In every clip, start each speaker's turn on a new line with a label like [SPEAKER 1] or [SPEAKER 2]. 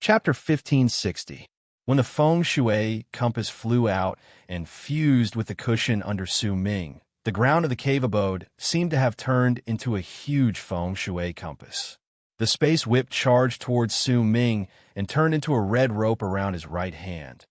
[SPEAKER 1] Chapter 1560. When the feng shui compass flew out and fused with the cushion under Su Ming, the ground of the cave abode seemed to have turned into a huge feng shui compass. The space whip charged towards Su Ming and turned into a red rope around his right hand.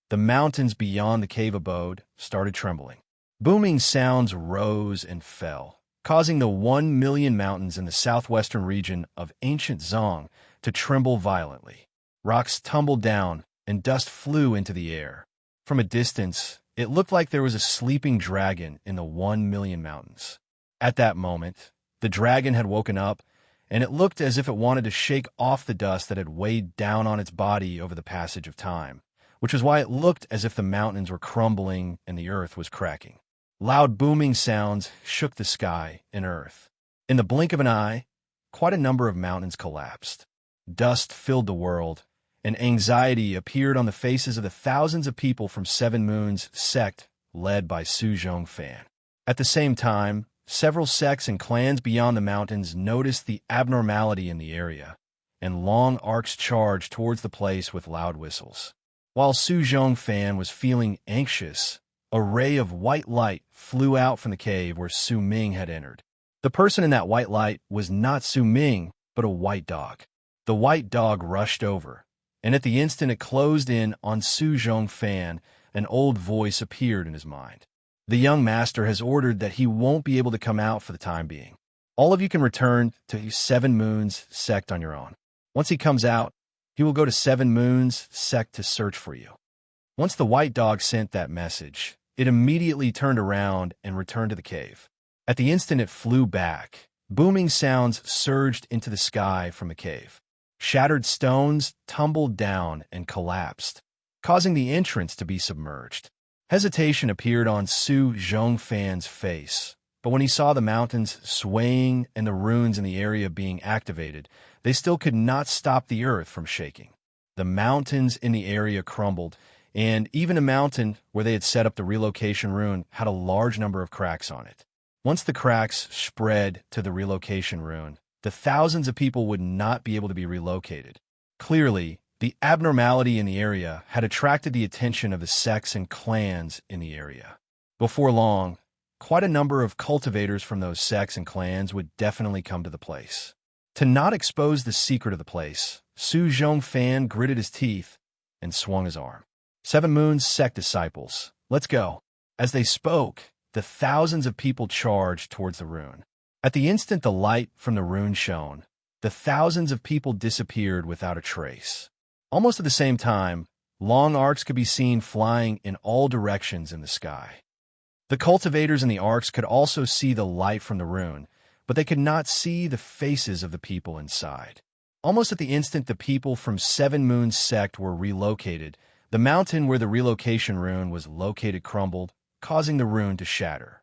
[SPEAKER 1] The mountains beyond the cave abode started trembling. Booming sounds rose and fell, causing the 1,000,000 mountains in the southwestern region of ancient Zong to tremble violently. Rocks tumbled down, and dust flew into the air. From a distance, it looked like there was a sleeping dragon in the 1,000,000 mountains. At that moment, the dragon had woken up, and it looked as if it wanted to shake off the dust that had weighed down on its body over the passage of time, which was why it looked as if the mountains were crumbling and the earth was cracking. Loud booming sounds shook the sky and earth. In the blink of an eye, quite a number of mountains collapsed. Dust filled the world, and anxiety appeared on the faces of the thousands of people from Seven Moons sect led by Su Zhongfan. At the same time, several sects and clans beyond the mountains noticed the abnormality in the area, and long arcs charged towards the place with loud whistles. While Su Zhongfan was feeling anxious, a ray of white light flew out from the cave where Su Ming had entered. The person in that white light was not Su Ming, but a white dog. The white dog rushed over, and at the instant it closed in on Su Zhongfan, an old voice appeared in his mind. The young master has ordered that he won't be able to come out for the time being. All of you can return to Seven Moons sect on your own. Once he comes out, he will go to Seven Moons sect to search for you. Once the white dog sent that message, it immediately turned around and returned to the cave. At the instant it flew back, booming sounds surged into the sky from the cave. Shattered stones tumbled down and collapsed, causing the entrance to be submerged. Hesitation appeared on Su Zhongfan's face, but when he saw the mountains swaying and the runes in the area being activated, they still could not stop the earth from shaking. The mountains in the area crumbled, and even a mountain where they had set up the relocation rune had a large number of cracks on it. Once the cracks spread to the relocation rune, the thousands of people would not be able to be relocated. Clearly, the abnormality in the area had attracted the attention of the sects and clans in the area. Before long, quite a number of cultivators from those sects and clans would definitely come to the place. To not expose the secret of the place, Su Zhongfan gritted his teeth and swung his arm. Seven Moons sect disciples, let's go. As they spoke, the thousands of people charged towards the rune. At the instant the light from the rune shone, the thousands of people disappeared without a trace. Almost at the same time, long arcs could be seen flying in all directions in the sky. The cultivators in the arcs could also see the light from the rune, but they could not see the faces of the people inside. Almost at the instant the people from Seven Moons sect were relocated, the mountain where the relocation rune was located crumbled, causing the rune to shatter.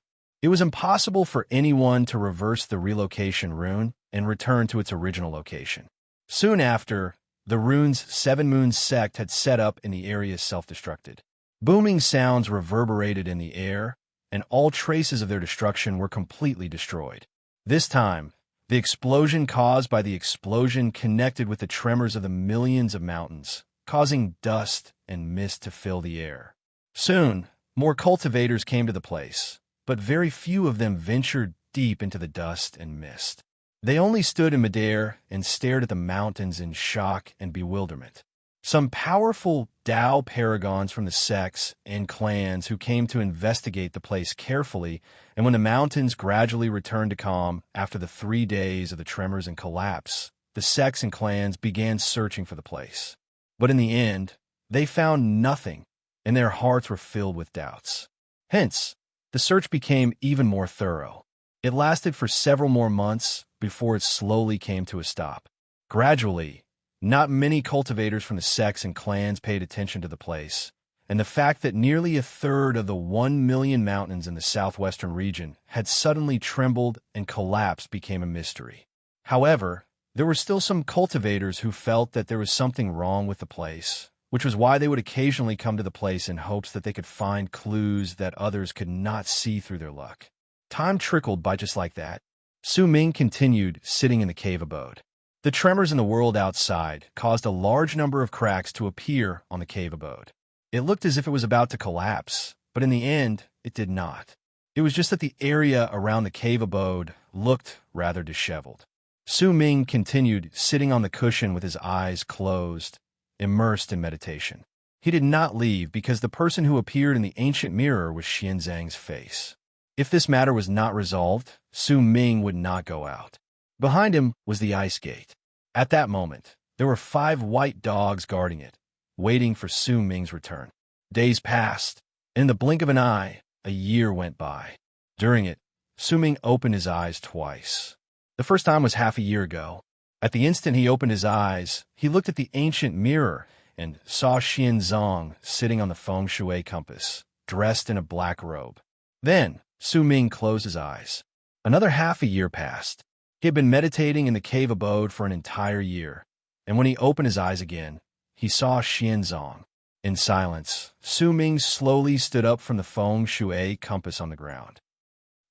[SPEAKER 1] It was impossible for anyone to reverse the relocation rune and return to its original location. Soon after, the runes Seven Moons sect had set up in the area self-destructed. Booming sounds reverberated in the air, and all traces of their destruction were completely destroyed. This time, the explosion caused by the explosion connected with the tremors of the millions of mountains, causing dust and mist to fill the air. Soon, more cultivators came to the place, but very few of them ventured deep into the dust and mist. They only stood in midair and stared at the mountains in shock and bewilderment. Some powerful Tao paragons from the sects and clans who came to investigate the place carefully, and when the mountains gradually returned to calm after the 3 days of the tremors and collapse, the sects and clans began searching for the place. But in the end, they found nothing, and their hearts were filled with doubts. Hence, the search became even more thorough. It lasted for several more months before it slowly came to a stop. Gradually, not many cultivators from the sects and clans paid attention to the place, and the fact that nearly a third of the 1,000,000 mountains in the southwestern region had suddenly trembled and collapsed became a mystery. However, there were still some cultivators who felt that there was something wrong with the place, which was why they would occasionally come to the place in hopes that they could find clues that others could not see through their luck. Time trickled by just like that. Su Ming continued sitting in the cave abode. The tremors in the world outside caused a large number of cracks to appear on the cave abode. It looked as if it was about to collapse, but in the end, it did not. It was just that the area around the cave abode looked rather disheveled. Su Ming continued sitting on the cushion with his eyes closed, immersed in meditation. He did not leave because the person who appeared in the ancient mirror was Xianzang's face. If this matter was not resolved, Su Ming would not go out. Behind him was the ice gate. At that moment, there were 5 white dogs guarding it, waiting for Su Ming's return. Days passed. In the blink of an eye, a year went by. During it, Su Ming opened his eyes twice. The first time was half a year ago. At the instant he opened his eyes, he looked at the ancient mirror and saw Xianzang sitting on the feng shui compass, dressed in a black robe. Then, Su Ming closed his eyes. Another half a year passed. He had been meditating in the cave abode for an entire year, and when he opened his eyes again, he saw Xianzang. In silence, Su Ming slowly stood up from the feng shui compass on the ground.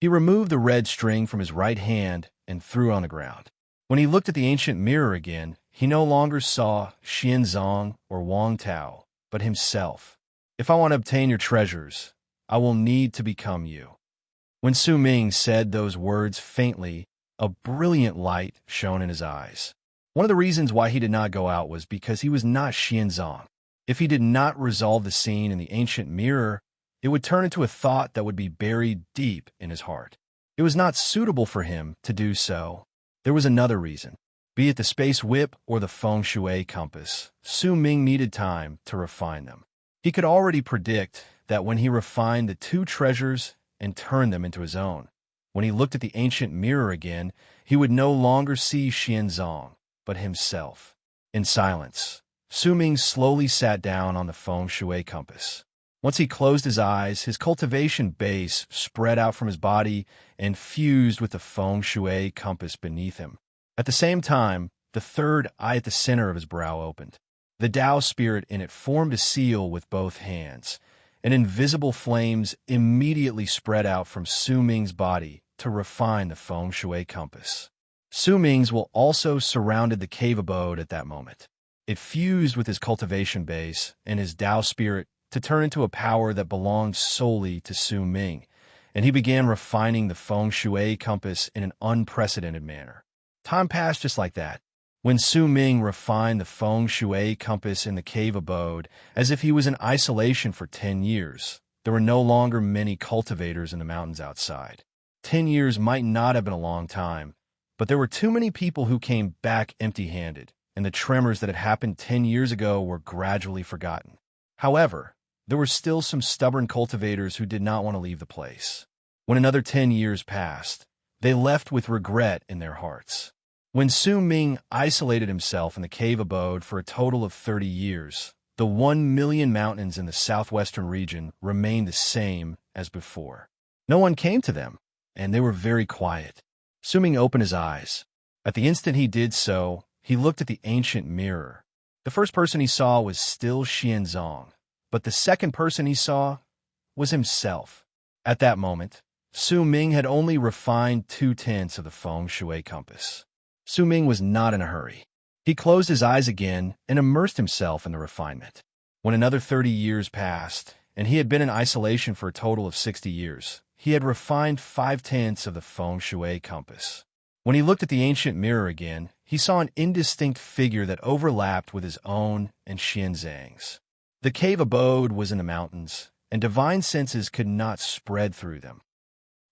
[SPEAKER 1] He removed the red string from his right hand and threw it on the ground. When he looked at the ancient mirror again, he no longer saw Xianzang or Wang Tao, but himself. If I want to obtain your treasures, I will need to become you. When Su Ming said those words faintly, a brilliant light shone in his eyes. One of the reasons why he did not go out was because he was not Xianzang. If he did not resolve the scene in the ancient mirror, it would turn into a thought that would be buried deep in his heart. It was not suitable for him to do so. There was another reason. Be it the space whip or the feng shui compass, Su Ming needed time to refine them. He could already predict that when he refined the 2 treasures and turned them into his own, when he looked at the ancient mirror again, he would no longer see Xianzang, but himself. In silence, Su Ming slowly sat down on the feng shui compass. Once he closed his eyes, his cultivation base spread out from his body and fused with the feng shui compass beneath him. At the same time, the third eye at the center of his brow opened. The Tao spirit in it formed a seal with both hands, and invisible flames immediately spread out from Su Ming's body to refine the feng shui compass. Su Ming's will also surrounded the cave abode at that moment. It fused with his cultivation base and his Tao spirit to turn into a power that belonged solely to Su Ming, and he began refining the feng shui compass in an unprecedented manner. Time passed just like that. When Su Ming refined the feng shui compass in the cave abode, as if he was in isolation for 10 years, there were no longer many cultivators in the mountains outside. 10 years might not have been a long time, but there were too many people who came back empty-handed, and the tremors that had happened 10 years ago were gradually forgotten. However, there were still some stubborn cultivators who did not want to leave the place. When another 10 years passed, they left with regret in their hearts. When Su Ming isolated himself in the cave abode for a total of 30 years, the 1 million mountains in the southwestern region remained the same as before. No one came to them, and they were very quiet. Su Ming opened his eyes. At the instant he did so, he looked at the ancient mirror. The first person he saw was still Xianzang, but the second person he saw was himself. At that moment, Su Ming had only refined 2/10 of the feng shui compass. Su Ming was not in a hurry. He closed his eyes again and immersed himself in the refinement. When another 30 years passed, and he had been in isolation for a total of 60 years, he had refined 5/10 of the feng shui compass. When he looked at the ancient mirror again, he saw an indistinct figure that overlapped with his own and Xianzang's. The cave abode was in the mountains, and divine senses could not spread through them.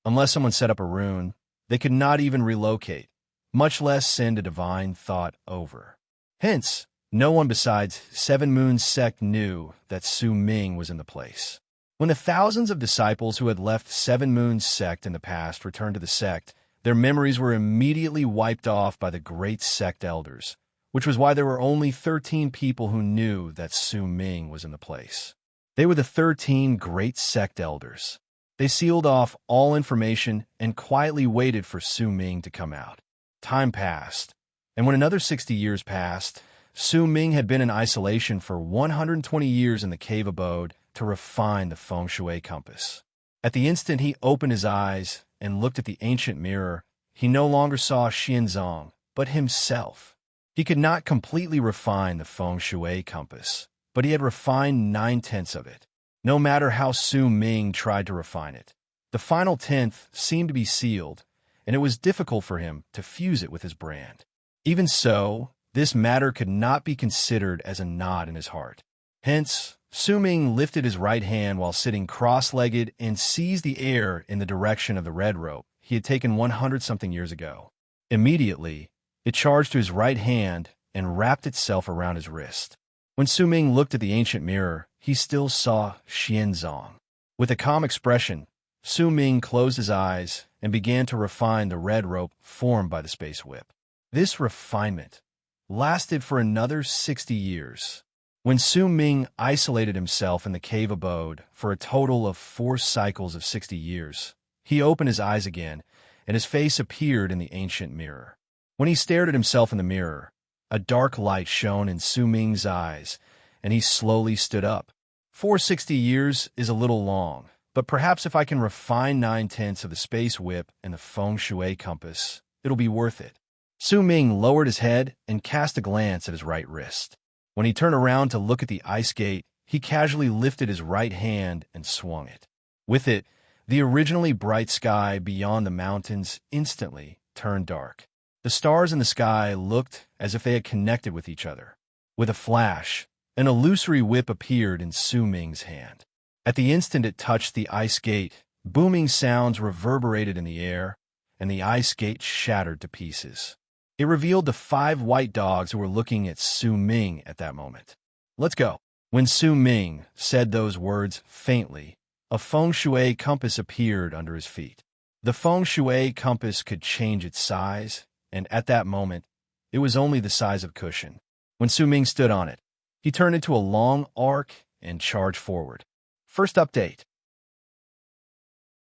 [SPEAKER 1] Unless someone set up a rune, they could not even relocate, much less send a divine thought over. Hence, no one besides Seven Moons sect knew that Su Ming was in the place. When the thousands of disciples who had left Seven Moons sect in the past returned to the sect, their memories were immediately wiped off by the great sect elders, which was why there were only 13 people who knew that Su Ming was in the place. They were the 13 great sect elders. They sealed off all information and quietly waited for Su Ming to come out. Time passed, and when another 60 years passed, Su Ming had been in isolation for 120 years in the cave abode to refine the feng shui compass. At the instant he opened his eyes and looked at the ancient mirror, he no longer saw Xianzang, but himself. He could not completely refine the feng shui compass, but he had refined 9/10 of it. No matter how Su Ming tried to refine it, the final tenth seemed to be sealed, and it was difficult for him to fuse it with his brand. Even so, this matter could not be considered as a nod in his heart. Hence, Su Ming lifted his right hand while sitting cross-legged and seized the air in the direction of the red rope he had taken 100-something years ago. Immediately, it charged to his right hand and wrapped itself around his wrist. When Su Ming looked at the ancient mirror, he still saw Xianzong. With a calm expression, Su Ming closed his eyes and began to refine the red rope formed by the space whip. This refinement lasted for another 60 years. When Su Ming isolated himself in the cave abode for a total of 4 cycles of 60 years, he opened his eyes again, and his face appeared in the ancient mirror. When he stared at himself in the mirror, a dark light shone in Su Ming's eyes, and he slowly stood up. 460 years is a little long, but perhaps if I can refine 9/10 of the space whip and the feng shui compass, it'll be worth it. Su Ming lowered his head and cast a glance at his right wrist. When he turned around to look at the ice gate, he casually lifted his right hand and swung it. With it, the originally bright sky beyond the mountains instantly turned dark. The stars in the sky looked as if they had connected with each other. With a flash, an illusory whip appeared in Su Ming's hand. At the instant it touched the ice gate, booming sounds reverberated in the air, and the ice gate shattered to pieces. It revealed the 5 white dogs who were looking at Su Ming at that moment. "Let's go." When Su Ming said those words faintly, a feng shui compass appeared under his feet. The feng shui compass could change its size, and at that moment, it was only the size of cushion. When Su Ming stood on it, he turned into a long arc and charged forward. First update.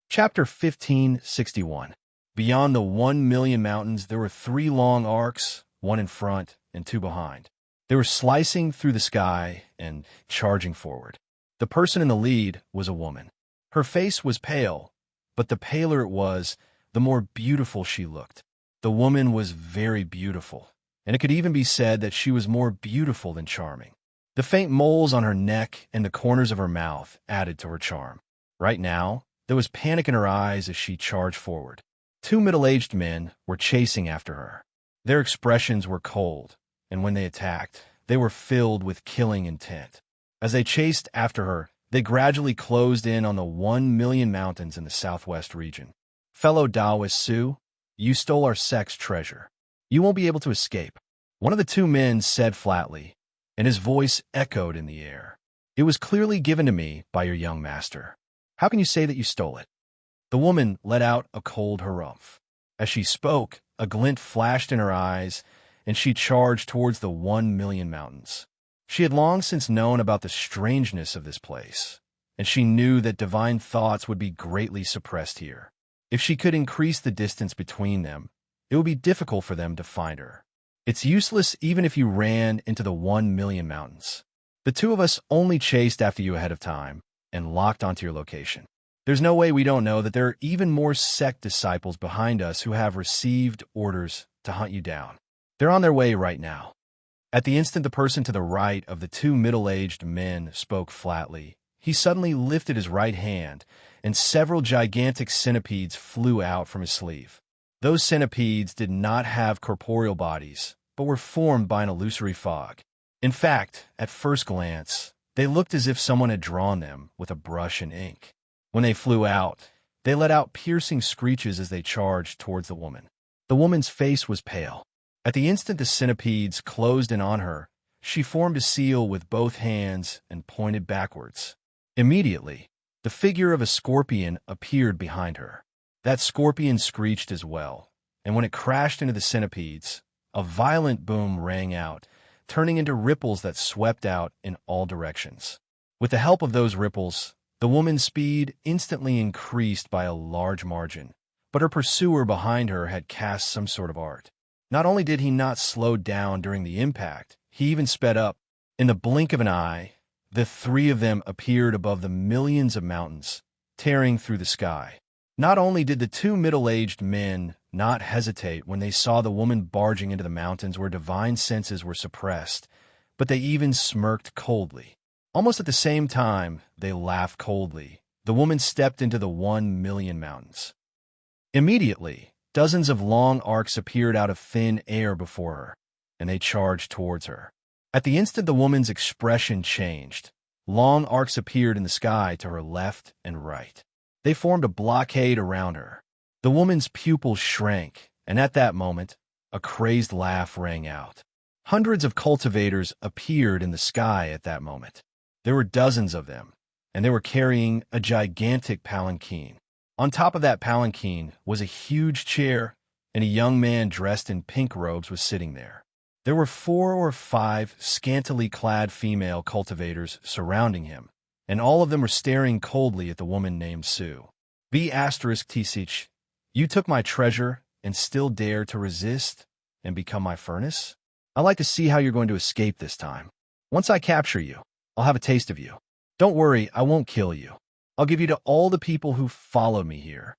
[SPEAKER 1] Chapter 1561. Beyond the 1,000,000 mountains, there were 3 long arcs, 1 in front and 2 behind. They were slicing through the sky and charging forward. The person in the lead was a woman. Her face was pale, but the paler it was, the more beautiful she looked. The woman was very beautiful, and it could even be said that she was more beautiful than charming. The faint moles on her neck and the corners of her mouth added to her charm. Right now, there was panic in her eyes as she charged forward. 2 middle-aged men were chasing after her. Their expressions were cold, and when they attacked, they were filled with killing intent. As they chased after her, they gradually closed in on the 1,000,000 mountains in the southwest region. "Fellow Taoist Su, you stole our sex treasure. You won't be able to escape," one of the 2 men said flatly, and his voice echoed in the air. "It was clearly given to me by your young master. How can you say that you stole it?" The woman let out a cold harumph. As she spoke, a glint flashed in her eyes, and she charged towards the 1,000,000 mountains. She had long since known about the strangeness of this place, and she knew that divine thoughts would be greatly suppressed here. If she could increase the distance between them, it would be difficult for them to find her. It's useless even if you ran into the 1,000,000 mountains. The 2 of us only chased after you ahead of time and locked onto your location. There's no way we don't know that there are even more sect disciples behind us who have received orders to hunt you down. They're on their way right now." At the instant the person to the right of the 2 middle-aged men spoke flatly, he suddenly lifted his right hand, and several gigantic centipedes flew out from his sleeve. Those centipedes did not have corporeal bodies, but were formed by an illusory fog. In fact, at first glance, they looked as if someone had drawn them with a brush and ink. When they flew out, they let out piercing screeches as they charged towards the woman. The woman's face was pale. At the instant the centipedes closed in on her, she formed a seal with both hands and pointed backwards. Immediately, the figure of a scorpion appeared behind her. That scorpion screeched as well, and when it crashed into the centipedes, a violent boom rang out, turning into ripples that swept out in all directions. With the help of those ripples, the woman's speed instantly increased by a large margin, but her pursuer behind her had cast some sort of art. Not only did he not slow down during the impact, he even sped up. In the blink of an eye, the 3 of them appeared above the millions of mountains, tearing through the sky. Not only did the two middle-aged men not hesitate when they saw the woman barging into the mountains where divine senses were suppressed, but they even smirked coldly. Almost at the same time, they laughed coldly. The woman stepped into the 1,000,000 mountains. Immediately, dozens of long arcs appeared out of thin air before her, and they charged towards her. At the instant the woman's expression changed, long arcs appeared in the sky to her left and right. They formed a blockade around her. The woman's pupils shrank, and at that moment, a crazed laugh rang out. Hundreds of cultivators appeared in the sky at that moment. There were dozens of them, and they were carrying a gigantic palanquin. On top of that palanquin was a huge chair, and a young man dressed in pink robes was sitting there. There were 4 or 5 scantily clad female cultivators surrounding him, and all of them were staring coldly at the woman named Sue. B*Tsich, you took my treasure and still dare to resist and become my furnace? I'd like to see how you're going to escape this time. Once I capture you, I'll have a taste of you. Don't worry, I won't kill you. I'll give you to all the people who followed me here.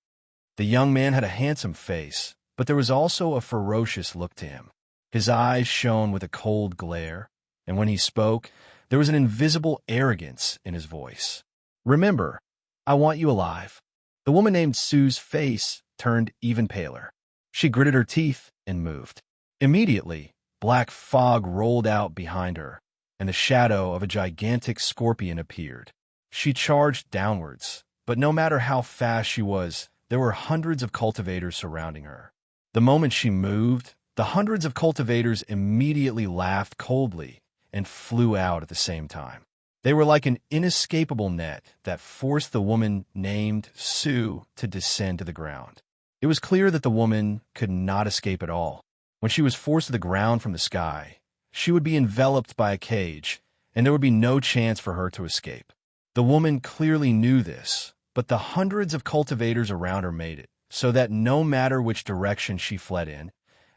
[SPEAKER 1] The young man had a handsome face, but there was also a ferocious look to him. His eyes shone with a cold glare, and when he spoke, there was an invisible arrogance in his voice. Remember, I want you alive. The woman named Sue's face turned even paler. She gritted her teeth and moved. Immediately, black fog rolled out behind her, and the shadow of a gigantic scorpion appeared. She charged downwards, but no matter how fast she was, there were hundreds of cultivators surrounding her. The moment she moved, the hundreds of cultivators immediately laughed coldly and flew out at the same time. They were like an inescapable net that forced the woman named Sue to descend to the ground. It was clear that the woman could not escape at all. When she was forced to the ground from the sky, she would be enveloped by a cage, and there would be no chance for her to escape. The woman clearly knew this, but the hundreds of cultivators around her made it, so that no matter which direction she fled in,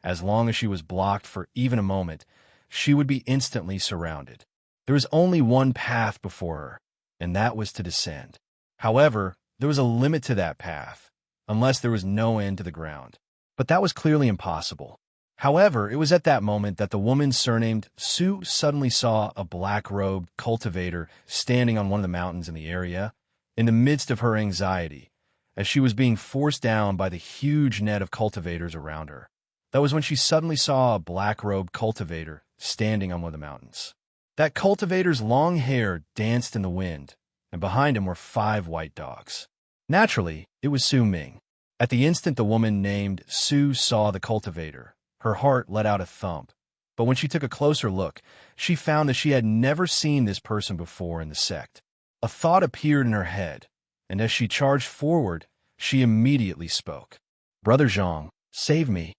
[SPEAKER 1] as long as she was blocked for even a moment, she would be instantly surrounded. There was only one path before her, and that was to descend. However, there was a limit to that path, unless there was no end to the ground. But that was clearly impossible. However, it was at that moment that the woman surnamed Sue suddenly saw a black-robed cultivator standing on one of the mountains in the area, in the midst of her anxiety, as she was being forced down by the huge net of cultivators around her. That was when she suddenly saw a black-robed cultivator standing on one of the mountains. That cultivator's long hair danced in the wind, and behind him were 5 white dogs. Naturally, it was Su Ming. At the instant the woman named Sue saw the cultivator, her heart let out a thump. But when she took a closer look, she found that she had never seen this person before in the sect. A thought appeared in her head, and as she charged forward, she immediately spoke. "Brother Zhang, save me."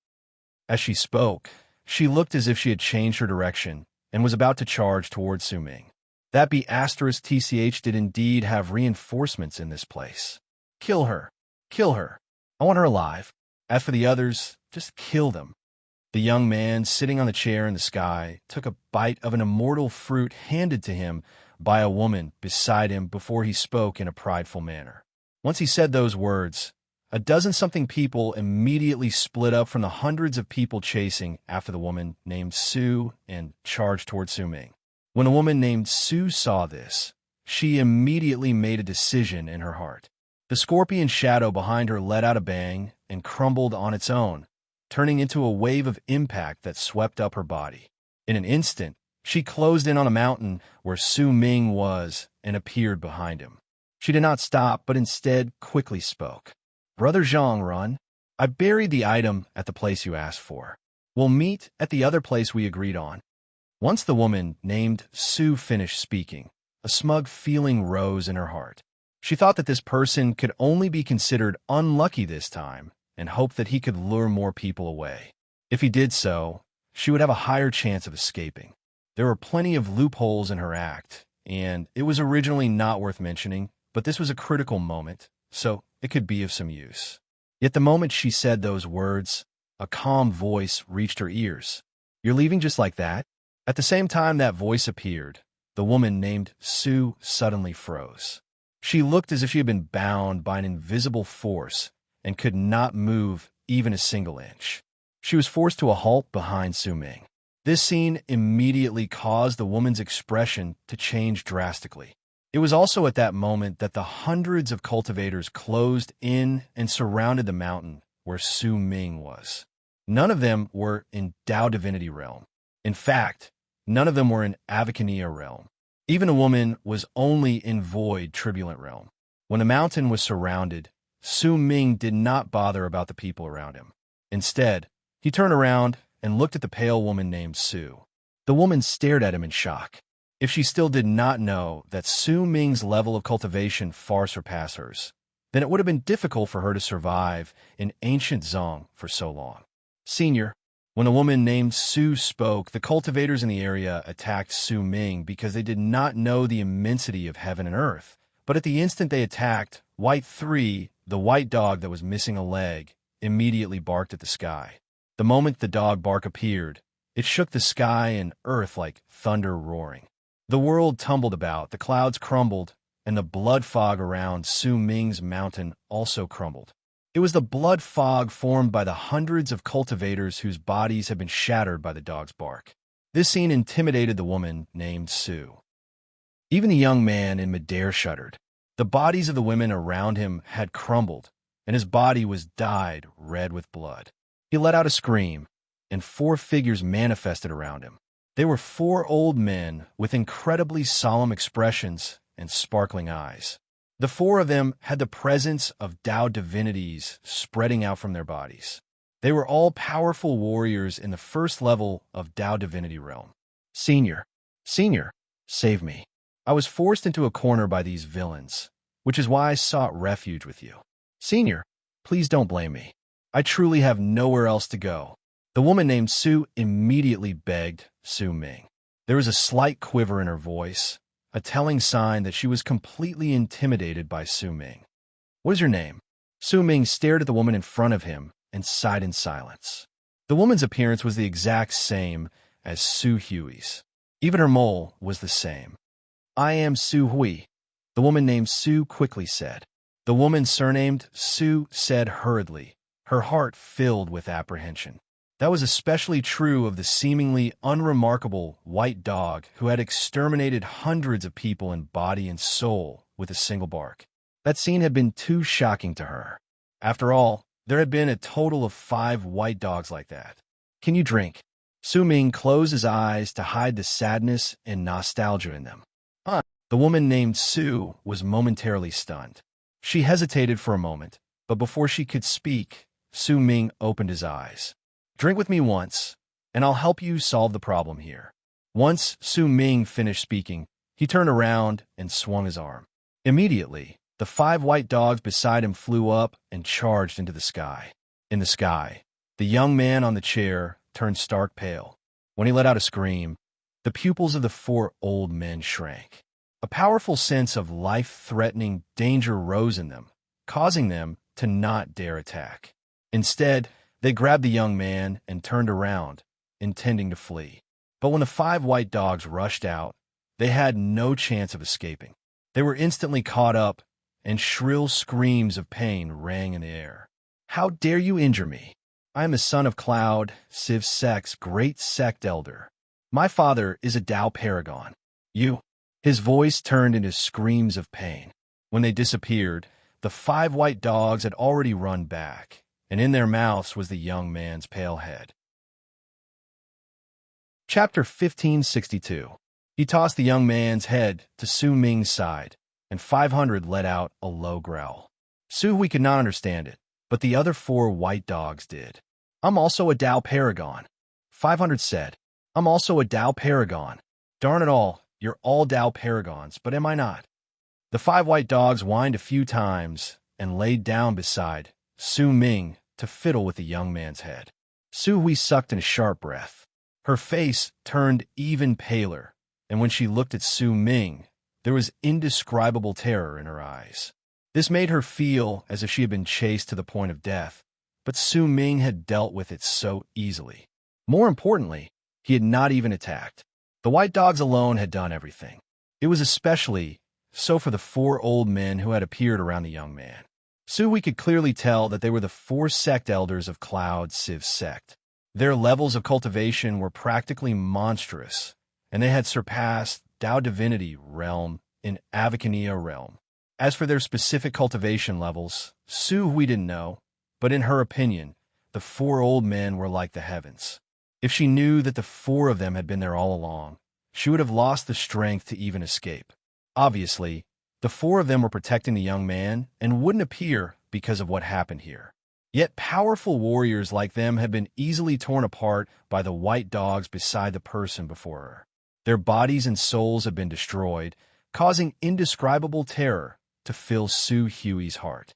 [SPEAKER 1] As she spoke, she looked as if she had changed her direction and was about to charge towards Su Ming. That B*TCH did indeed have reinforcements in this place. Kill her. Kill her. I want her alive. As for the others, just kill them. The young man, sitting on the chair in the sky, took a bite of an immortal fruit handed to him by a woman beside him before he spoke in a prideful manner. Once he said those words, a dozen-something people immediately split up from the hundreds of people chasing after the woman named Sue and charged toward Su Ming. When the woman named Sue saw this, she immediately made a decision in her heart. The scorpion shadow behind her let out a bang and crumbled on its own, turning into a wave of impact that swept up her body. In an instant, she closed in on a mountain where Su Ming was and appeared behind him. She did not stop, but instead quickly spoke. "Brother Zhang, run. I buried the item at the place you asked for. We'll meet at the other place we agreed on." Once the woman named Sue finished speaking, a smug feeling rose in her heart. She thought that this person could only be considered unlucky this time, and hoped that he could lure more people away. If he did so, she would have a higher chance of escaping. There were plenty of loopholes in her act, and it was originally not worth mentioning, but this was a critical moment, so it could be of some use. Yet the moment she said those words, a calm voice reached her ears. "You're leaving just like that?" At the same time that voice appeared, the woman named Sue suddenly froze. She looked as if she had been bound by an invisible force, and could not move even a single inch. She was forced to a halt behind Su Ming. This scene immediately caused the woman's expression to change drastically. It was also at that moment that the hundreds of cultivators closed in and surrounded the mountain where Su Ming was. None of them were in Tao Divinity realm. In fact, none of them were in Avicania realm. Even a woman was only in Void Turbulent realm. When the mountain was surrounded, Su Ming did not bother about the people around him. Instead, he turned around and looked at the pale woman named Su. The woman stared at him in shock. If she still did not know that Su Ming's level of cultivation far surpassed hers, then it would have been difficult for her to survive in ancient Zong for so long. Senior, when a woman named Su spoke, the cultivators in the area attacked Su Ming because they did not know the immensity of heaven and earth. But at the instant they attacked, White 3, the white dog that was missing a leg, immediately barked at the sky. The moment the dog bark appeared, it shook the sky and earth like thunder roaring. The world tumbled about, the clouds crumbled, and the blood fog around Su Ming's mountain also crumbled. It was the blood fog formed by the hundreds of cultivators whose bodies had been shattered by the dog's bark. This scene intimidated the woman named Su. Even the young man in midair shuddered. The bodies of the women around him had crumbled, and his body was dyed red with blood. He let out a scream, and 4 figures manifested around him. They were 4 old men with incredibly solemn expressions and sparkling eyes. The 4 of them had the presence of Tao divinities spreading out from their bodies. They were all powerful warriors in the first level of Tao divinity realm. Senior, save me. I was forced into a corner by these villains, which is why I sought refuge with you. Senior, please don't blame me. I truly have nowhere else to go. The woman named Su immediately begged Su Ming. There was a slight quiver in her voice, a telling sign that she was completely intimidated by Su Ming. What is your name? Su Ming stared at the woman in front of him and sighed in silence. The woman's appearance was the exact same as Su Hui's. Even her mole was the same. I am Su Hui, the woman named Su quickly said. The woman surnamed Su said hurriedly, her heart filled with apprehension. That was especially true of the seemingly unremarkable white dog who had exterminated hundreds of people in body and soul with a single bark. That scene had been too shocking to her. After all, there had been a total of 5 white dogs like that. Can you drink? Su Ming closed his eyes to hide the sadness and nostalgia in them. The woman named Su was momentarily stunned. She hesitated for a moment, but before she could speak, Su Ming opened his eyes. Drink with me once, and I'll help you solve the problem here. Once Su Ming finished speaking, he turned around and swung his arm. Immediately, the 5 white dogs beside him flew up and charged into the sky. In the sky, the young man on the chair turned stark pale. When he let out a scream, the pupils of the 4 old men shrank. A powerful sense of life-threatening danger rose in them, causing them to not dare attack. Instead, they grabbed the young man and turned around, intending to flee. But when the 5 white dogs rushed out, they had no chance of escaping. They were instantly caught up, and shrill screams of pain rang in the air. How dare you injure me? I am the son of Cloud, Civ Sect's great sect elder. My father is a Tao paragon. You. His voice turned into screams of pain. When they disappeared, the 5 white dogs had already run back, and in their mouths was the young man's pale head. Chapter 1562. He tossed the young man's head to Su Ming's side, and 500 let out a low growl. Su Hui could not understand it, but the other 4 white dogs did. I'm also a Tao paragon. 500 said, I'm also a Tao paragon. Darn it all, you're all Tao paragons, but am I not? The 5 white dogs whined a few times and laid down beside Su Ming to fiddle with the young man's head. Su Hui sucked in a sharp breath. Her face turned even paler, and when she looked at Su Ming, there was indescribable terror in her eyes. This made her feel as if she had been chased to the point of death, but Su Ming had dealt with it so easily. More importantly, he had not even attacked. The white dogs alone had done everything. It was especially so for the 4 old men who had appeared around the young man. Su could clearly tell that they were the 4 sect elders of Cloud Civ sect. Their levels of cultivation were practically monstrous, and they had surpassed Tao Divinity realm in Avicania realm. As for their specific cultivation levels, Su didn't know, but in her opinion, the 4 old men were like the heavens. If she knew that the 4 of them had been there all along, she would have lost the strength to even escape. Obviously, the 4 of them were protecting the young man and wouldn't appear because of what happened here. Yet powerful warriors like them had been easily torn apart by the white dogs beside the person before her. Their bodies and souls had been destroyed, causing indescribable terror to fill Su Hui's heart.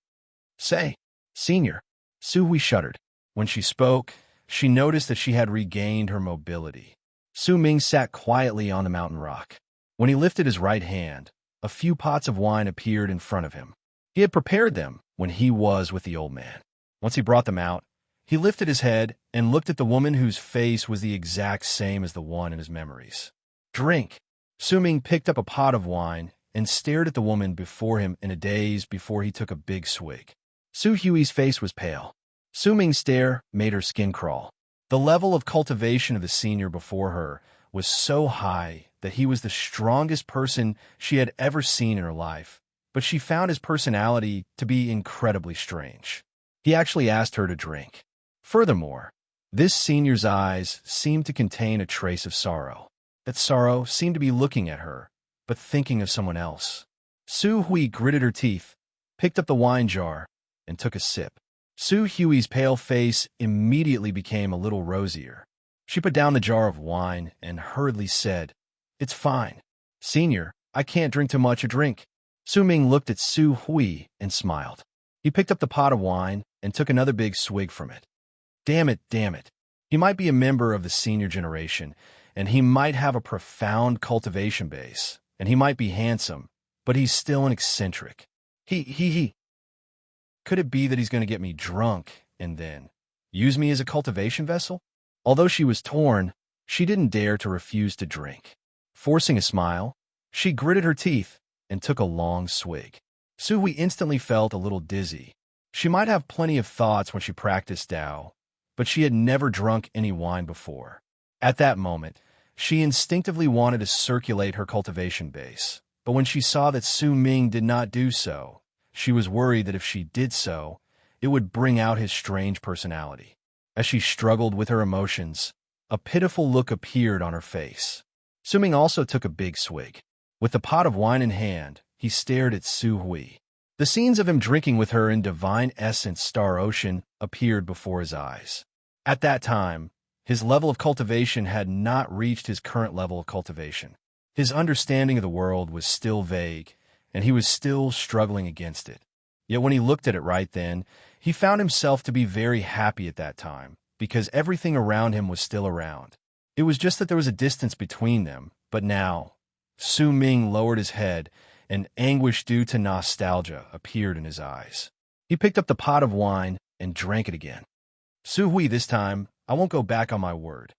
[SPEAKER 1] "Say, Senior." Su shuddered. When she spoke, she noticed that she had regained her mobility. Su Ming sat quietly on the mountain rock. When he lifted his right hand, a few pots of wine appeared in front of him. He had prepared them when he was with the old man. Once he brought them out, he lifted his head and looked at the woman whose face was the exact same as the one in his memories. "Drink." Su Ming picked up a pot of wine and stared at the woman before him in a daze before he took a big swig. Su Hui's face was pale. Su Ming's stare made her skin crawl. The level of cultivation of the senior before her was so high that he was the strongest person she had ever seen in her life, but she found his personality to be incredibly strange. He actually asked her to drink. Furthermore, this senior's eyes seemed to contain a trace of sorrow. That sorrow seemed to be looking at her, but thinking of someone else. Su Hui gritted her teeth, picked up the wine jar, and took a sip. Su Hui's pale face immediately became a little rosier. She put down the jar of wine and hurriedly said, "It's fine. Senior, I can't drink too much a drink." Su Ming looked at Su Hui and smiled. He picked up the pot of wine and took another big swig from it. Damn it. He might be a member of the senior generation, and he might have a profound cultivation base, and he might be handsome, but he's still an eccentric. He. Could it be that he's going to get me drunk and then use me as a cultivation vessel? Although she was torn, she didn't dare to refuse to drink. Forcing a smile, she gritted her teeth and took a long swig. Su Hui instantly felt a little dizzy. She might have plenty of thoughts when she practiced Tao, but she had never drunk any wine before. At that moment, she instinctively wanted to circulate her cultivation base, but when she saw that Su Ming did not do so, she was worried that if she did so, it would bring out his strange personality. As she struggled with her emotions, a pitiful look appeared on her face. Su Ming also took a big swig. With the pot of wine in hand, he stared at Su Hui. The scenes of him drinking with her in Divine Essence Star Ocean appeared before his eyes. At that time, his level of cultivation had not reached his current level of cultivation. His understanding of the world was still vague, and he was still struggling against it. Yet when he looked at it right then, he found himself to be very happy at that time, because everything around him was still around. It was just that there was a distance between them, but now, Su Ming lowered his head, and anguish due to nostalgia appeared in his eyes. He picked up the pot of wine and drank it again. "Su Hui, this time, I won't go back on my word,"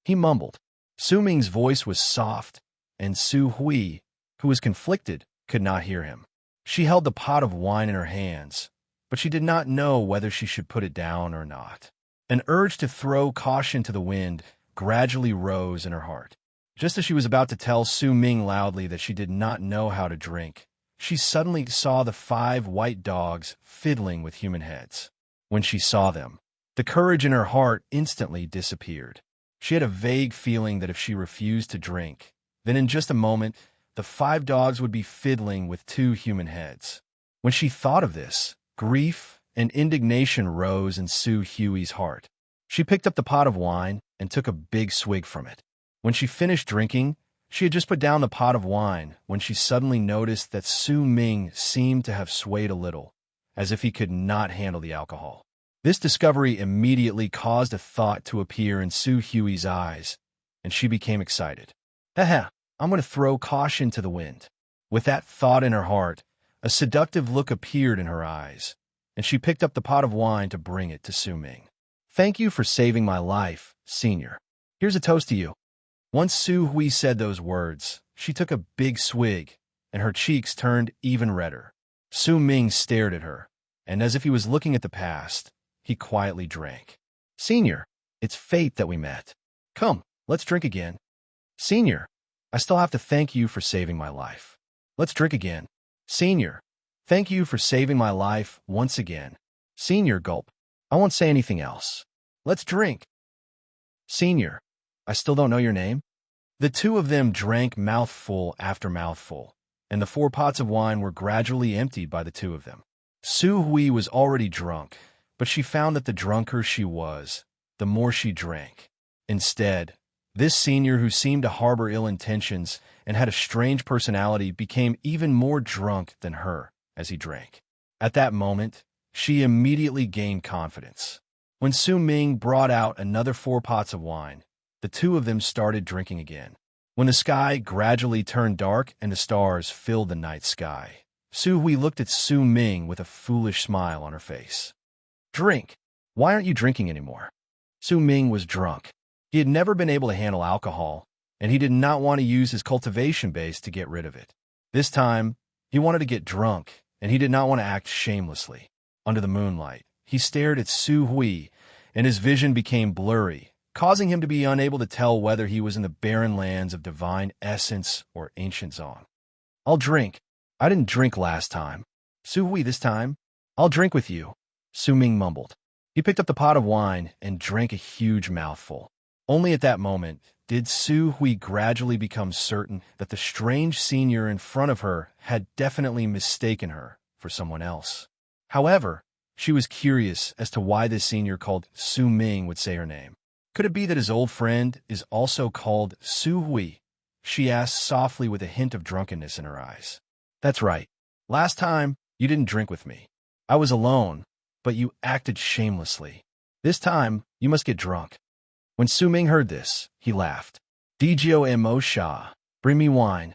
[SPEAKER 1] he mumbled. Su Ming's voice was soft, and Su Hui, who was conflicted, could not hear him. She held the pot of wine in her hands, but she did not know whether she should put it down or not. An urge to throw caution to the wind gradually rose in her heart. Just as she was about to tell Su Ming loudly that she did not know how to drink, she suddenly saw the 5 white dogs fiddling with human heads. When she saw them, the courage in her heart instantly disappeared. She had a vague feeling that if she refused to drink, then in just a moment, the 5 dogs would be fiddling with 2 human heads. When she thought of this, grief and indignation rose in Su Hui's heart. She picked up the pot of wine and took a big swig from it. When she finished drinking, she had just put down the pot of wine when she suddenly noticed that Su Ming seemed to have swayed a little, as if he could not handle the alcohol. This discovery immediately caused a thought to appear in Su Hui's eyes, and she became excited. "Haha, I'm going to throw caution to the wind." With that thought in her heart, a seductive look appeared in her eyes, and she picked up the pot of wine to bring it to Su Ming. "Thank you for saving my life, Senior. Here's a toast to you." Once Su Hui said those words, she took a big swig, and her cheeks turned even redder. Su Ming stared at her, and as if he was looking at the past, he quietly drank. Senior, it's fate that we met. Come, let's drink again. Senior, I still have to thank you for saving my life. Let's drink again. Senior, thank you for saving my life once again. Senior, gulp. I won't say anything else. Let's drink. Senior, I still don't know your name. The two of them drank mouthful after mouthful, and the 4 pots of wine were gradually emptied by the two of them. Su Hui was already drunk, but she found that the drunker she was, the more she drank. Instead, this senior who seemed to harbor ill intentions and had a strange personality became even more drunk than her as he drank. At that moment, she immediately gained confidence. When Su Ming brought out another 4 pots of wine, the two of them started drinking again. When the sky gradually turned dark and the stars filled the night sky, Su Hui looked at Su Ming with a foolish smile on her face. Drink. Why aren't you drinking anymore? Su Ming was drunk. He had never been able to handle alcohol, and he did not want to use his cultivation base to get rid of it. This time, he wanted to get drunk, and he did not want to act shamelessly. Under the moonlight, he stared at Su Hui, and his vision became blurry, causing him to be unable to tell whether he was in the barren lands of divine essence or ancient zone. I'll drink. I didn't drink last time. Su Hui, this time, I'll drink with you, Su Ming mumbled. He picked up the pot of wine and drank a huge mouthful. Only at that moment did Su Hui gradually become certain that the strange senior in front of her had definitely mistaken her for someone else. However, she was curious as to why this senior called Su Ming would say her name. Could it be that his old friend is also called Su Hui? She asked softly with a hint of drunkenness in her eyes. That's right. Last time, you didn't drink with me. I was alone, but you acted shamelessly. This time, you must get drunk. When Su Ming heard this, he laughed. Djo mo sha, bring me wine.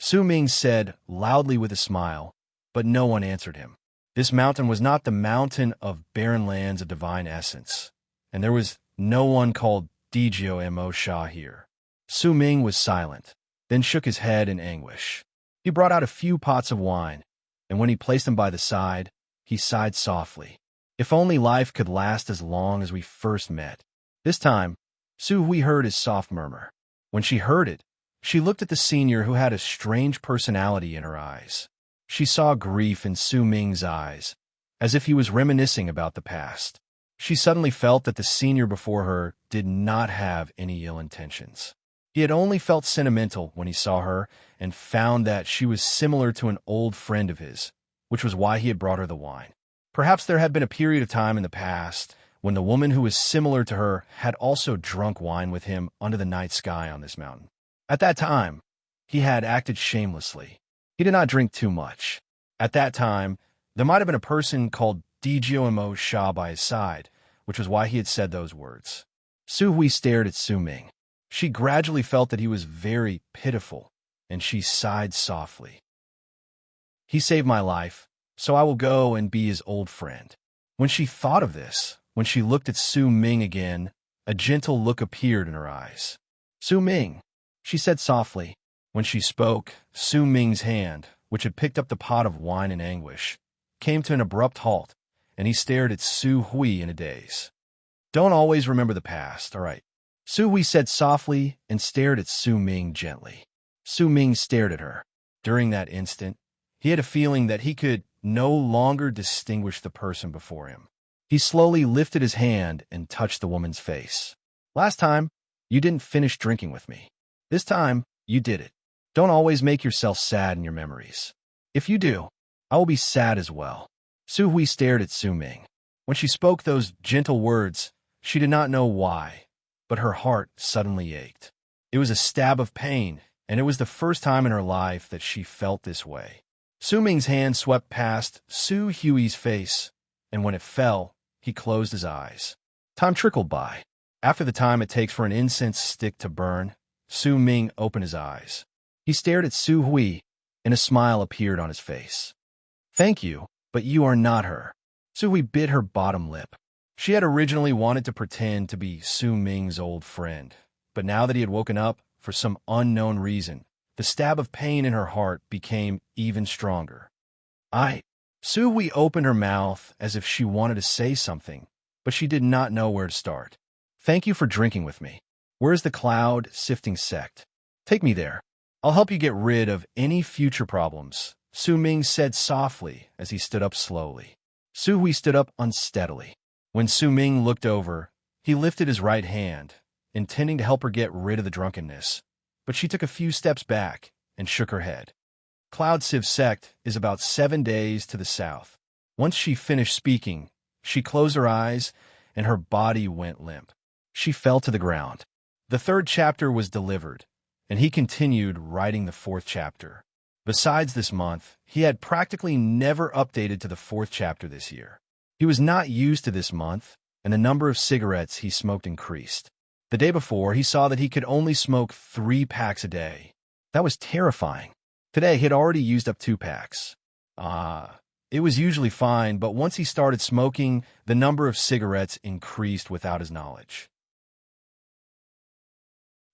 [SPEAKER 1] Su Ming said loudly with a smile, but no one answered him. This mountain was not the mountain of barren lands of divine essence, and there was no one called Djo mo sha here. Su Ming was silent, then shook his head in anguish. He brought out a few pots of wine, and when he placed them by the side, he sighed softly. If only life could last as long as we first met. This time, Su Hui heard his soft murmur. When she heard it, she looked at the senior who had a strange personality in her eyes. She saw grief in Su Ming's eyes, as if he was reminiscing about the past. She suddenly felt that the senior before her did not have any ill intentions. He had only felt sentimental when he saw her and found that she was similar to an old friend of his, which was why he had brought her the wine. Perhaps there had been a period of time in the past when the woman who was similar to her had also drunk wine with him under the night sky on this mountain. At that time, he had acted shamelessly. He did not drink too much. At that time, there might have been a person called Djo mo sha by his side, which was why he had said those words. Su Hui stared at Su Ming. She gradually felt that he was very pitiful, and she sighed softly. He saved my life, so I will go and be his old friend. When she thought of this, when she looked at Su Ming again, a gentle look appeared in her eyes. Su Ming, she said softly. When she spoke, Su Ming's hand, which had picked up the pot of wine in anguish, came to an abrupt halt, and he stared at Su Hui in a daze. Don't always remember the past, all right? Su Hui said softly and stared at Su Ming gently. Su Ming stared at her. During that instant, he had a feeling that he could no longer distinguish the person before him. He slowly lifted his hand and touched the woman's face. Last time, you didn't finish drinking with me. This time, you did it. Don't always make yourself sad in your memories. If you do, I will be sad as well. Su Hui stared at Su Ming. When she spoke those gentle words, she did not know why, but her heart suddenly ached. It was a stab of pain, and it was the first time in her life that she felt this way. Su Ming's hand swept past Su Hui's face, and when it fell, he closed his eyes. Time trickled by. After the time it takes for an incense stick to burn, Su Ming opened his eyes. He stared at Su Hui, and a smile appeared on his face. Thank you, but you are not her. Su Hui bit her bottom lip. She had originally wanted to pretend to be Su Ming's old friend, but now that he had woken up, for some unknown reason, the stab of pain in her heart became even stronger. Su Hui opened her mouth as if she wanted to say something, but she did not know where to start. Thank you for drinking with me. Where's the cloud-sifting sect? Take me there. I'll help you get rid of any future problems, Su Ming said softly as he stood up slowly. Su Hui stood up unsteadily. When Su Ming looked over, he lifted his right hand, intending to help her get rid of the drunkenness, but she took a few steps back and shook her head. Cloud Siv sect is about 7 days to the south. Once she finished speaking, she closed her eyes and her body went limp. She fell to the ground. The 3rd chapter was delivered, and he continued writing the 4th chapter. Besides this month, he had practically never updated to the 4th chapter this year. He was not used to this month, and the number of cigarettes he smoked increased. The day before, he saw that he could only smoke 3 packs a day. That was terrifying. Today, he had already used up 2 packs. It was usually fine, but once he started smoking, the number of cigarettes increased without his knowledge.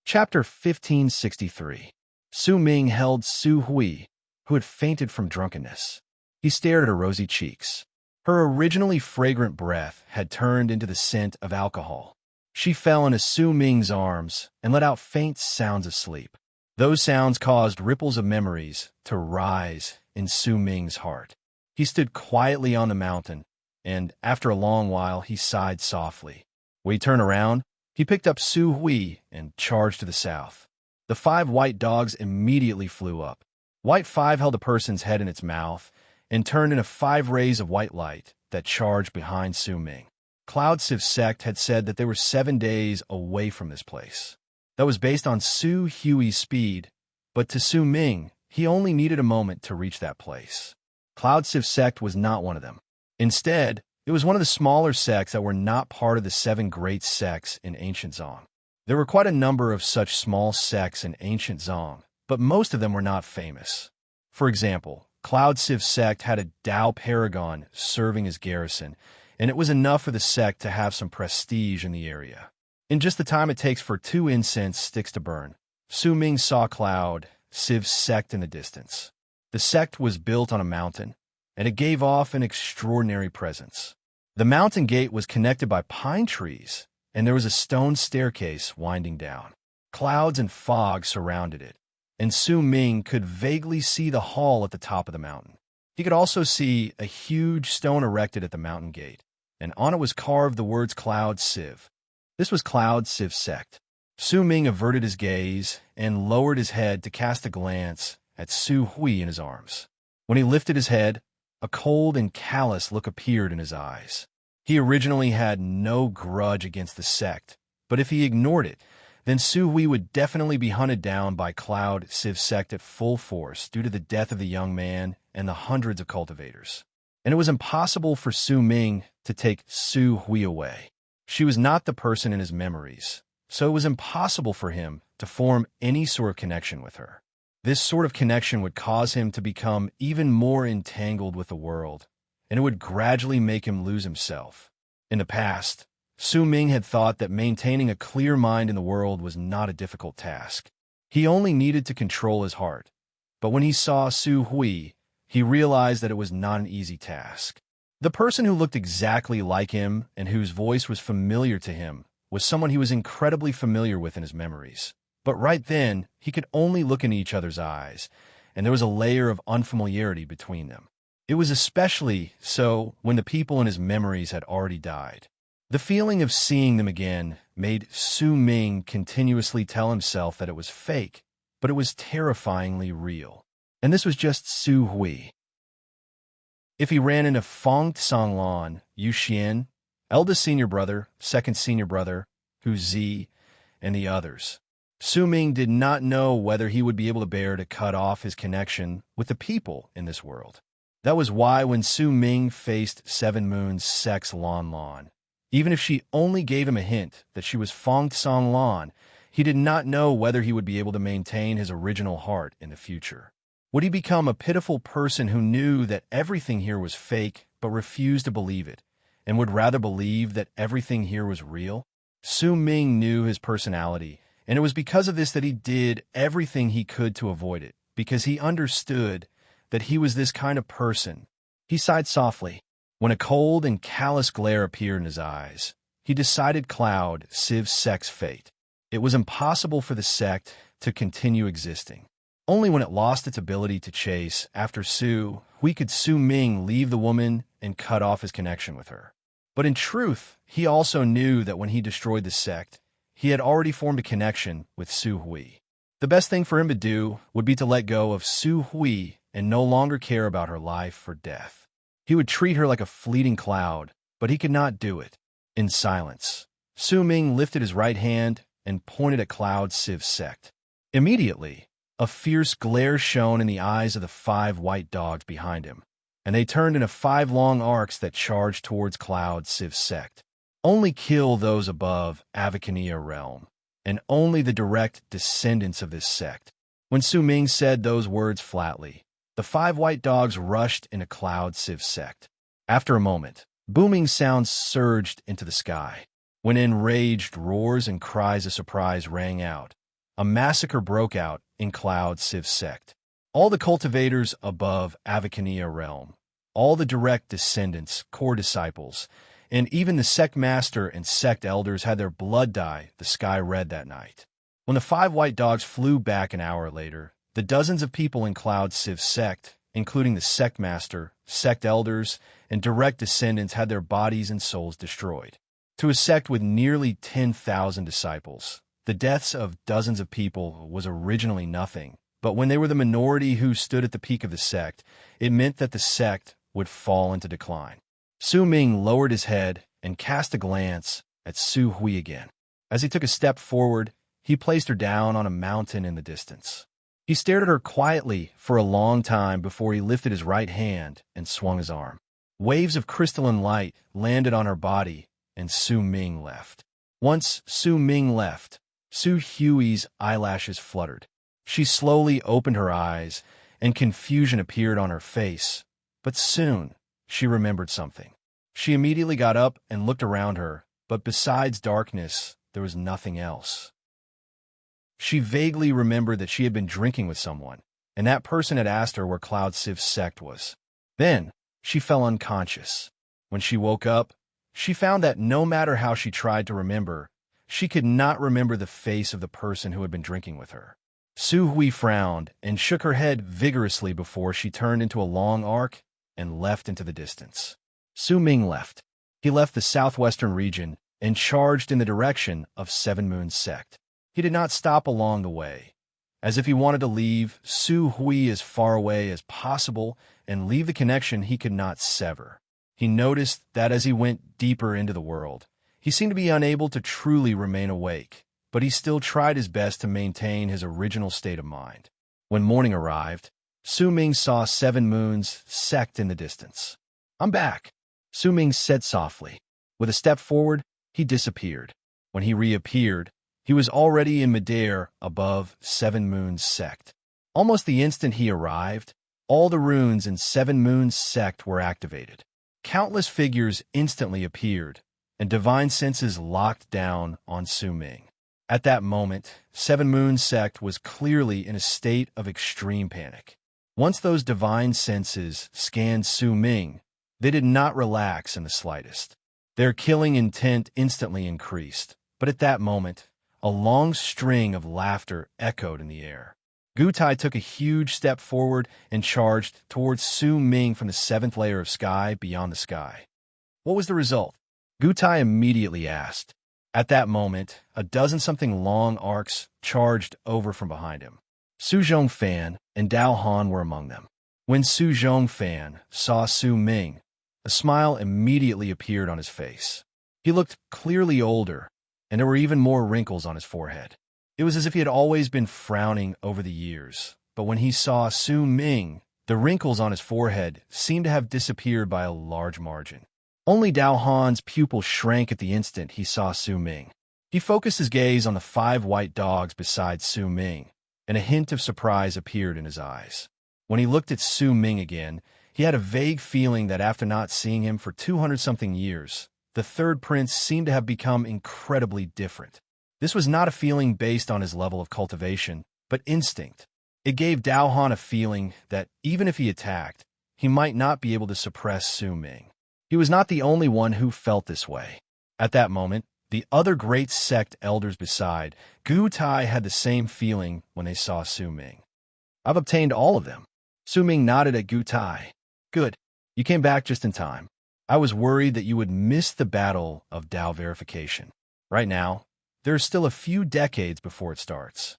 [SPEAKER 1] Chapter 1563. Su Ming held Su Hui, who had fainted from drunkenness. He stared at her rosy cheeks. Her originally fragrant breath had turned into the scent of alcohol. She fell into Su Ming's arms and let out faint sounds of sleep. Those sounds caused ripples of memories to rise in Su Ming's heart. He stood quietly on the mountain, and after a long while, he sighed softly. When he turned around, he picked up Su Hui and charged to the south. The 5 white dogs immediately flew up. White 5 held a person's head in its mouth and turned into 5 rays of white light that charged behind Su Ming. Cloud Siv sect had said that they were 7 days away from this place. That was based on Su Hui's speed, but to Su Ming, he only needed a moment to reach that place. Cloud Siv sect was not one of them. Instead, it was one of the smaller sects that were not part of the 7 great sects in ancient Zong. There were quite a number of such small sects in ancient Zong, but most of them were not famous. For example, Cloud Siv sect had a Dao paragon serving as garrison, and it was enough for the sect to have some prestige in the area. In just the time it takes for 2 incense sticks to burn, Su Ming saw Cloud Siv sect in the distance. The sect was built on a mountain, and it gave off an extraordinary presence. The mountain gate was connected by pine trees, and there was a stone staircase winding down. Clouds and fog surrounded it, and Su Ming could vaguely see the hall at the top of the mountain. He could also see a huge stone erected at the mountain gate, and on it was carved the words Cloud Siv. This was Cloud Siv sect. Su Ming averted his gaze and lowered his head to cast a glance at Su Hui in his arms. When he lifted his head, a cold and callous look appeared in his eyes. He originally had no grudge against the sect, but if he ignored it, then Su Hui would definitely be hunted down by Cloud Siv sect at full force due to the death of the young man and the hundreds of cultivators. And it was impossible for Su Ming to take Su Hui away. She was not the person in his memories, so it was impossible for him to form any sort of connection with her. This sort of connection would cause him to become even more entangled with the world, and it would gradually make him lose himself. In the past, Su Ming had thought that maintaining a clear mind in the world was not a difficult task. He only needed to control his heart. But when he saw Su Hui, he realized that it was not an easy task. The person who looked exactly like him and whose voice was familiar to him was someone he was incredibly familiar with in his memories. But right then, he could only look in each other's eyes, and there was a layer of unfamiliarity between them. It was especially so when the people in his memories had already died. The feeling of seeing them again made Su Ming continuously tell himself that it was fake, but it was terrifyingly real. And this was just Su Hui. If he ran into Fong Tsanglan, Yu Xian, eldest senior brother, second senior brother, Hu Zi, and the others, Su Ming did not know whether he would be able to bear to cut off his connection with the people in this world. That was why when Su Ming faced Seven Moon's sex Lan Lan, even if she only gave him a hint that she was Fong Tsanglan, he did not know whether he would be able to maintain his original heart in the future. Would he become a pitiful person who knew that everything here was fake but refused to believe it, and would rather believe that everything here was real? Su Ming knew his personality, and it was because of this that he did everything he could to avoid it, because he understood that he was this kind of person, He sighed softly. When a cold and callous glare appeared in his eyes, he decided Cloud Civ's sect's fate. It was impossible for the sect to continue existing. Only when it lost its ability to chase after Su Hui could Su Ming leave the woman and cut off his connection with her. But in truth, he also knew that when he destroyed the sect, he had already formed a connection with Su Hui. The best thing for him to do would be to let go of Su Hui and no longer care about her life or death. He would treat her like a fleeting cloud, but he could not do it. In silence, Su Ming lifted his right hand and pointed at Cloud Civ's sect. Immediately, a fierce glare shone in the eyes of the 5 white dogs behind him, and they turned into 5 long arcs that charged towards Cloud Civ's sect. Only kill those above Avacania realm, and only the direct descendants of this sect. When Su Ming said those words flatly, the 5 white dogs rushed into Cloud Civ's sect. After a moment, booming sounds surged into the sky. When enraged roars and cries of surprise rang out, a massacre broke out in Cloud Civ's sect. All the cultivators above Avacania realm, all the direct descendants, core disciples, and even the sect master and sect elders had their blood dye the sky red that night. When the 5 white dogs flew back an hour later, the dozens of people in Cloud Civ's sect, including the sect master, sect elders, and direct descendants, had their bodies and souls destroyed. To a sect with nearly 10,000 disciples, the deaths of dozens of people was originally nothing, but when they were the minority who stood at the peak of the sect, it meant that the sect would fall into decline. Su Ming lowered his head and cast a glance at Su Hui again. As he took a step forward, he placed her down on a mountain in the distance. He stared at her quietly for a long time before he lifted his right hand and swung his arm. Waves of crystalline light landed on her body, and Su Ming left. Once Su Ming left, Su Hui's eyelashes fluttered. She slowly opened her eyes, and confusion appeared on her face. But soon, she remembered something. She immediately got up and looked around her, but besides darkness, there was nothing else. She vaguely remembered that she had been drinking with someone, and that person had asked her where Cloud Civ's sect was. Then, she fell unconscious. When she woke up, she found that no matter how she tried to remember, she could not remember the face of the person who had been drinking with her. Su Hui frowned and shook her head vigorously before she turned into a long arc and left into the distance. Su Ming left. He left the southwestern region and charged in the direction of Seven Moon's sect. He did not stop along the way, as if he wanted to leave Su Hui as far away as possible and leave the connection he could not sever. He noticed that as he went deeper into the world, he seemed to be unable to truly remain awake, but he still tried his best to maintain his original state of mind. When morning arrived, Su Ming saw Seven Moon's sect in the distance. "I'm back," Su Ming said softly. With a step forward, he disappeared. When he reappeared, he was already in midair above Seven Moon's sect. Almost the instant he arrived, all the runes in Seven Moon's sect were activated. Countless figures instantly appeared, and divine senses locked down on Su Ming. At that moment, Seven Moon's sect was clearly in a state of extreme panic. Once those divine senses scanned Su Ming, they did not relax in the slightest. Their killing intent instantly increased, but at that moment, a long string of laughter echoed in the air. Gutai took a huge step forward and charged towards Su Ming from the 7th layer of sky beyond the sky. What was the result? Gutai immediately asked. At that moment, a dozen-something long arcs charged over from behind him. Su Zhongfan and Dao Han were among them. When Su Zhongfan saw Su Ming, a smile immediately appeared on his face. He looked clearly older, and there were even more wrinkles on his forehead. It was as if he had always been frowning over the years, but when he saw Su Ming, the wrinkles on his forehead seemed to have disappeared by a large margin. Only Dao Han's pupil shrank at the instant he saw Su Ming. He focused his gaze on the 5 white dogs beside Su Ming, and a hint of surprise appeared in his eyes. When he looked at Su Ming again, he had a vague feeling that after not seeing him for 200-something years, the third prince seemed to have become incredibly different. This was not a feeling based on his level of cultivation, but instinct. It gave Dao Han a feeling that even if he attacked, he might not be able to suppress Su Ming. He was not the only one who felt this way. At that moment, the other great sect elders beside Gu Tai had the same feeling when they saw Su Ming. I've obtained all of them. Su Ming nodded at Gu Tai. Good. You came back just in time. I was worried that you would miss the battle of Tao verification. Right now, there are still a few decades before it starts.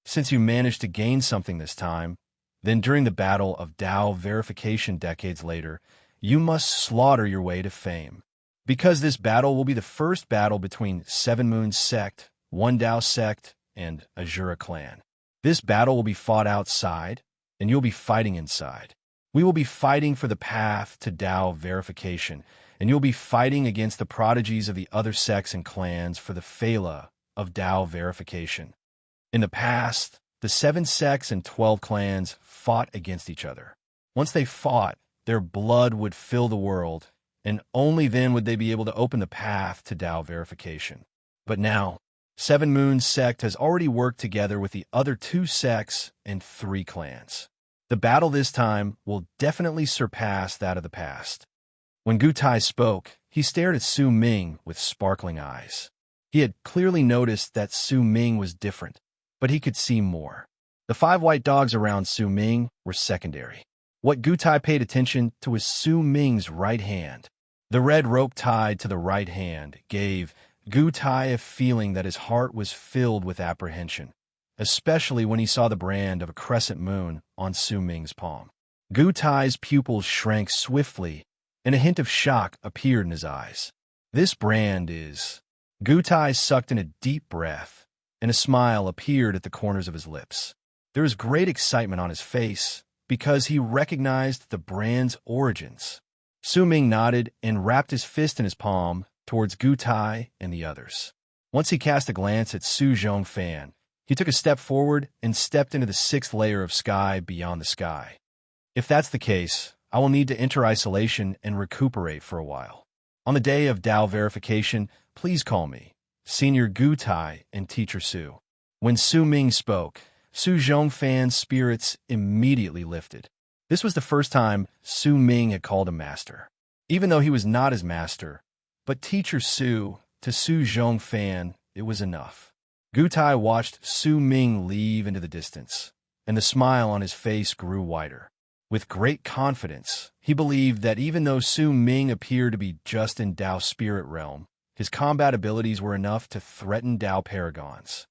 [SPEAKER 1] Since you managed to gain something this time, then during the battle of Tao verification decades later, you must slaughter your way to fame. Because this battle will be the first battle between Seven Moons Sect, One Tao Sect, and Azura Clan. This battle will be fought outside, and you'll be fighting inside. We will be fighting for the path to Tao verification, and you'll be fighting against the prodigies of the other sects and clans for the phala of Tao verification. In the past, the 7 sects and 12 clans fought against each other. Once they fought, their blood would fill the world, and only then would they be able to open the path to Tao verification. But now, Seven Moons Sect has already worked together with the other 2 sects and 3 clans. The battle this time will definitely surpass that of the past. When Gu Tai spoke, he stared at Su Ming with sparkling eyes. He had clearly noticed that Su Ming was different, but he could see more. The 5 white dogs around Su Ming were secondary. What Gu Tai paid attention to was Su Ming's right hand. The red rope tied to the right hand gave Gu Tai a feeling that his heart was filled with apprehension, especially when he saw the brand of a crescent moon on Su Ming's palm. Gu Tai's pupils shrank swiftly, and a hint of shock appeared in his eyes. This brand is... Gu Tai sucked in a deep breath, and a smile appeared at the corners of his lips. There was great excitement on his face, because he recognized the brand's origins. Su Ming nodded and wrapped his fist in his palm towards Gu Tai and the others. Once he cast a glance at Su Zhongfan, he took a step forward and stepped into the 6th layer of sky beyond the sky. If that's the case, I will need to enter isolation and recuperate for a while. On the day of Tao verification, please call me Senior Gu Tai and Teacher Su. When Su Ming spoke, Su Zhongfan's spirits immediately lifted. This was the first time Su Ming had called him master. Even though he was not his master, but Teacher Su, to Su Zhongfan, it was enough. Gu Tai watched Su Ming leave into the distance, and the smile on his face grew wider. With great confidence, he believed that even though Su Ming appeared to be just in Tao spirit realm, his combat abilities were enough to threaten Tao paragons.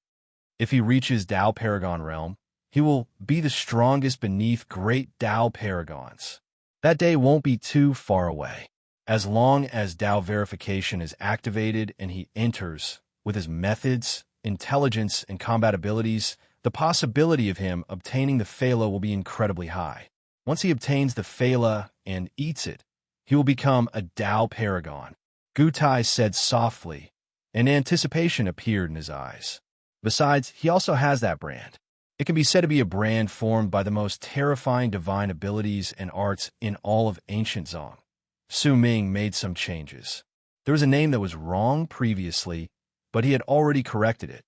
[SPEAKER 1] If he reaches Tao paragon realm, he will be the strongest beneath great Tao paragons. That day won't be too far away. As long as Tao verification is activated and he enters with his methods, intelligence, and combat abilities, the possibility of him obtaining the phala will be incredibly high. Once he obtains the phala and eats it, he will become a Tao paragon. Gu Tai said softly, and anticipation appeared in his eyes. Besides, he also has that brand. It can be said to be a brand formed by the most terrifying divine abilities and arts in all of ancient Zong. Su Ming made some changes. There was a name that was wrong previously, but he had already corrected it.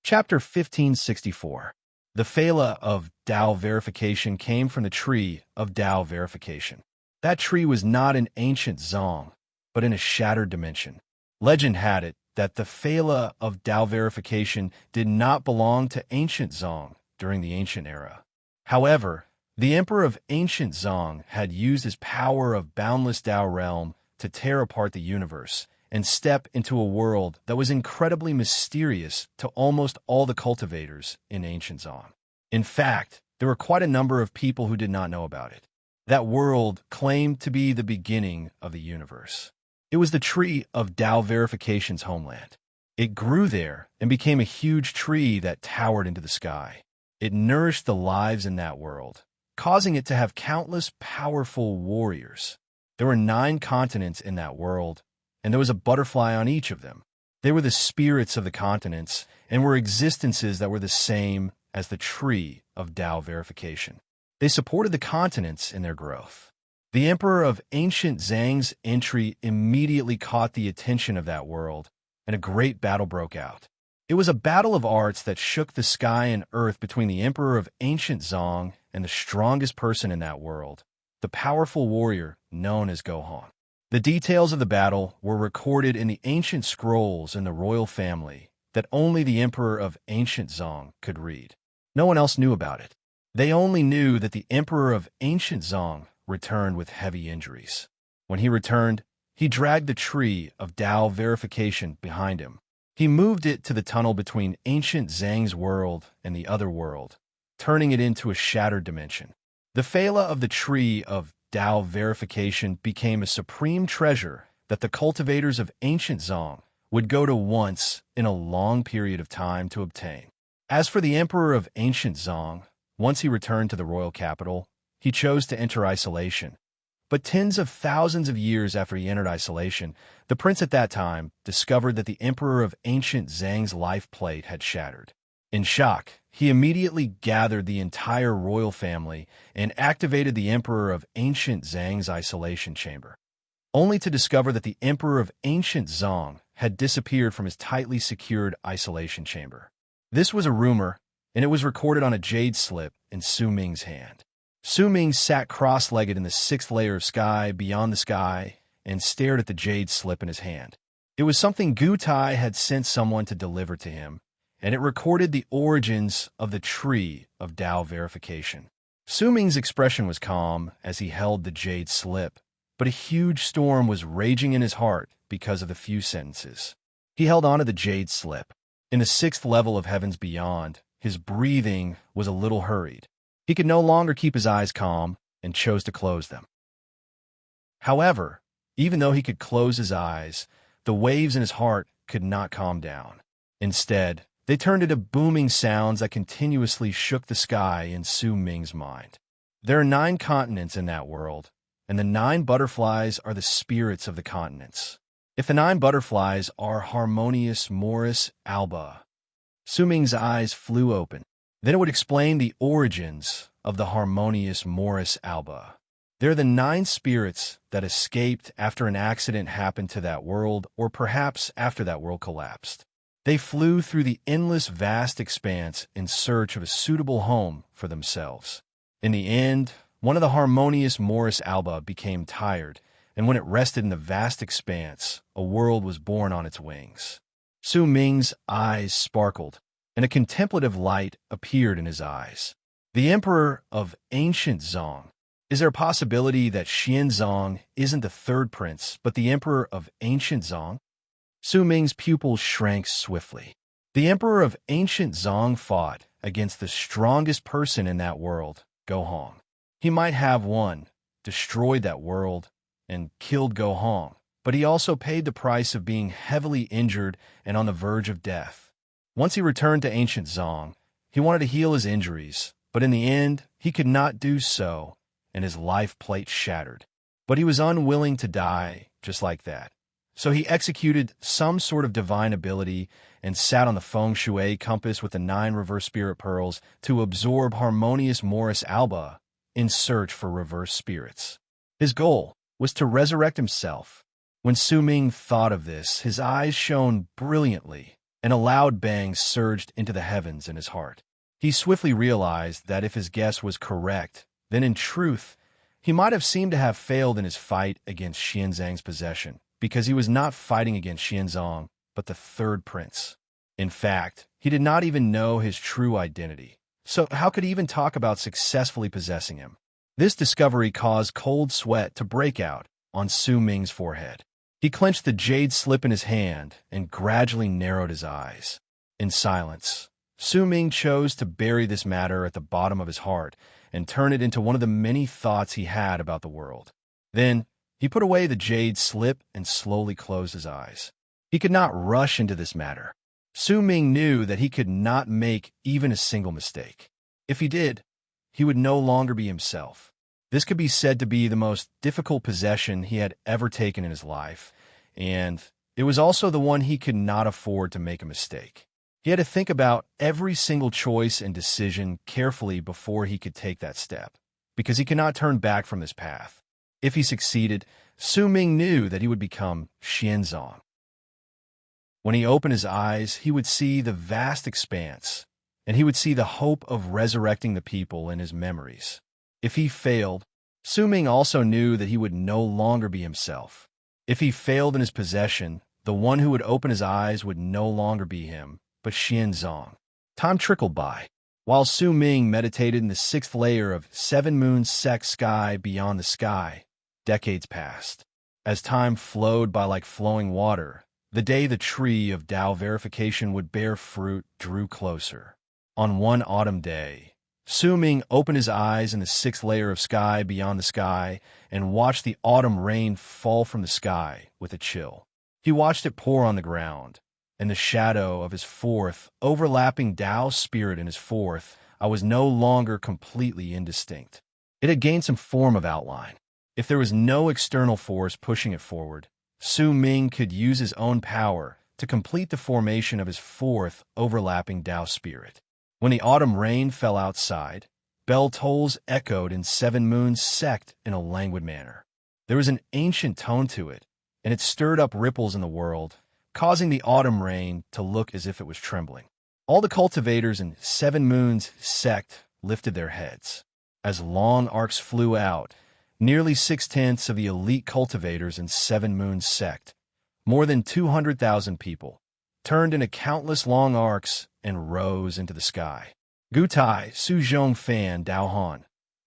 [SPEAKER 1] Chapter 1564. The phala of Tao verification came from the tree of Tao verification. That tree was not in ancient Zong, but in a shattered dimension. Legend had it that the phala of Tao verification did not belong to ancient Zong during the ancient era. However, the emperor of ancient Zong had used his power of boundless Tao realm to tear apart the universe and step into a world that was incredibly mysterious to almost all the cultivators in ancient Zong. In fact, there were quite a number of people who did not know about it. That world claimed to be the beginning of the universe. It was the tree of Tao verification's homeland. It grew there and became a huge tree that towered into the sky. It nourished the lives in that world, causing it to have countless powerful warriors. There were 9 continents in that world, and there was a butterfly on each of them. They were the spirits of the continents and were existences that were the same as the tree of Tao verification. They supported the continents in their growth. The emperor of ancient Zhang's entry immediately caught the attention of that world, and a great battle broke out. It was a battle of arts that shook the sky and earth between the Emperor of ancient Zong and the strongest person in that world, the powerful warrior known as Gohan. The details of the battle were recorded in the ancient scrolls in the royal family that only the Emperor of ancient Zong could read. No one else knew about it. They only knew that the Emperor of ancient Zong returned with heavy injuries. When he returned, he dragged the tree of Tao verification behind him. He moved it to the tunnel between ancient Zhang's world and the other world, turning it into a shattered dimension. The phala of the tree of Tao verification became a supreme treasure that the cultivators of ancient Zong would go to once in a long period of time to obtain. As for the Emperor of ancient Zong, once he returned to the royal capital, he chose to enter isolation. But tens of thousands of years after he entered isolation, the prince at that time discovered that the Emperor of ancient Zhang's life plate had shattered. In shock, he immediately gathered the entire royal family and activated the Emperor of ancient Zhang's isolation chamber, only to discover that the Emperor of ancient Zong had disappeared from his tightly secured isolation chamber. This was a rumor, and it was recorded on a jade slip in Su Ming's hand. Su Ming sat cross-legged in the sixth layer of sky beyond the sky and stared at the jade slip in his hand. It was something Gu Tai had sent someone to deliver to him, and it recorded the origins of the tree of Tao verification. Su Ming's expression was calm as he held the jade slip, but a huge storm was raging in his heart because of the few sentences. He held onto the jade slip. In the sixth level of heavens beyond, his breathing was a little hurried. He could no longer keep his eyes calm and chose to close them. However, even though he could close his eyes, the waves in his heart could not calm down. Instead, they turned into booming sounds that continuously shook the sky in Su Ming's mind. There are 9 continents in that world, and the 9 butterflies are the spirits of the continents. If the 9 butterflies are harmonious Morris alba, Su Ming's eyes flew open. Then it would explain the origins of the harmonious Morris alba. They're the 9 spirits that escaped after an accident happened to that world, or perhaps after that world collapsed. They flew through the endless vast expanse in search of a suitable home for themselves. In the end, one of the harmonious Morris alba became tired, and when it rested in the vast expanse, a world was born on its wings. Su Ming's eyes sparkled, and a contemplative light appeared in his eyes. The Emperor of ancient Zong. Is there a possibility that Xianzong isn't the third prince, but the Emperor of ancient Zong? Su Ming's pupils shrank swiftly. The Emperor of ancient Zong fought against the strongest person in that world, Gohan. He might have won, destroyed that world, and killed Gohan, but he also paid the price of being heavily injured and on the verge of death. Once he returned to ancient Zong, he wanted to heal his injuries, but in the end, he could not do so, and his life plate shattered. But he was unwilling to die just like that. So he executed some sort of divine ability and sat on the feng shui compass with the 9 reverse spirit pearls to absorb harmonious Morris alba in search for reverse spirits. His goal was to resurrect himself. When Su Ming thought of this, his eyes shone brilliantly, and a loud bang surged into the heavens in his heart. He swiftly realized that if his guess was correct, then in truth, he might have seemed to have failed in his fight against Xianzang's possession, because he was not fighting against Xianzong, but the third prince. In fact, he did not even know his true identity. So how could he even talk about successfully possessing him? This discovery caused cold sweat to break out on Su Ming's forehead. He clenched the jade slip in his hand and gradually narrowed his eyes. In silence, Su Ming chose to bury this matter at the bottom of his heart and turn it into one of the many thoughts he had about the world. Then, he put away the jade slip and slowly closed his eyes. He could not rush into this matter. Su Ming knew that he could not make even a single mistake. If he did, he would no longer be himself. This could be said to be the most difficult possession he had ever taken in his life, and it was also the one he could not afford to make a mistake. He had to think about every single choice and decision carefully before he could take that step, because he could not turn back from this path. If he succeeded, Su Ming knew that he would become Xianzong. When he opened his eyes, he would see the vast expanse, and he would see the hope of resurrecting the people in his memories. If he failed, Su Ming also knew that he would no longer be himself. If he failed in his possession, the one who would open his eyes would no longer be him, but Xianzong. Time trickled by. While Su Ming meditated in the sixth layer of seven moons sect sky beyond the sky, decades passed. As time flowed by like flowing water, the day the tree of Tao verification would bear fruit drew closer. On one autumn day, Su Ming opened his eyes in the sixth layer of sky beyond the sky and watched the autumn rain fall from the sky with a chill. He watched it pour on the ground, and the shadow of his fourth, overlapping Tao spirit in his fourth, I was no longer completely indistinct. It had gained some form of outline. If there was no external force pushing it forward, Su Ming could use his own power to complete the formation of his fourth, overlapping Tao spirit. When the autumn rain fell outside, bell tolls echoed in seven moons sect in a languid manner. There was an ancient tone to it, and it stirred up ripples in the world, causing the autumn rain to look as if it was trembling. All the cultivators in seven moons sect lifted their heads. As long arcs flew out, nearly 6/10 of the elite cultivators in seven moons sect, more than 200,000 people, turned into countless long arcs and rose into the sky. Gutai, Suzhong Fan, Daohan.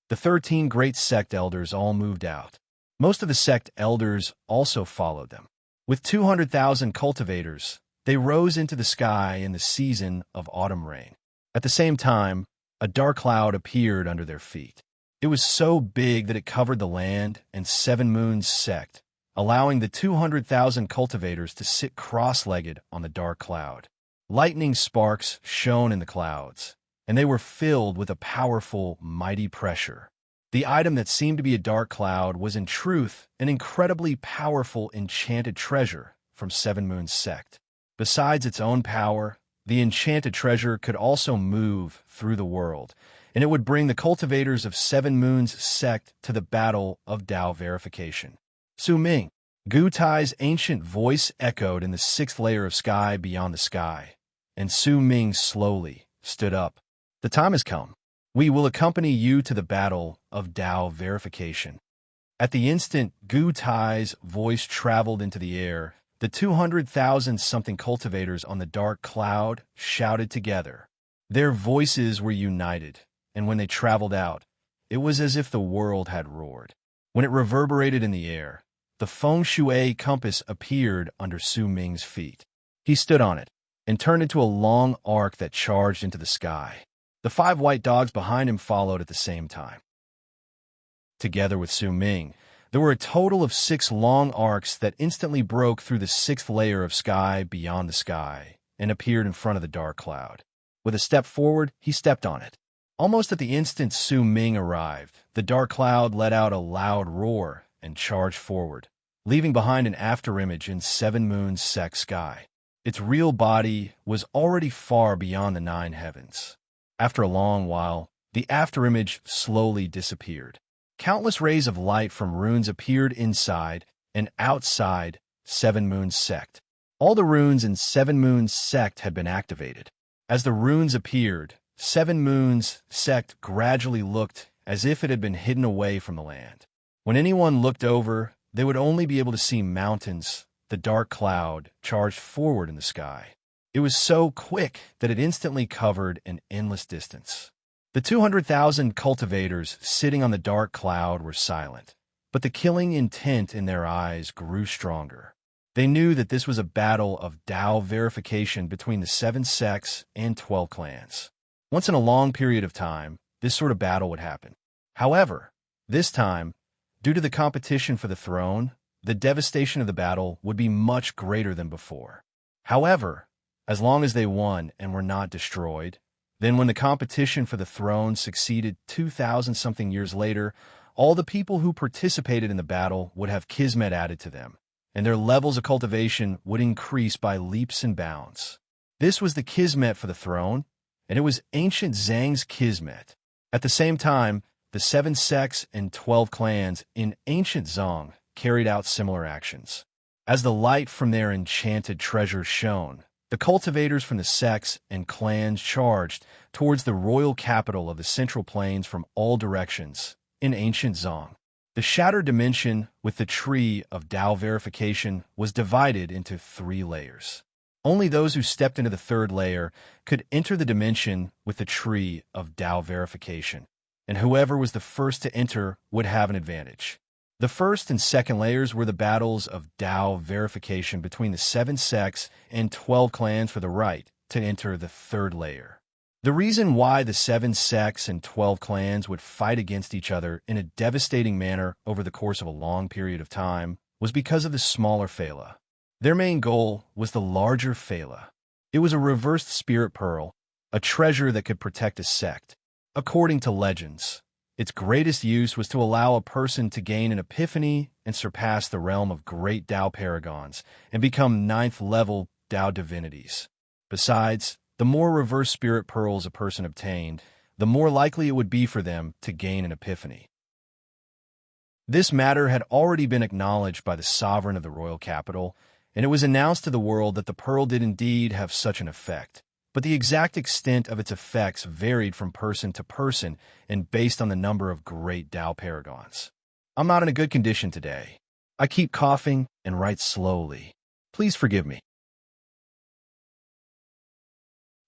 [SPEAKER 1] The 13 great sect elders all moved out. Most of the sect elders also followed them. With 200,000 cultivators, they rose into the sky in the season of autumn rain. At the same time, a dark cloud appeared under their feet. It was so big that it covered the land and seven moons sect, allowing the 200,000 cultivators to sit cross-legged on the dark cloud. Lightning sparks shone in the clouds, and they were filled with a powerful, mighty pressure. The item that seemed to be a dark cloud was in truth an incredibly powerful enchanted treasure from Seven Moons Sect. Besides its own power, the enchanted treasure could also move through the world, and it would bring the cultivators of Seven Moons Sect to the battle of Tao verification. Su Ming. Gu Tai's ancient voice echoed in the sixth layer of sky beyond the sky, and Su Ming slowly stood up. The time has come. We will accompany you to the battle of Tao verification. At the instant Gu Tai's voice traveled into the air, the 200,000-something cultivators on the dark cloud shouted together. Their voices were united, and when they traveled out, it was as if the world had roared. When it reverberated in the air, the feng shui compass appeared under Su Ming's feet. He stood on it and turned into a long arc that charged into the sky. The 5 white dogs behind him followed at the same time. Together with Su Ming, there were a total of 6 long arcs that instantly broke through the 6th layer of sky beyond the sky and appeared in front of the dark cloud. With a step forward, he stepped on it. Almost at the instant Su Ming arrived, the dark cloud let out a loud roar and charged forward, leaving behind an afterimage in Seven Moons Sect sky. Its real body was already far beyond the 9 heavens. After a long while, the afterimage slowly disappeared. Countless rays of light from runes appeared inside and outside Seven Moons Sect. All the runes in Seven Moons Sect had been activated. As the runes appeared, Seven Moons Sect gradually looked as if it had been hidden away from the land. When anyone looked over, they would only be able to see mountains. The dark cloud charged forward in the sky. It was so quick that it instantly covered an endless distance. The 200,000 cultivators sitting on the dark cloud were silent, but the killing intent in their eyes grew stronger. They knew that this was a battle of Tao verification between the 7 sects and 12 clans. Once in a long period of time, this sort of battle would happen. However, this time, due to the competition for the throne, the devastation of the battle would be much greater than before. However, as long as they won and were not destroyed, then when the competition for the throne succeeded 2,000-something years later, all the people who participated in the battle would have kismet added to them, and their levels of cultivation would increase by leaps and bounds. This was the kismet for the throne, and it was ancient Zhang's kismet. At the same time, the 7 sects and 12 clans in ancient Zhang carried out similar actions. As the light from their enchanted treasures shone, the cultivators from the sects and clans charged towards the royal capital of the Central Plains from all directions, in ancient Zong. The shattered dimension with the tree of Tao verification was divided into 3 layers. Only those who stepped into the 3rd layer could enter the dimension with the tree of Tao verification, and whoever was the first to enter would have an advantage. The 1st and 2nd layers were the battles of Tao verification between the 7 sects and 12 clans for the right to enter the 3rd layer. The reason why the 7 sects and 12 clans would fight against each other in a devastating manner over the course of a long period of time was because of the smaller phala. Their main goal was the larger phala. It was a reversed spirit pearl, a treasure that could protect a sect. According to legends, its greatest use was to allow a person to gain an epiphany and surpass the realm of great Tao paragons and become 9th-level Tao divinities. Besides, the more reverse spirit pearls a person obtained, the more likely it would be for them to gain an epiphany. This matter had already been acknowledged by the sovereign of the royal capital, and it was announced to the world that the pearl did indeed have such an effect. But the exact extent of its effects varied from person to person and based on the number of great Tao paragons. I'm not in a good condition today. I keep coughing and write slowly. Please forgive me.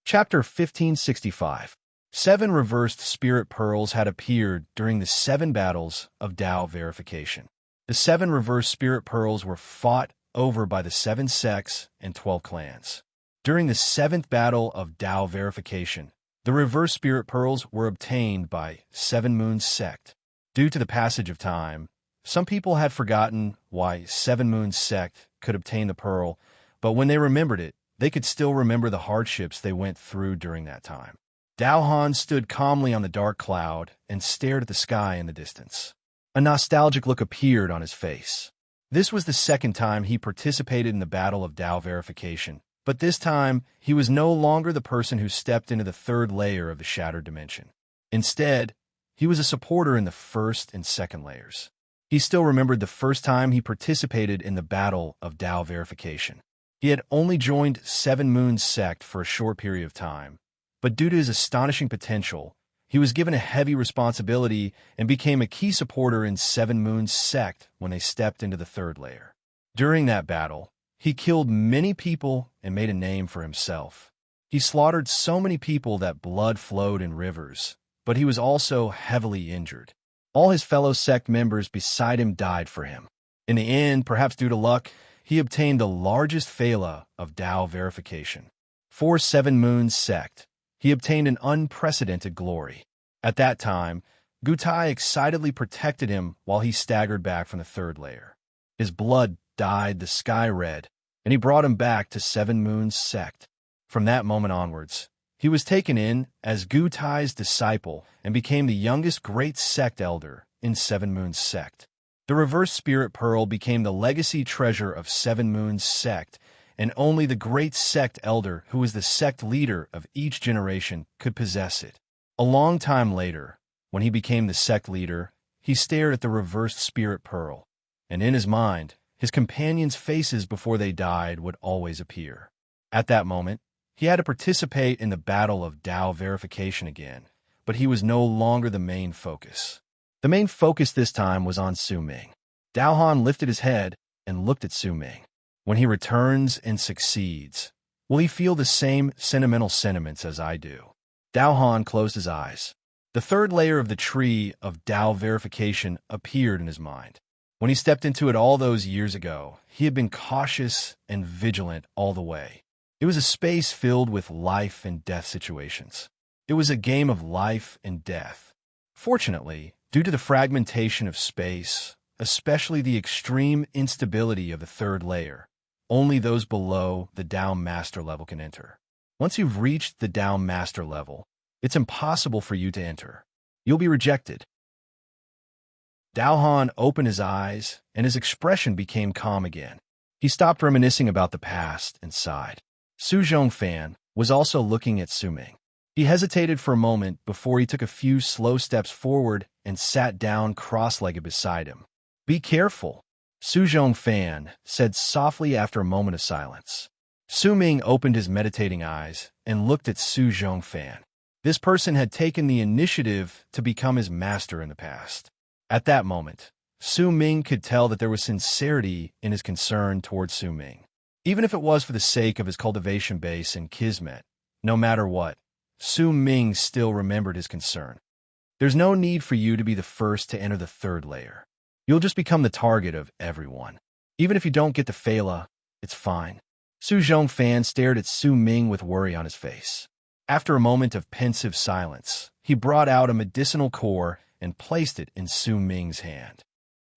[SPEAKER 1] Chapter 1565. 7 reversed spirit pearls had appeared during the 7 battles of Tao verification. The 7 reversed spirit pearls were fought over by the 7 sects and 12 clans. During the 7th battle of Tao verification, the reverse spirit pearls were obtained by 7 Moons sect. Due to the passage of time, some people had forgotten why 7 Moons sect could obtain the pearl, but when they remembered it, they could still remember the hardships they went through during that time. Dao Han stood calmly on the dark cloud and stared at the sky in the distance. A nostalgic look appeared on his face. This was the 2nd time he participated in the battle of Tao verification, but this time he was no longer the person who stepped into the 3rd layer of the shattered dimension. Instead, he was a supporter in the 1st and 2nd layers. He still remembered the first time he participated in the battle of Tao verification. He had only joined 7 Moons sect for a short period of time, but due to his astonishing potential, he was given a heavy responsibility and became a key supporter in 7 Moons sect when they stepped into the 3rd layer. During that battle, he killed many people and made a name for himself. He slaughtered so many people that blood flowed in rivers, but he was also heavily injured. All his fellow sect members beside him died for him. In the end, perhaps due to luck, he obtained the largest phala of Tao verification. For 7 Moons sect, he obtained an unprecedented glory. At that time, Gutai excitedly protected him while he staggered back from the 3rd layer. His blood dyed the sky red, and he brought him back to 7 Moons sect. From that moment onwards, he was taken in as Gutai's disciple and became the youngest great sect elder in 7 Moons sect. The reverse spirit pearl became the legacy treasure of 7 Moons sect, and only the great sect elder, who was the sect leader of each generation, could possess it. A long time later, when he became the sect leader, he stared at the reversed spirit pearl, and in his mind, his companions' faces before they died would always appear. At that moment, he had to participate in the battle of Tao verification again, but he was no longer the main focus. The main focus this time was on Su Ming. Dao Han lifted his head and looked at Su Ming. When he returns and succeeds, will he feel the same sentimental sentiments as I do? Dao Han closed his eyes. The 3rd layer of the tree of Tao verification appeared in his mind. When he stepped into it all those years ago, he had been cautious and vigilant all the way. It was a space filled with life and death situations. It was a game of life and death. Fortunately, due to the fragmentation of space, especially the extreme instability of the 3rd layer, only those below the Tao Master level can enter. Once you've reached the Tao Master level, it's impossible for you to enter. You'll be rejected. Dao Han opened his eyes, and his expression became calm again. He stopped reminiscing about the past and sighed. Su Zhongfan was also looking at Su Ming. He hesitated for a moment before he took a few slow steps forward and sat down cross-legged beside him. Be careful. Su Fan said softly after a moment of silence. Su Ming opened his meditating eyes and looked at Su Fan. This person had taken the initiative to become his master in the past. At that moment, Su Ming could tell that there was sincerity in his concern towards Su Ming. Even if it was for the sake of his cultivation base and kismet, no matter what, Su Ming still remembered his concern. There's no need for you to be the first to enter the third layer. You'll just become the target of everyone. Even if you don't get the Phala, it's fine. Su Fan stared at Su Ming with worry on his face. After a moment of pensive silence, he brought out a medicinal core and placed it in Su Ming's hand.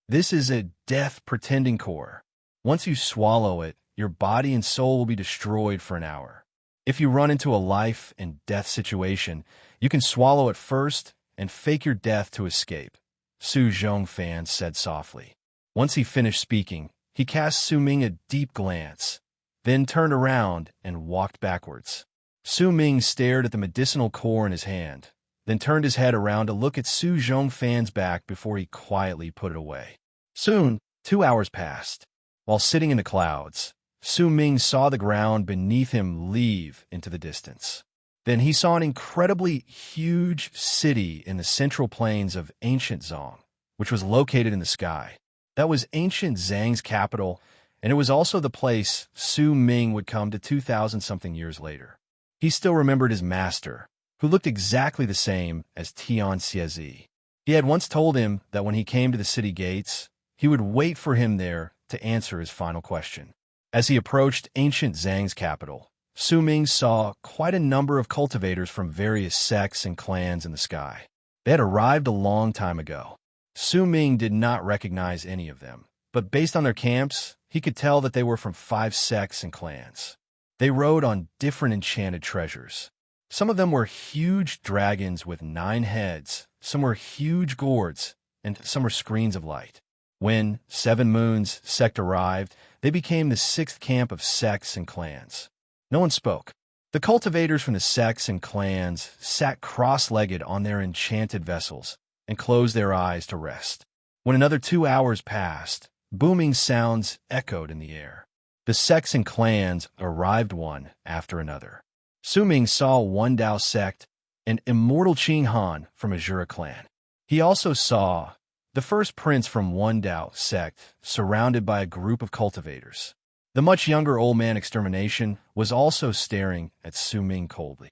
[SPEAKER 1] This is a death-pretending core. Once you swallow it, your body and soul will be destroyed for an hour. If you run into a life and death situation, you can swallow it first and fake your death to escape, Su Fan said softly. Once he finished speaking, he cast Su Ming a deep glance, then turned around and walked backwards. Su Ming stared at the medicinal core in his hand, then turned his head around to look at Su Fan's back before he quietly put it away. Soon, 2 hours passed. While sitting in the clouds, Su Ming saw the ground beneath him leave into the distance. Then he saw an incredibly huge city in the central plains of ancient Zhang, which was located in the sky. That was ancient Zhang's capital, and it was also the place Su Ming would come to 2,000-something years later. He still remembered his master, who looked exactly the same as Tian Xiezi. He had once told him that when he came to the city gates, he would wait for him there to answer his final question. As he approached ancient Zhang's capital, Su Ming saw quite a number of cultivators from various sects and clans in the sky. They had arrived a long time ago. Su Ming did not recognize any of them, but based on their camps, he could tell that they were from 5 sects and clans. They rode on different enchanted treasures. Some of them were huge dragons with 9 heads, some were huge gourds, and some were screens of light. When 7 Moons sect arrived, they became the 6th camp of sects and clans. No one spoke. The cultivators from the sects and clans sat cross-legged on their enchanted vessels and closed their eyes to rest. When another 2 hours passed, booming sounds echoed in the air. The sects and clans arrived one after another. Su Ming saw One Dao sect and Immortal Qing Han from Azura clan. He also saw the first prince from One Dao sect surrounded by a group of cultivators. The much younger old man Extermination was also staring at Su Ming coldly.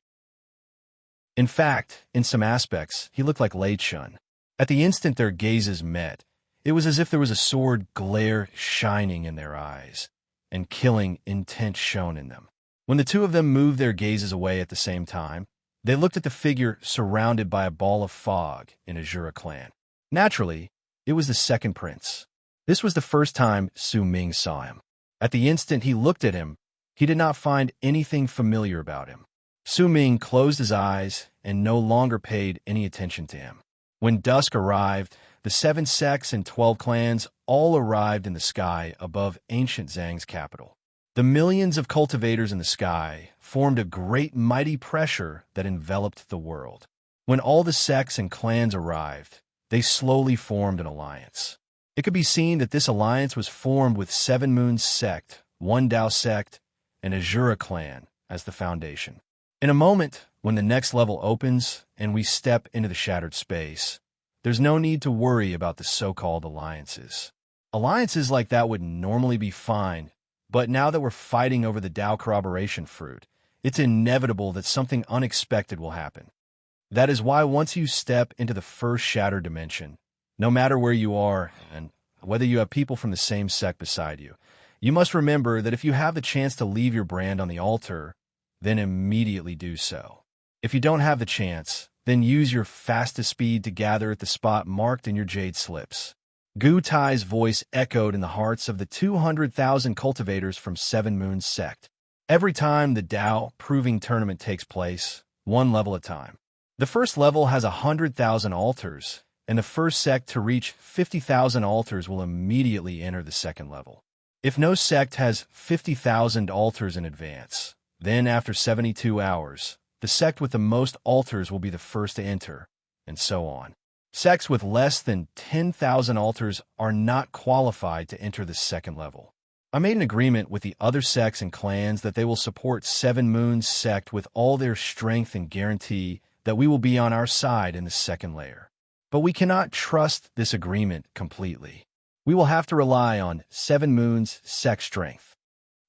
[SPEAKER 1] In fact, in some aspects, he looked like Lei Chun. At the instant their gazes met, it was as if there was a sword glare shining in their eyes, and killing intent shone in them. When the two of them moved their gazes away at the same time, they looked at the figure surrounded by a ball of fog in Azura clan. Naturally, it was the second prince. This was the first time Su Ming saw him. At the instant he looked at him, he did not find anything familiar about him. Su Ming closed his eyes and no longer paid any attention to him. When dusk arrived, the 7 sects and 12 clans all arrived in the sky above ancient Zhang's capital. The millions of cultivators in the sky formed a great mighty pressure that enveloped the world. When all the sects and clans arrived, they slowly formed an alliance. It could be seen that this alliance was formed with 7 Moons sect, One Dao sect, and Azura clan as the foundation. In a moment, when the next level opens and we step into the shattered space, there's no need to worry about the so-called alliances. Alliances like that would normally be fine, but now that we're fighting over the Dao corroboration fruit, it's inevitable that something unexpected will happen. That is why once you step into the first shattered dimension, no matter where you are, and whether you have people from the same sect beside you, you must remember that if you have the chance to leave your brand on the altar, then immediately do so. If you don't have the chance, then use your fastest speed to gather at the spot marked in your jade slips. Gu Tai's voice echoed in the hearts of the 200,000 cultivators from 7 Moons sect. Every time the Dao Proving Tournament takes place, 1 level at a time. The first level has 100,000 altars, and the first sect to reach 50,000 altars will immediately enter the second level. If no sect has 50,000 altars in advance, then after 72 hours, the sect with the most altars will be the first to enter, and so on. Sects with less than 10,000 altars are not qualified to enter the second level. I made an agreement with the other sects and clans that they will support Seven Moons sect with all their strength and guarantee that we will be on our side in the second layer. But we cannot trust this agreement completely. We will have to rely on Seven Moons sect strength.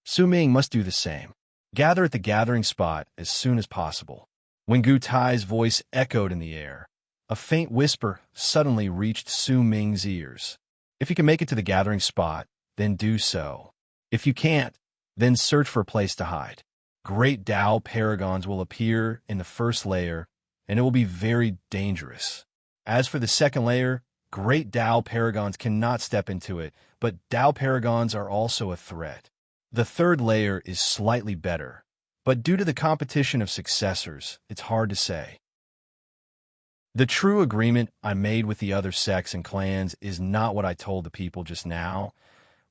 [SPEAKER 1] Su Ming must do the same. Gather at the gathering spot as soon as possible. When Gu Tai's voice echoed in the air, a faint whisper suddenly reached Su Ming's ears. If you can make it to the gathering spot, then do so. If you can't, then search for a place to hide. Great Tao paragons will appear in the first layer, and it will be very dangerous. As for the second layer, great Tao paragons cannot step into it, but Tao paragons are also a threat. The third layer is slightly better, but due to the competition of successors, it's hard to say. The true agreement I made with the other sects and clans is not what I told the people just now,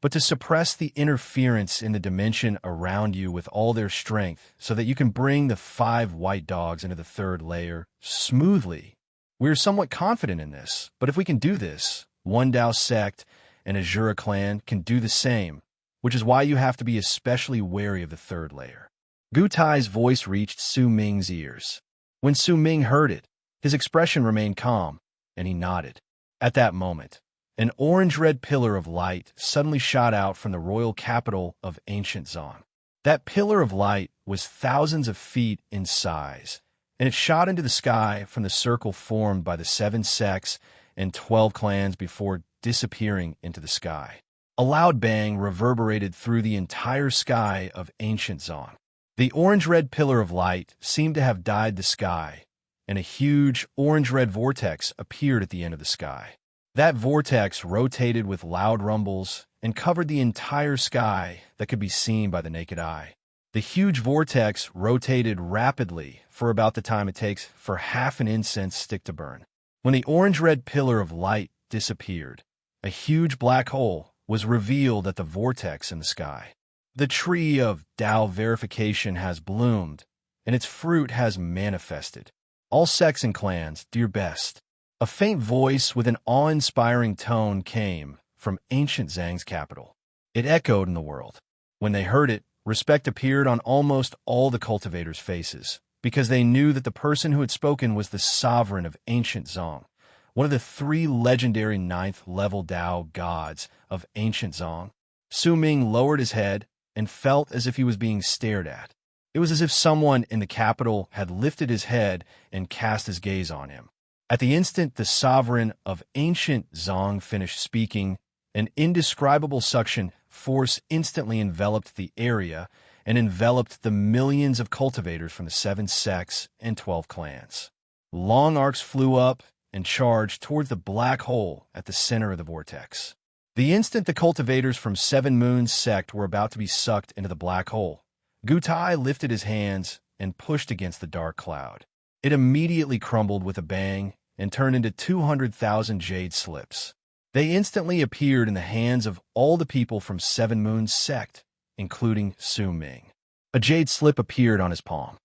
[SPEAKER 1] but to suppress the interference in the dimension around you with all their strength so that you can bring the 5 white dogs into the third layer smoothly. We are somewhat confident in this, but if we can do this, one Tao sect and Azura clan can do the same, which is why you have to be especially wary of the third layer. Gu Tai's voice reached Su Ming's ears. When Su Ming heard it, his expression remained calm, and he nodded. At that moment, an orange-red pillar of light suddenly shot out from the royal capital of ancient Zong. That pillar of light was thousands of feet in size, and it shot into the sky from the circle formed by the 7 sects and 12 clans before disappearing into the sky. A loud bang reverberated through the entire sky of ancient Zong. The orange-red pillar of light seemed to have dyed the sky, and a huge orange-red vortex appeared at the end of the sky. That vortex rotated with loud rumbles and covered the entire sky that could be seen by the naked eye. The huge vortex rotated rapidly for about the time it takes for half an incense stick to burn. When the orange-red pillar of light disappeared, a huge black hole was revealed at the vortex in the sky. The tree of Tao verification has bloomed, and its fruit has manifested. All sects and clans, do your best. A faint voice with an awe-inspiring tone came from ancient Zhang's capital. It echoed in the world. When they heard it, respect appeared on almost all the cultivators' faces, because they knew that the person who had spoken was the sovereign of ancient Zong, one of the 3 legendary 9th-level Tao gods of ancient Zong. Su Ming lowered his head and felt as if he was being stared at. It was as if someone in the capital had lifted his head and cast his gaze on him. At the instant the sovereign of ancient Zong finished speaking, an indescribable suction force instantly enveloped the area and enveloped the millions of cultivators from the 7 sects and 12 clans. Long arcs flew up and charged towards the black hole at the center of the vortex. The instant the cultivators from 7 Moons sect were about to be sucked into the black hole, Gu Tai lifted his hands and pushed against the dark cloud. It immediately crumbled with a bang and turned into 200,000 jade slips. They instantly appeared in the hands of all the people from 7 Moons sect, including Su Ming. A jade slip appeared on his palm.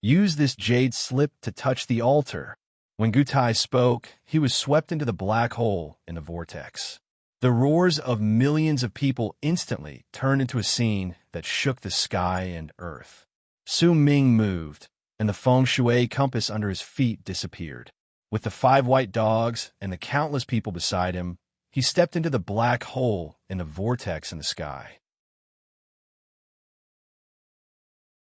[SPEAKER 1] Use this jade slip to touch the altar. When Gu Tai spoke, he was swept into the black hole in the vortex. The roars of millions of people instantly turned into a scene that shook the sky and earth. Su Ming moved, and the feng shui compass under his feet disappeared. With the 5 white dogs and the countless people beside him, he stepped into the black hole in the vortex in the sky.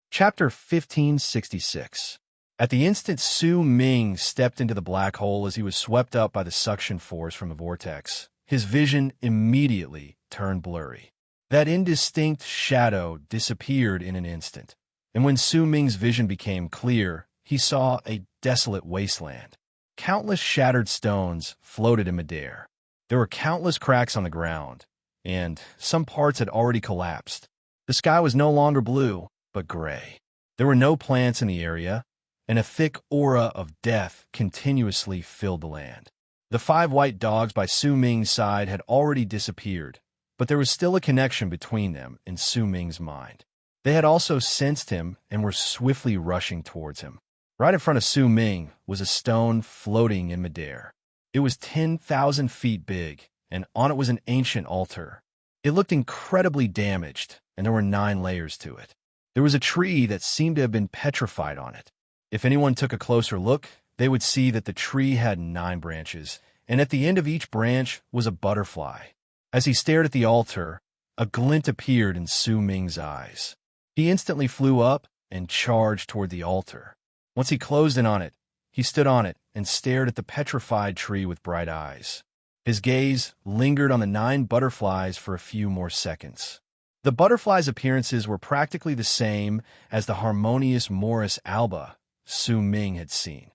[SPEAKER 1] Chapter 1566. At the instant Su Ming stepped into the black hole as he was swept up by the suction force from the vortex, his vision immediately turned blurry. That indistinct shadow disappeared in an instant, and when Su Ming's vision became clear, he saw a desolate wasteland. Countless shattered stones floated in midair. There were countless cracks on the ground, and some parts had already collapsed. The sky was no longer blue, but gray. There were no plants in the area, and a thick aura of death continuously filled the land. The 5 white dogs by Su Ming's side had already disappeared, but there was still a connection between them in Su Ming's mind. They had also sensed him and were swiftly rushing towards him. Right in front of Su Ming was a stone floating in midair. It was 10,000 feet big, and on it was an ancient altar. It looked incredibly damaged, and there were 9 layers to it. There was a tree that seemed to have been petrified on it. If anyone took a closer look, they would see that the tree had 9 branches, and at the end of each branch was a butterfly. As he stared at the altar, a glint appeared in Su Ming's eyes. He instantly flew up and charged toward the altar. Once he closed in on it, he stood on it and stared at the petrified tree with bright eyes. His gaze lingered on the 9 butterflies for a few more seconds. The butterflies' appearances were practically the same as the harmonious Morris alba Su Ming had seen.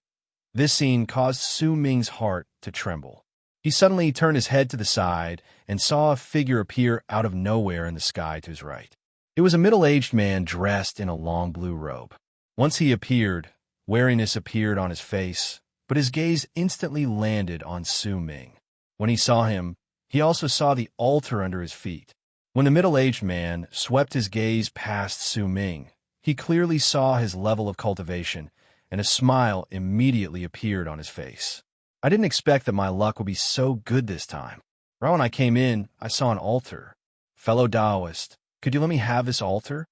[SPEAKER 1] This scene caused Su Ming's heart to tremble. He suddenly turned his head to the side and saw a figure appear out of nowhere in the sky to his right. It was a middle-aged man dressed in a long blue robe. Once he appeared, wariness appeared on his face, but his gaze instantly landed on Su Ming. When he saw him, he also saw the altar under his feet. When the middle-aged man swept his gaze past Su Ming, he clearly saw his level of cultivation, and a smile immediately appeared on his face. I didn't expect that my luck would be so good this time. Right when I came in, I saw an altar. Fellow Taoist, could you let me have this altar?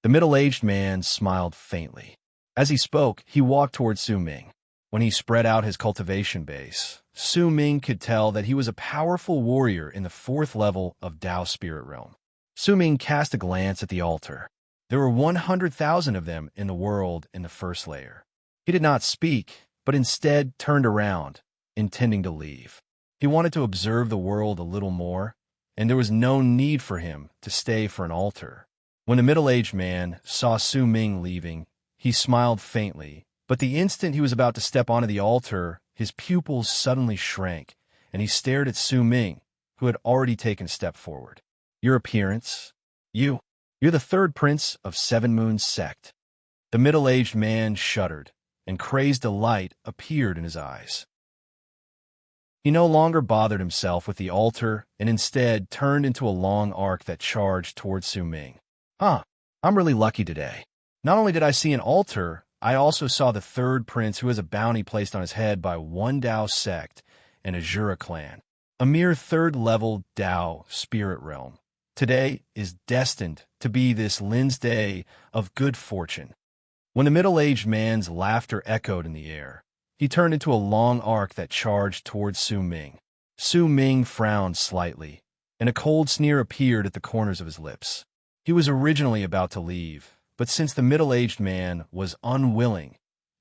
[SPEAKER 1] The middle-aged man smiled faintly. As he spoke, he walked toward Su Ming. When he spread out his cultivation base, Su Ming could tell that he was a powerful warrior in the 4th level of Tao Spirit Realm. Su Ming cast a glance at the altar. There were 100,000 of them in the world in the 1st layer. He did not speak, but instead turned around, intending to leave. He wanted to observe the world a little more, and there was no need for him to stay for an altar. When the middle-aged man saw Su Ming leaving, he smiled faintly, but the instant he was about to step onto the altar, his pupils suddenly shrank, and he stared at Su Ming, who had already taken a step forward. Your appearance? You're the 3rd prince of 7 Moons sect. The middle-aged man shuddered, and crazed delight appeared in his eyes. He no longer bothered himself with the altar and instead turned into a long arc that charged towards Su Ming. I'm really lucky today. Not only did I see an altar, I also saw the 3rd prince who has a bounty placed on his head by one Tao sect and a Jura clan. A mere 3rd level Tao spirit realm. Today is destined to be this Lin's day of good fortune. When the middle-aged man's laughter echoed in the air, he turned into a long arc that charged towards Su Ming. Su Ming frowned slightly, and a cold sneer appeared at the corners of his lips. He was originally about to leave, but since the middle-aged man was unwilling,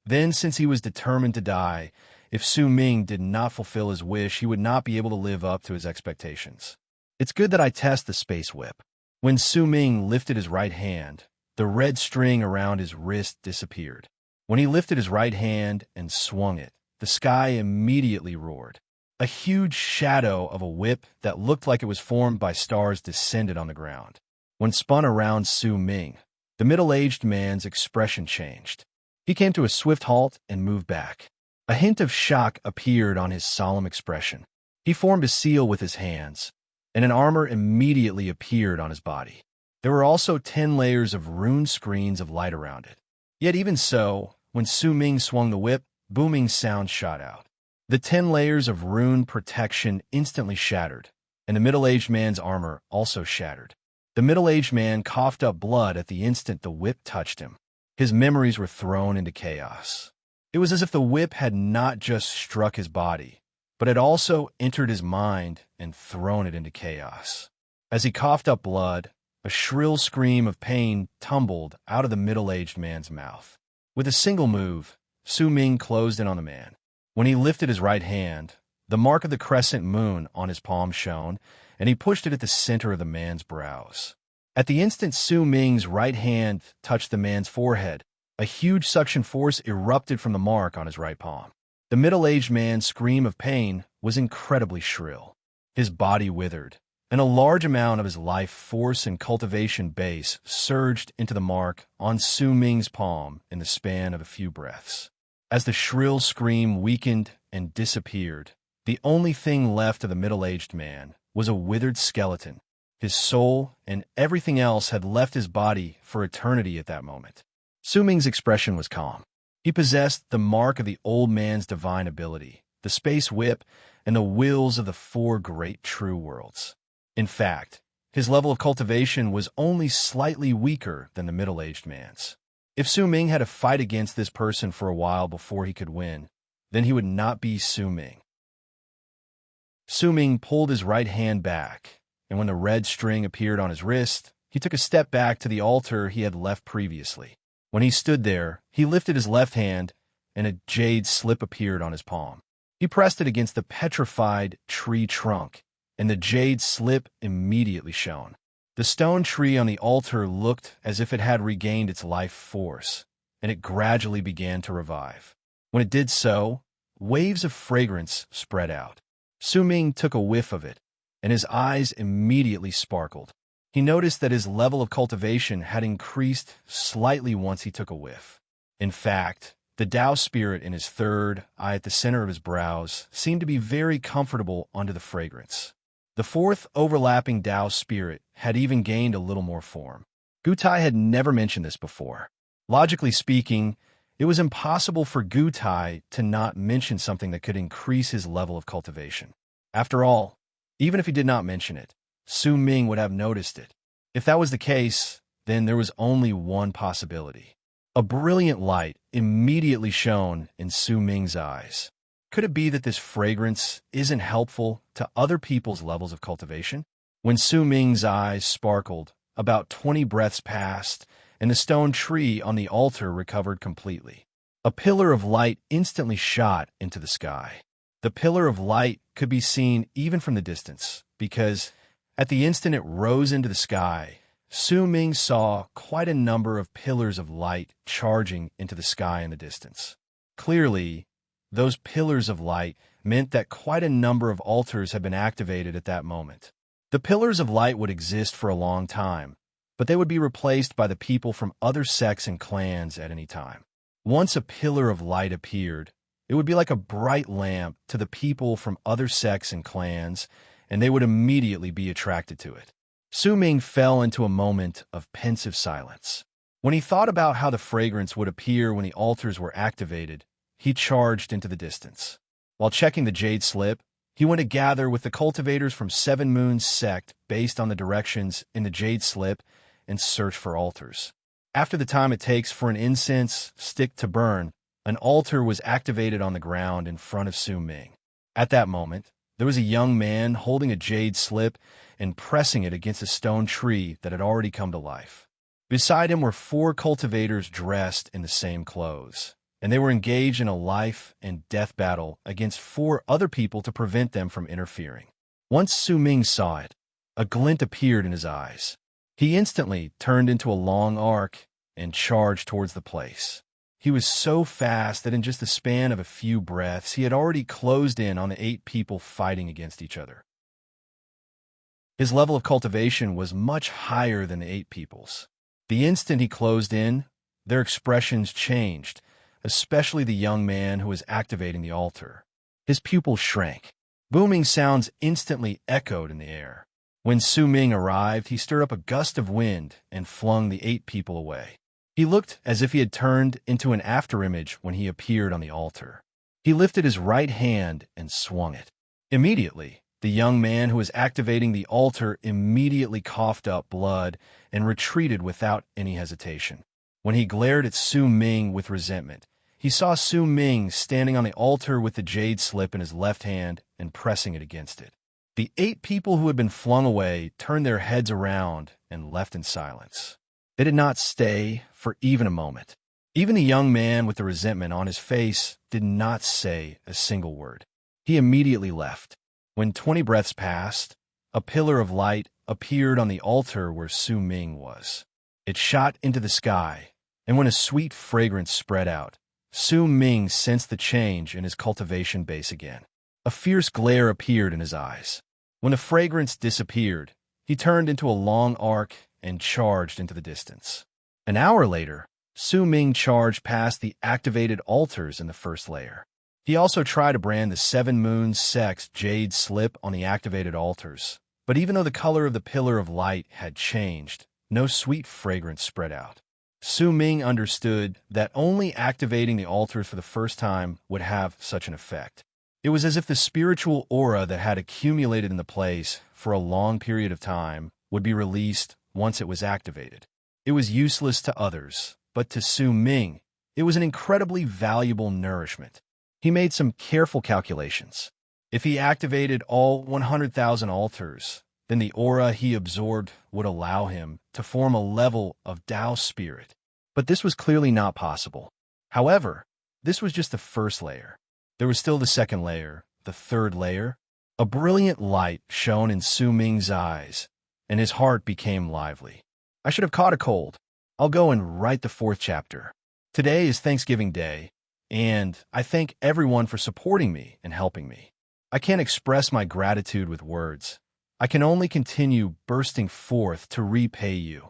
[SPEAKER 1] then since he was determined to die, if Su Ming did not fulfill his wish, he would not be able to live up to his expectations. It's good that I test the space whip. When Su Ming lifted his right hand, the red string around his wrist disappeared. When he lifted his right hand and swung it, the sky immediately roared. A huge shadow of a whip that looked like it was formed by stars descended on the ground. When spun around Su Ming, the middle-aged man's expression changed. He came to a swift halt and moved back. A hint of shock appeared on his solemn expression. He formed a seal with his hands, and an armor immediately appeared on his body. There were also 10 layers of rune screens of light around it. Yet even so, when Su Ming swung the whip, booming sound shot out. The 10 layers of rune protection instantly shattered, and the middle-aged man's armor also shattered. The middle-aged man coughed up blood at the instant the whip touched him. His memories were thrown into chaos. It was as if the whip had not just struck his body, but had also entered his mind and thrown it into chaos. As he coughed up blood, a shrill scream of pain tumbled out of the middle-aged man's mouth. With a single move, Su Ming closed in on the man. When he lifted his right hand, the mark of the crescent moon on his palm shone, and he pushed it at the center of the man's brows. At the instant Su Ming's right hand touched the man's forehead, a huge suction force erupted from the mark on his right palm. The middle-aged man's scream of pain was incredibly shrill. His body withered, and a large amount of his life force and cultivation base surged into the mark on Su Ming's palm in the span of a few breaths. As the shrill scream weakened and disappeared, the only thing left of the middle-aged man was a withered skeleton. His soul and everything else had left his body for eternity at that moment. Su Ming's expression was calm. He possessed the mark of the old man's divine ability, the space whip, and the wills of the four great true worlds. In fact, his level of cultivation was only slightly weaker than the middle-aged man's. If Su Ming had to fight against this person for a while before he could win, then he would not be Su Ming. Su Ming pulled his right hand back, and when the red string appeared on his wrist, he took a step back to the altar he had left previously. When he stood there, he lifted his left hand, and a jade slip appeared on his palm. He pressed it against the petrified tree trunk, and the jade slip immediately shone. The stone tree on the altar looked as if it had regained its life force, and it gradually began to revive. When it did so, waves of fragrance spread out. Su Ming took a whiff of it, and his eyes immediately sparkled. He noticed that his level of cultivation had increased slightly once he took a whiff. In fact, the Tao spirit in his third eye at the center of his brows seemed to be very comfortable under the fragrance. The fourth overlapping Tao spirit had even gained a little more form. Gutai had never mentioned this before. Logically speaking, it was impossible for Gutai to not mention something that could increase his level of cultivation. After all, even if he did not mention it, Su Ming would have noticed it. If that was the case, then there was only one possibility. A brilliant light immediately shone in Su Ming's eyes. Could it be that this fragrance isn't helpful to other people's levels of cultivation? When Su Ming's eyes sparkled, about 20 breaths passed, and the stone tree on the altar recovered completely. A pillar of light instantly shot into the sky. The pillar of light could be seen even from the distance, because at the instant it rose into the sky, Su Ming saw quite a number of pillars of light charging into the sky in the distance. Clearly, those pillars of light meant that quite a number of altars had been activated at that moment. The pillars of light would exist for a long time, but they would be replaced by the people from other sects and clans at any time. Once a pillar of light appeared, it would be like a bright lamp to the people from other sects and clans, and they would immediately be attracted to it. Su Ming fell into a moment of pensive silence. When he thought about how the fragrance would appear when the altars were activated, he charged into the distance. While checking the jade slip, he went to gather with the cultivators from Seven Moons sect based on the directions in the jade slip and search for altars. After the time it takes for an incense stick to burn, an altar was activated on the ground in front of Su Ming. At that moment, there was a young man holding a jade slip and pressing it against a stone tree that had already come to life. Beside him were 4 cultivators dressed in the same clothes, and they were engaged in a life and death battle against 4 other people to prevent them from interfering. Once Su Ming saw it, a glint appeared in his eyes. He instantly turned into a long arc and charged towards the place. He was so fast that in just the span of a few breaths, he had already closed in on the 8 people fighting against each other. His level of cultivation was much higher than the 8 people's. The instant he closed in, their expressions changed, especially the young man who was activating the altar. His pupils shrank. Booming sounds instantly echoed in the air. When Su Ming arrived, he stirred up a gust of wind and flung the 8 people away. He looked as if he had turned into an afterimage when he appeared on the altar. He lifted his right hand and swung it. Immediately, the young man who was activating the altar immediately coughed up blood and retreated without any hesitation. When he glared at Su Ming with resentment, he saw Su Ming standing on the altar with the jade slip in his left hand and pressing it against it. The 8 people who had been flung away turned their heads around and left in silence. They did not stay for even a moment. Even the young man with the resentment on his face did not say a single word. He immediately left. When 20 breaths passed, a pillar of light appeared on the altar where Su Ming was. It shot into the sky, and when a sweet fragrance spread out, Su Ming sensed the change in his cultivation base again. A fierce glare appeared in his eyes. When the fragrance disappeared, he turned into a long arc and charged into the distance. An hour later, Su Ming charged past the activated altars in the first layer. He also tried to brand the Seven Moons sect's jade slip on the activated altars, but even though the color of the pillar of light had changed, no sweet fragrance spread out. Su Ming understood that only activating the altars for the first time would have such an effect. It was as if the spiritual aura that had accumulated in the place for a long period of time would be released once it was activated. It was useless to others, but to Su Ming, it was an incredibly valuable nourishment. He made some careful calculations. If he activated all 100,000 altars, then the aura he absorbed would allow him to form a level of Tao spirit. But this was clearly not possible. However, this was just the first layer. There was still the second layer, the third layer. A brilliant light shone in Su Ming's eyes, and his heart became lively. I should have caught a cold. I'll go and write the 4th chapter. Today is Thanksgiving Day, and I thank everyone for supporting me and helping me. I can't express my gratitude with words. I can only continue bursting forth to repay you.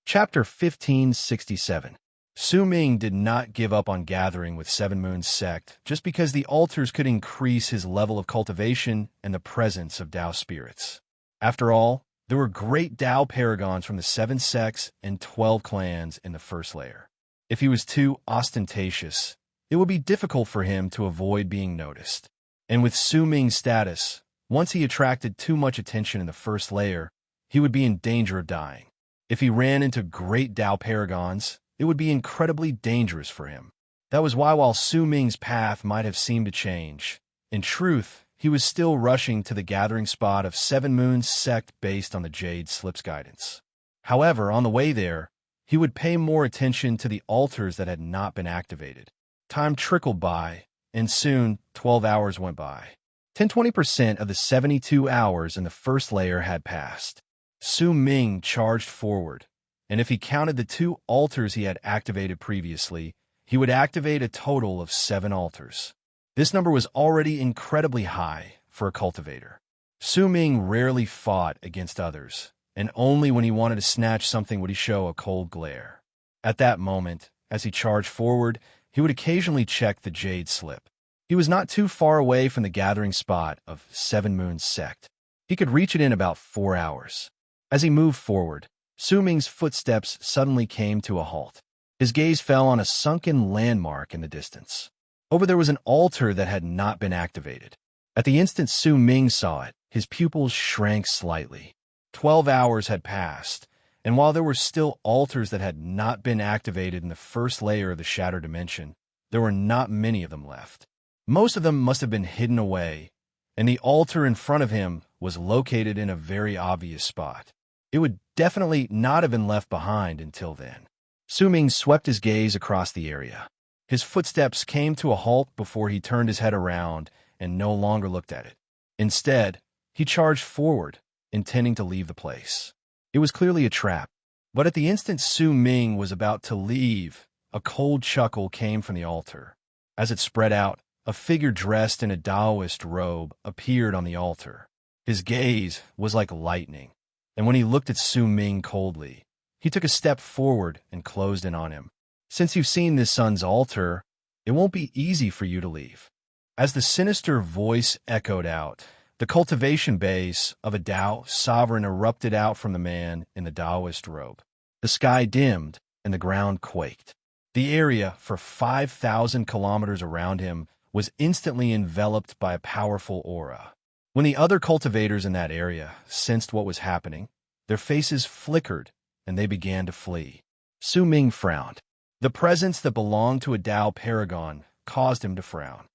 [SPEAKER 1] Chapter 1567. Su Ming did not give up on gathering with Seven Moons Sect just because the altars could increase his level of cultivation and the presence of Tao spirits. After all, there were great Tao paragons from the 7 sects and 12 clans in the first layer. If he was too ostentatious, it would be difficult for him to avoid being noticed. And with Su Ming's status, once he attracted too much attention in the first layer, he would be in danger of dying. If he ran into great Tao paragons, it would be incredibly dangerous for him. That was why while Su Ming's path might have seemed to change, in truth, he was still rushing to the gathering spot of Seven Moons Sect based on the Jade Slip's guidance. However, on the way there, he would pay more attention to the altars that had not been activated. Time trickled by, and soon 12 hours went by. 10-20% of the 72 hours in the first layer had passed. Su Ming charged forward, and if he counted the 2 altars he had activated previously, he would activate a total of 7 altars. This number was already incredibly high for a cultivator. Su Ming rarely fought against others, and only when he wanted to snatch something would he show a cold glare. At that moment, as he charged forward, he would occasionally check the Jade Slip. He was not too far away from the gathering spot of Seven Moons Sect. He could reach it in about 4 hours. As he moved forward, Su Ming's footsteps suddenly came to a halt. His gaze fell on a sunken landmark in the distance. Over there was an altar that had not been activated. At the instant Su Ming saw it, his pupils shrank slightly. 12 hours had passed, and while there were still altars that had not been activated in the first layer of the Shattered Dimension, there were not many of them left. Most of them must have been hidden away, and the altar in front of him was located in a very obvious spot. It would definitely not have been left behind until then. Su Ming swept his gaze across the area. His footsteps came to a halt before he turned his head around and no longer looked at it. Instead, he charged forward, intending to leave the place. It was clearly a trap, but at the instant Su Ming was about to leave, a cold chuckle came from the altar. As it spread out, a figure dressed in a Taoist robe appeared on the altar. His gaze was like lightning, and when he looked at Su Ming coldly, he took a step forward and closed in on him. Since you've seen this son's altar, it won't be easy for you to leave. As the sinister voice echoed out, the cultivation base of a Tao sovereign erupted out from the man in the Taoist robe. The sky dimmed and the ground quaked. The area for 5,000 kilometers around him was instantly enveloped by a powerful aura. When the other cultivators in that area sensed what was happening, their faces flickered and they began to flee. Su Ming frowned. The presence that belonged to a Tao paragon caused him to frown.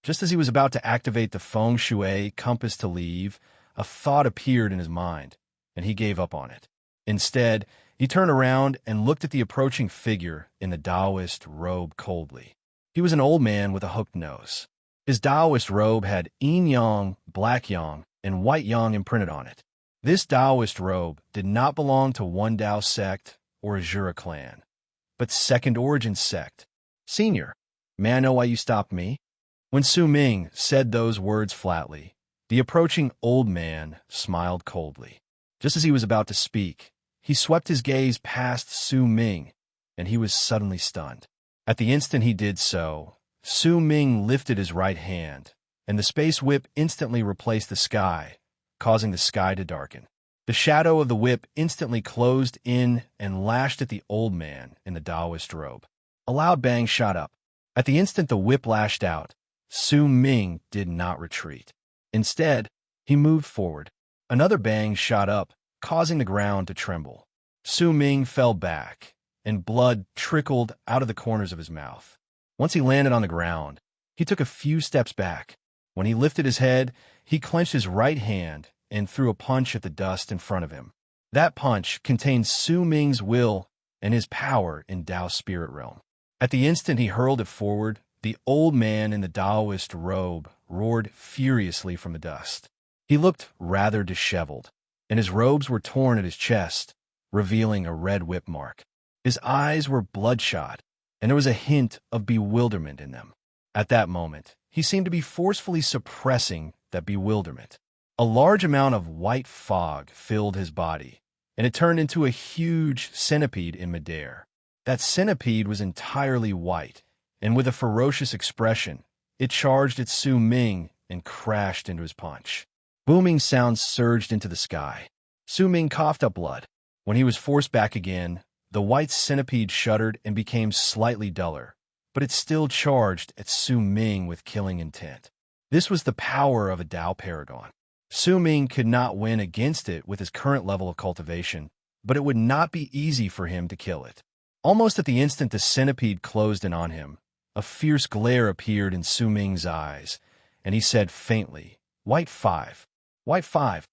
[SPEAKER 1] Just as he was about to activate the feng shui compass to leave, a thought appeared in his mind, and he gave up on it. Instead, he turned around and looked at the approaching figure in the Taoist robe coldly. He was an old man with a hooked nose. His Taoist robe had yin-yang, black-yang, and white-yang imprinted on it. This Taoist robe did not belong to one Tao sect or Azura clan, but Second Origin sect. Senior, may I know why you stopped me? When Su Ming said those words flatly, the approaching old man smiled coldly. Just as he was about to speak, he swept his gaze past Su Ming, and he was suddenly stunned. At the instant he did so, Su Ming lifted his right hand, and the space whip instantly replaced the sky, causing the sky to darken. The shadow of the whip instantly closed in and lashed at the old man in the Taoist robe. A loud bang shot up. At the instant the whip lashed out, Su Ming did not retreat. Instead, he moved forward. Another bang shot up, causing the ground to tremble. Su Ming fell back, and blood trickled out of the corners of his mouth. Once he landed on the ground, he took a few steps back. When he lifted his head, he clenched his right hand and threw a punch at the dust in front of him. That punch contained Su Ming's will and his power in Tao's spirit realm. At the instant he hurled it forward, the old man in the Taoist robe roared furiously from the dust. He looked rather disheveled, and his robes were torn at his chest, revealing a red whip mark. His eyes were bloodshot, and there was a hint of bewilderment in them. At that moment, he seemed to be forcefully suppressing that bewilderment. A large amount of white fog filled his body, and it turned into a huge centipede in midair. That centipede was entirely white, and with a ferocious expression, it charged at Su Ming and crashed into his punch. Booming sounds surged into the sky. Su Ming coughed up blood. When he was forced back again, the white centipede shuddered and became slightly duller, but it still charged at Su Ming with killing intent. This was the power of a Tao paragon. Su Ming could not win against it with his current level of cultivation, but it would not be easy for him to kill it. Almost at the instant the centipede closed in on him, a fierce glare appeared in Su Ming's eyes, and he said faintly, "White 5. White 5.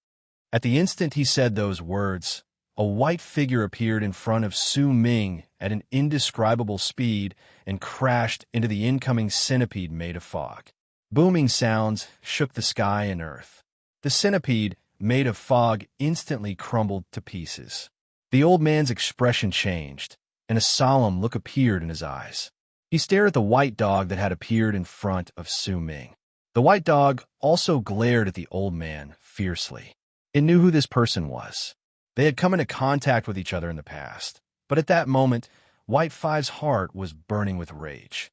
[SPEAKER 1] At the instant he said those words, a white figure appeared in front of Su Ming at an indescribable speed and crashed into the incoming centipede made of fog. Booming sounds shook the sky and earth. The centipede, made of fog, instantly crumbled to pieces. The old man's expression changed, and a solemn look appeared in his eyes. He stared at the white dog that had appeared in front of Su Ming. The white dog also glared at the old man fiercely. It knew who this person was. They had come into contact with each other in the past, but at that moment, White Five's heart was burning with rage.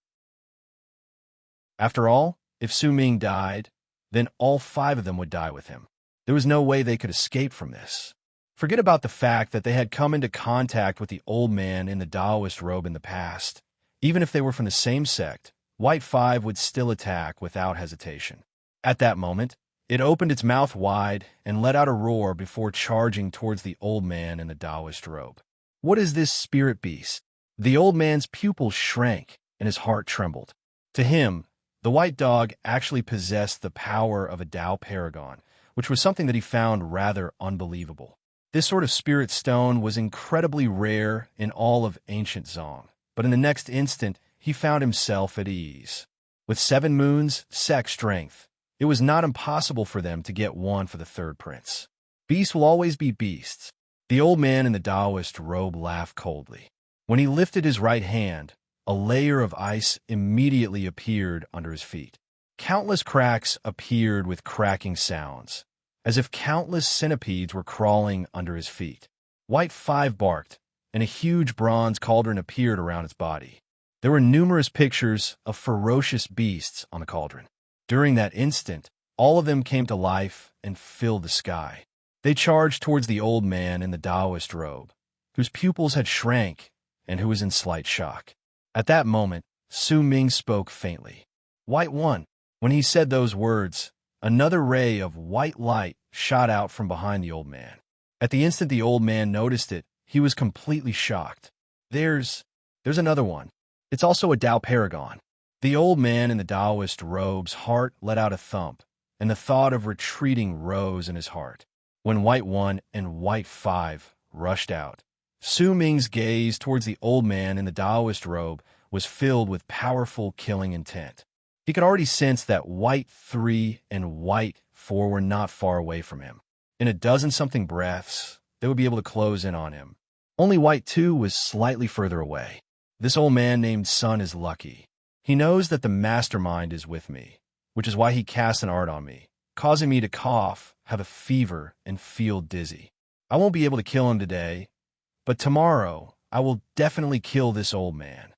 [SPEAKER 1] After all, if Su Ming died, then all 5 of them would die with him. There was no way they could escape from this. Forget about the fact that they had come into contact with the old man in the Taoist robe in the past. Even if they were from the same sect, White 5 would still attack without hesitation. At that moment, it opened its mouth wide and let out a roar before charging towards the old man in the Taoist robe. What is this spirit beast? The old man's pupils shrank and his heart trembled. To him, the white dog actually possessed the power of a Tao paragon, which was something that he found rather unbelievable. This sort of spirit stone was incredibly rare in all of ancient Zong, but in the next instant, he found himself at ease. With 7 moons, sec strength, it was not impossible for them to get one for the 3rd prince. Beasts will always be beasts. The old man in the Taoist robe laughed coldly. When he lifted his right hand, a layer of ice immediately appeared under his feet. Countless cracks appeared with cracking sounds, as if countless centipedes were crawling under his feet. White 5 barked, and a huge bronze cauldron appeared around its body. There were numerous pictures of ferocious beasts on the cauldron. During that instant, all of them came to life and filled the sky. They charged towards the old man in the Taoist robe, whose pupils had shrank and who was in slight shock. At that moment, Su Ming spoke faintly. White 1. When he said those words, another ray of white light shot out from behind the old man. At the instant the old man noticed it, he was completely shocked. There's another one. It's also a Tao paragon. The old man in the Taoist robe's heart let out a thump, and the thought of retreating rose in his heart. When White 1 and White 5 rushed out, Su Ming's gaze towards the old man in the Taoist robe was filled with powerful killing intent. He could already sense that White 3 and White 4 were not far away from him. In a dozen-something breaths, they would be able to close in on him. Only White 2 was slightly further away. This old man named Sun is lucky. He knows that the mastermind is with me, which is why he cast an art on me, causing me to cough, have a fever, and feel dizzy. I won't be able to kill him today, but tomorrow I will definitely kill this old man.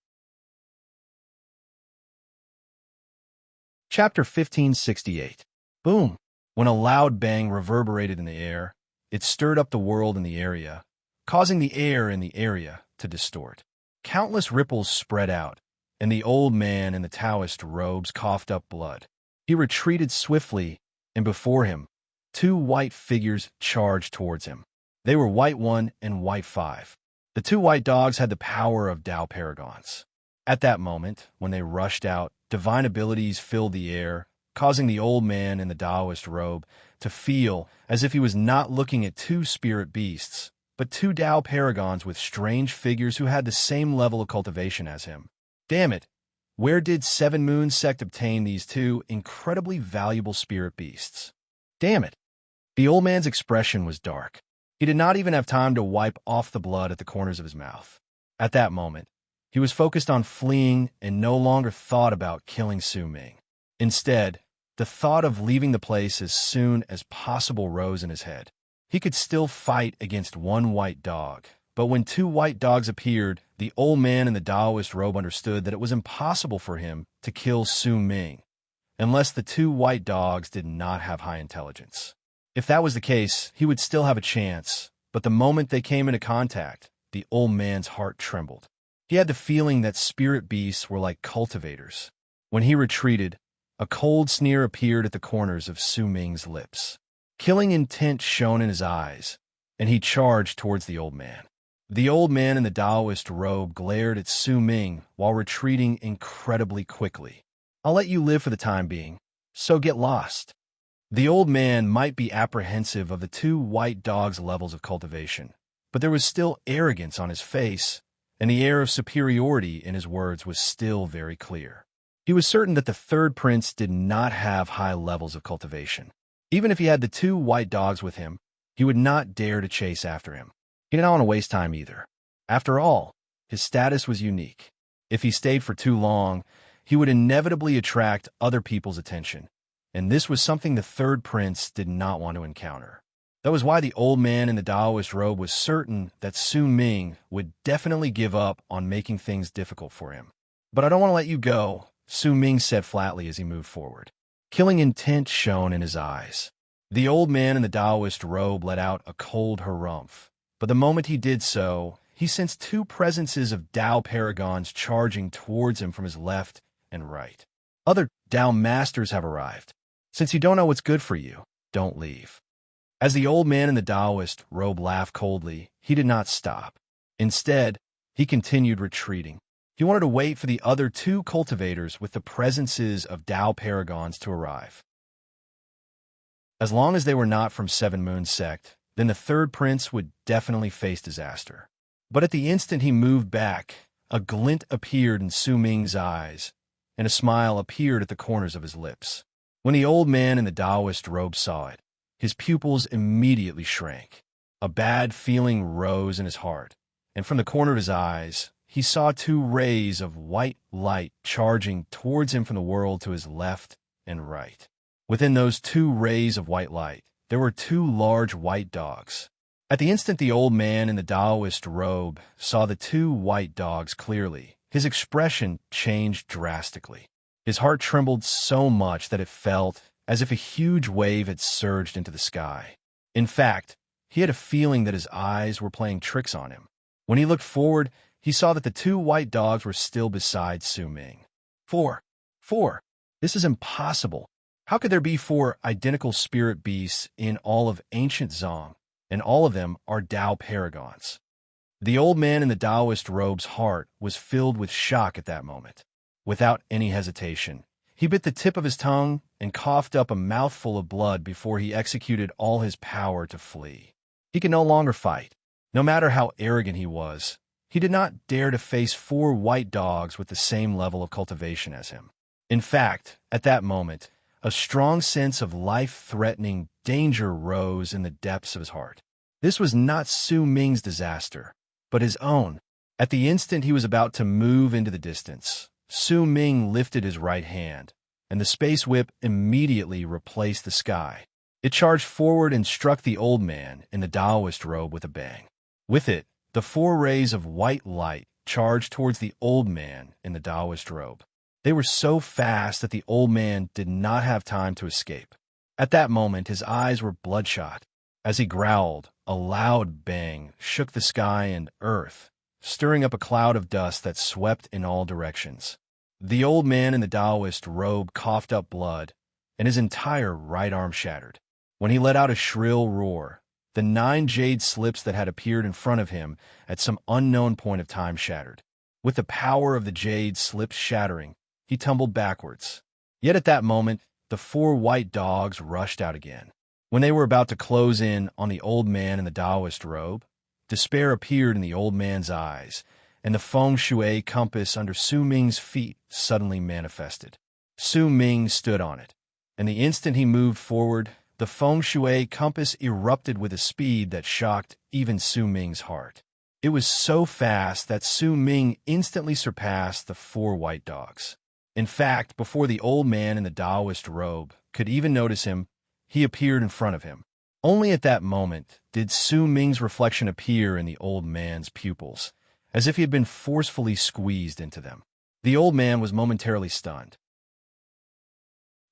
[SPEAKER 1] Chapter 1568. Boom! When a loud bang reverberated in the air, it stirred up the world in the area, causing the air in the area to distort. Countless ripples spread out, and the old man in the Taoist robes coughed up blood. He retreated swiftly, and before him, two white figures charged towards him. They were White One and White Five. The two white dogs had the power of Tao paragons. At that moment, when they rushed out, divine abilities filled the air, causing the old man in the Taoist robe to feel as if he was not looking at two spirit beasts, but two Tao paragons with strange figures who had the same level of cultivation as him. Damn it! Where did Seven Moons Sect obtain these two incredibly valuable spirit beasts? Damn it! The old man's expression was dark. He did not even have time to wipe off the blood at the corners of his mouth. At that moment, he was focused on fleeing and no longer thought about killing Su Ming. Instead, the thought of leaving the place as soon as possible rose in his head. He could still fight against one white dog, but when two white dogs appeared, the old man in the Taoist robe understood that it was impossible for him to kill Su Ming, unless the two white dogs did not have high intelligence. If that was the case, he would still have a chance, but the moment they came into contact, the old man's heart trembled. He had the feeling that spirit beasts were like cultivators. When he retreated, a cold sneer appeared at the corners of Su Ming's lips. Killing intent shone in his eyes, and he charged towards the old man. The old man in the Taoist robe glared at Su Ming while retreating incredibly quickly. I'll let you live for the time being, so get lost. The old man might be apprehensive of the two white dogs' levels of cultivation, but there was still arrogance on his face, and the air of superiority in his words was still very clear. He was certain that the third prince did not have high levels of cultivation. Even if he had the two white dogs with him, he would not dare to chase after him. He did not want to waste time either. After all, his status was unique. If he stayed for too long, he would inevitably attract other people's attention, and this was something the third prince did not want to encounter. That was why the old man in the Taoist robe was certain that Su Ming would definitely give up on making things difficult for him. But I don't want to let you go, Su Ming said flatly as he moved forward. Killing intent shone in his eyes. The old man in the Taoist robe let out a cold harumph, but the moment he did so, he sensed two presences of Tao paragons charging towards him from his left and right. Other Tao masters have arrived. Since you don't know what's good for you, don't leave. As the old man in the Taoist robe laughed coldly, he did not stop. Instead, he continued retreating. He wanted to wait for the other two cultivators with the presences of Tao paragons to arrive. As long as they were not from Seven Moons Sect, then the third prince would definitely face disaster. But at the instant he moved back, a glint appeared in Su Ming's eyes, and a smile appeared at the corners of his lips. When the old man in the Taoist robe saw it, his pupils immediately shrank. A bad feeling rose in his heart, and from the corner of his eyes, he saw two rays of white light charging towards him from the world to his left and right. Within those two rays of white light, there were two large white dogs. At the instant the old man in the Taoist robe saw the two white dogs clearly, his expression changed drastically. His heart trembled so much that it felt as if a huge wave had surged into the sky. In fact, he had a feeling that his eyes were playing tricks on him. When he looked forward, he saw that the two white dogs were still beside Su Ming. Four. This is impossible. How could there be four identical spirit beasts in all of ancient Zong, and all of them are Tao paragons? The old man in the Taoist robe's heart was filled with shock at that moment. Without any hesitation, he bit the tip of his tongue and coughed up a mouthful of blood before he executed all his power to flee. He could no longer fight. No matter how arrogant he was, he did not dare to face four white dogs with the same level of cultivation as him. In fact, at that moment, a strong sense of life-threatening danger rose in the depths of his heart. This was not Su Ming's disaster, but his own. At the instant he was about to move into the distance, Su Ming lifted his right hand, and the space whip immediately replaced the sky. It charged forward and struck the old man in the Taoist robe with a bang. With it, the four rays of white light charged towards the old man in the Taoist robe. They were so fast that the old man did not have time to escape. At that moment, his eyes were bloodshot. As he growled, a loud bang shook the sky and earth, stirring up a cloud of dust that swept in all directions. The old man in the Taoist robe coughed up blood, and his entire right arm shattered. When he let out a shrill roar, the 9 jade slips that had appeared in front of him at some unknown point of time shattered. With the power of the jade slips shattering, he tumbled backwards. Yet at that moment, the 4 white dogs rushed out again. When they were about to close in on the old man in the Taoist robe, despair appeared in the old man's eyes, and the feng shui compass under Su Ming's feet suddenly manifested. Su Ming stood on it, and the instant he moved forward, the feng shui compass erupted with a speed that shocked even Su Ming's heart. It was so fast that Su Ming instantly surpassed the 4 white dogs. In fact, before the old man in the Taoist robe could even notice him, he appeared in front of him. Only at that moment did Su Ming's reflection appear in the old man's pupils, as if he had been forcefully squeezed into them. The old man was momentarily stunned.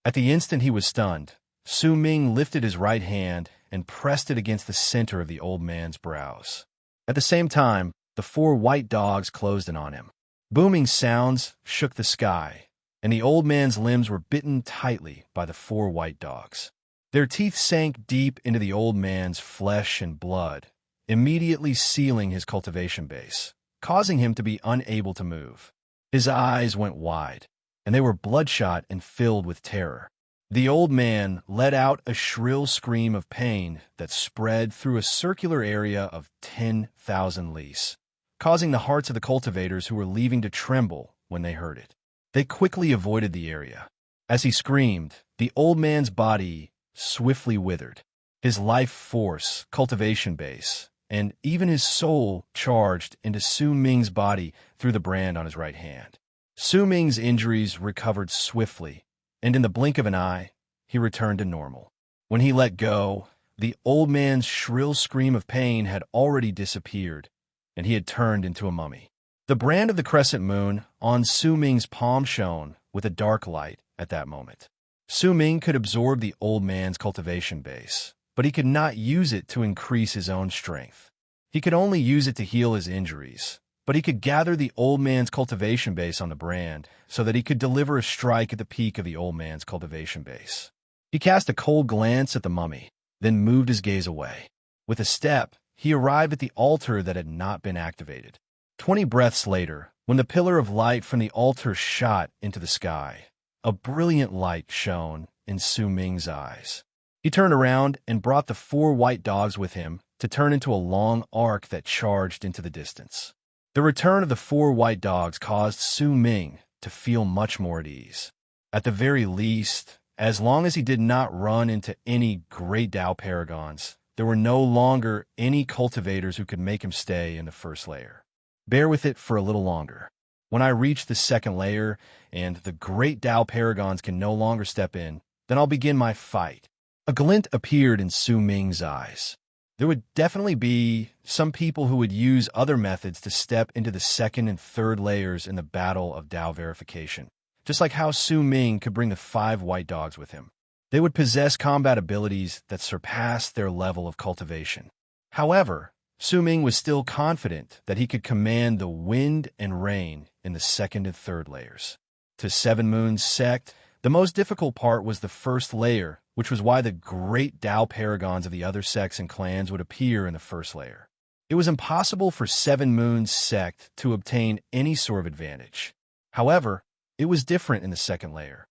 [SPEAKER 1] At the instant he was stunned, Su Ming lifted his right hand and pressed it against the center of the old man's brows. At the same time, the 4 white dogs closed in on him. Booming sounds shook the sky, and the old man's limbs were bitten tightly by the 4 white dogs. Their teeth sank deep into the old man's flesh and blood, immediately sealing his cultivation base, causing him to be unable to move. His eyes went wide, and they were bloodshot and filled with terror. The old man let out a shrill scream of pain that spread through a circular area of 10,000 lis, causing the hearts of the cultivators who were leaving to tremble when they heard it. They quickly avoided the area. As he screamed, the old man's body swiftly withered. His life force, cultivation base, and even his soul charged into Su Ming's body through the brand on his right hand. Su Ming's injuries recovered swiftly, and in the blink of an eye, he returned to normal. When he let go, the old man's shrill scream of pain had already disappeared, and he had turned into a mummy. The brand of the crescent moon on Su Ming's palm shone with a dark light at that moment. Su Ming could absorb the old man's cultivation base, but he could not use it to increase his own strength. He could only use it to heal his injuries, but he could gather the old man's cultivation base on the brand so that he could deliver a strike at the peak of the old man's cultivation base. He cast a cold glance at the mummy, then moved his gaze away. With a step, he arrived at the altar that had not been activated. 20 breaths later, when the pillar of light from the altar shot into the sky, a brilliant light shone in Su Ming's eyes. He turned around and brought the 4 white dogs with him to turn into a long arc that charged into the distance. The return of the 4 white dogs caused Su Ming to feel much more at ease. At the very least, as long as he did not run into any great Tao paragons, there were no longer any cultivators who could make him stay in the first layer. Bear with it for a little longer. When I reach the second layer and the great Tao paragons can no longer step in, then I'll begin my fight. A glint appeared in Su Ming's eyes. There would definitely be some people who would use other methods to step into the second and third layers in the battle of Tao verification, just like how Su Ming could bring the 5 white dogs with him. They would possess combat abilities that surpassed their level of cultivation. However, Su Ming was still confident that he could command the wind and rain in the second and third layers. To Seven Moon's sect, the most difficult part was the first layer, which was why the great Tao paragons of the other sects and clans would appear in the first layer. It was impossible for Seven Moon's sect to obtain any sort of advantage. However, it was different in the second layer.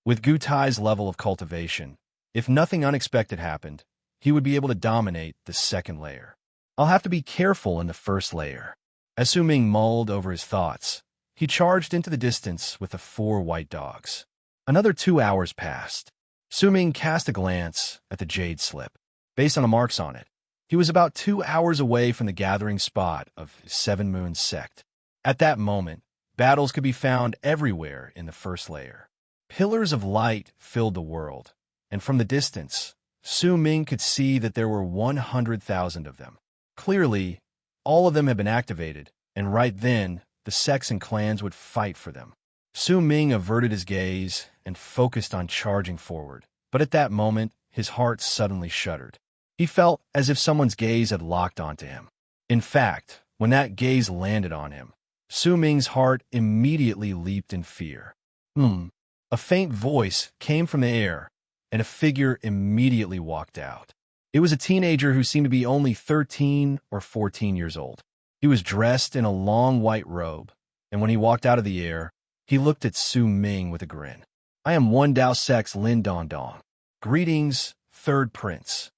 [SPEAKER 1] With Gutai's level of cultivation, if nothing unexpected happened, he would be able to dominate the second layer. I'll have to be careful in the first layer. As Su Ming mulled over his thoughts, he charged into the distance with the 4 white dogs. Another 2 hours passed. Su Ming cast a glance at the jade slip. Based on the marks on it, he was about 2 hours away from the gathering spot of Seven Moon's sect. At that moment, battles could be found everywhere in the first layer. Pillars of light filled the world, and from the distance, Su Ming could see that there were 100,000 of them. Clearly, all of them had been activated, and right then, the sects and clans would fight for them. Su Ming averted his gaze and focused on charging forward, but at that moment, his heart suddenly shuddered. He felt as if someone's gaze had locked onto him. In fact, when that gaze landed on him, Su Ming's heart immediately leaped in fear. A faint voice came from the air, and a figure immediately walked out. It was a teenager who seemed to be only 13 or 14 years old. He was dressed in a long white robe, and when he walked out of the air, he looked at Su Ming with a grin. "I am One Dao Sec's Lin Dong Dong. Greetings, third prince."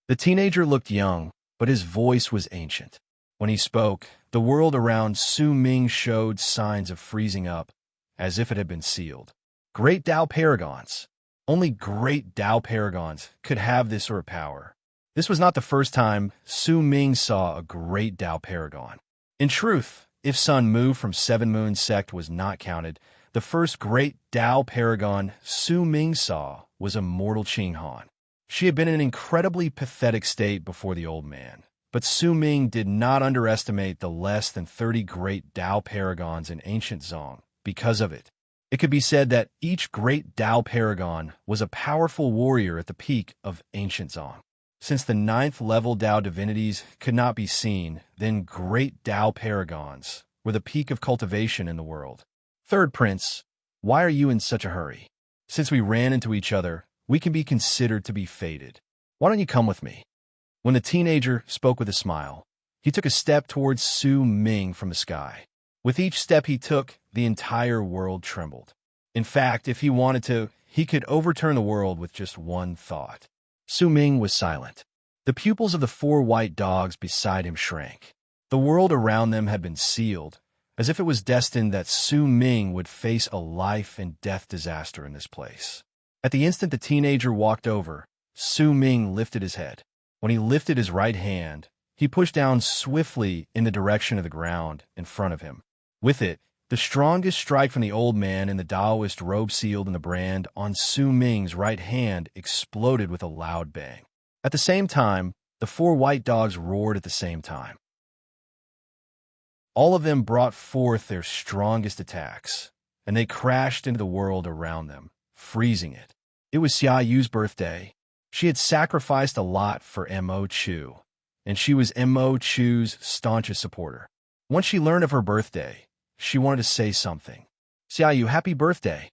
[SPEAKER 1] The teenager looked young, but his voice was ancient. When he spoke, the world around Su Ming showed signs of freezing up, as if it had been sealed. Great Dao Paragons. Only great Dao Paragons could have this sort of power. This was not the first time Su Ming saw a great Dao Paragon. In truth, if Sun Mu from Seven Moon Sect was not counted, the first great Dao Paragon Su Ming saw was immortal Qing Han. She had been in an incredibly pathetic state before the old man, but Su Ming did not underestimate the less than 30 great Dao Paragons in ancient Zhong because of it. It could be said that each great Dao Paragon was a powerful warrior at the peak of ancient Zhong. Since the 9th level Dao divinities could not be seen, then great Dao Paragons were the peak of cultivation in the world. Third prince, why are you in such a hurry? Since we ran into each other, we can be considered to be fated. Why don't you come with me? When the teenager spoke with a smile, he took a step towards Su Ming from the sky. With each step he took, the entire world trembled. In fact, if he wanted to, he could overturn the world with just one thought. Su Ming was silent. The pupils of the 4 white dogs beside him shrank. The world around them had been sealed, as if it was destined that Su Ming would face a life and death disaster in this place. At the instant the teenager walked over, Su Ming lifted his head. When he lifted his right hand, he pushed down swiftly in the direction of the ground in front of him. With it, the strongest strike from the old man in the Taoist robe sealed in the brand on Su Ming's right hand exploded with a loud bang. At the same time, the 4 white dogs roared at the same time. All of them brought forth their strongest attacks, and they crashed into the world around them, freezing it. It was Xia Yu's birthday. She had sacrificed a lot for Mo Chu, and she was Mo Chu's staunchest supporter. Once she learned of her birthday, she wanted to say something. "Xia Yu, happy birthday."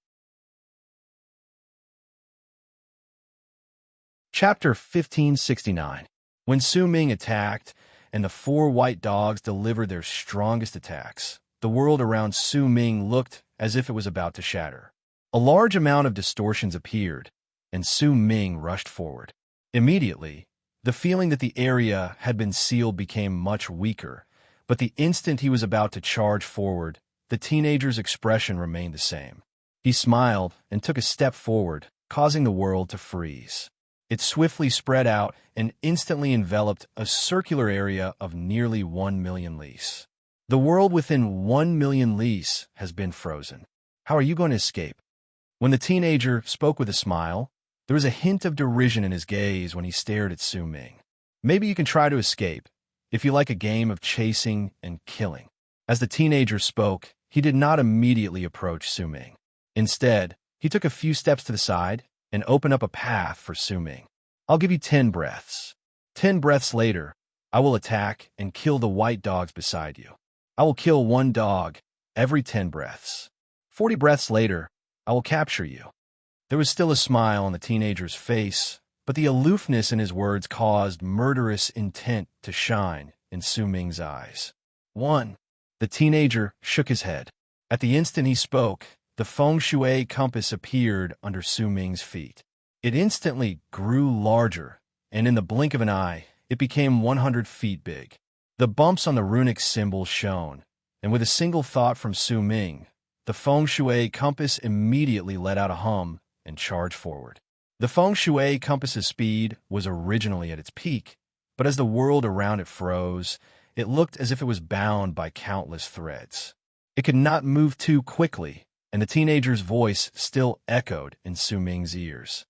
[SPEAKER 1] Chapter 1569. When Su Ming attacked, and the 4 white dogs delivered their strongest attacks, the world around Su Ming looked as if it was about to shatter. A large amount of distortions appeared, and Su Ming rushed forward. Immediately, the feeling that the area had been sealed became much weaker, but the instant he was about to charge forward, the teenager's expression remained the same. He smiled and took a step forward, causing the world to freeze. It swiftly spread out and instantly enveloped a circular area of nearly 1 million lis. The world within 1 million lis has been frozen. How are you going to escape? When the teenager spoke with a smile, there was a hint of derision in his gaze when he stared at Su Ming. Maybe you can try to escape, if you like a game of chasing and killing. As the teenager spoke, he did not immediately approach Su Ming. Instead, he took a few steps to the side and opened up a path for Su Ming. "I'll give you 10 breaths. 10 breaths later, I will attack and kill the white dogs beside you. I will kill 1 dog every 10 breaths. 40 breaths later, I will capture you." There was still a smile on the teenager's face, but the aloofness in his words caused murderous intent to shine in Su Ming's eyes. 1. The teenager shook his head. At the instant he spoke, the feng shui compass appeared under Su Ming's feet. It instantly grew larger, and in the blink of an eye, it became 100 feet big. The bumps on the runic symbol shone, and with a single thought from Su Ming, the feng shui compass immediately let out a hum and charged forward. The feng shui compass's speed was originally at its peak, but as the world around it froze, it looked as if it was bound by countless threads. It could not move too quickly, and the teenager's voice still echoed in Su Ming's ears.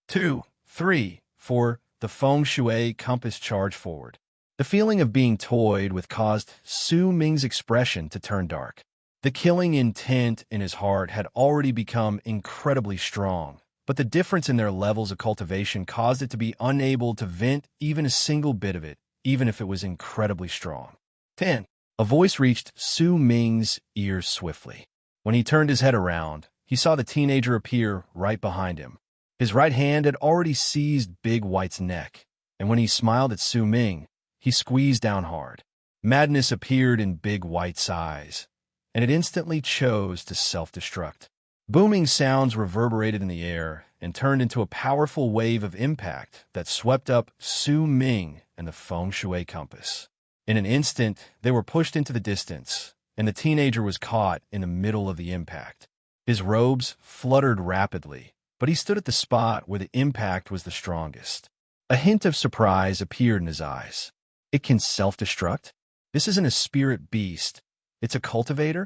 [SPEAKER 1] 2, 3, 4, the feng shui compass charged forward. The feeling of being toyed with caused Su Ming's expression to turn dark. The killing intent in his heart had already become incredibly strong, but the difference in their levels of cultivation caused it to be unable to vent even a single bit of it even if it was incredibly strong. 10. A voice reached Su Ming's ears swiftly. When he turned his head around, he saw the teenager appear right behind him. His right hand had already seized Big White's neck, and when he smiled at Su Ming, he squeezed down hard. Madness appeared in Big White's eyes, and it instantly chose to self-destruct. Booming sounds reverberated in the air and turned into a powerful wave of impact that swept up Su Ming and the feng shui compass. In an instant, they were pushed into the distance, and the teenager was caught in the middle of the impact. His robes fluttered rapidly, but he stood at the spot where the impact was the strongest. A hint of surprise appeared in his eyes. It can self-destruct? This isn't a spirit beast. It's a cultivator?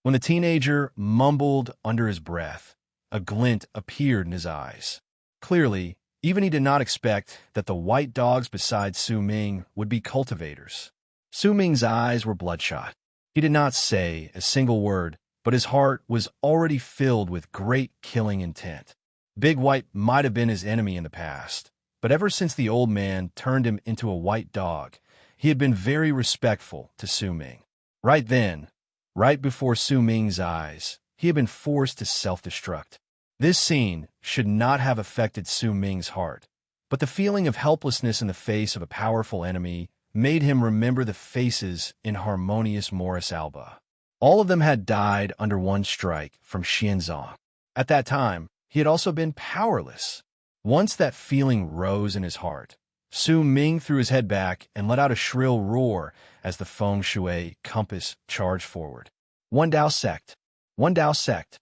[SPEAKER 1] When the teenager mumbled under his breath, a glint appeared in his eyes. Clearly, even he did not expect that the white dogs beside Su Ming would be cultivators. Su Ming's eyes were bloodshot. He did not say a single word, but his heart was already filled with great killing intent. Big White might have been his enemy in the past, but ever since the old man turned him into a white dog, he had been very respectful to Su Ming. Right then, right before Su Ming's eyes, he had been forced to self-destruct. This scene should not have affected Su Ming's heart, but the feeling of helplessness in the face of a powerful enemy made him remember the faces in Harmonious Morris Alba. All of them had died under one strike from Xianzong. At that time, he had also been powerless. Once that feeling rose in his heart, Su Ming threw his head back and let out a shrill roar as the feng shui compass charged forward. One Dao sect. One Dao sect.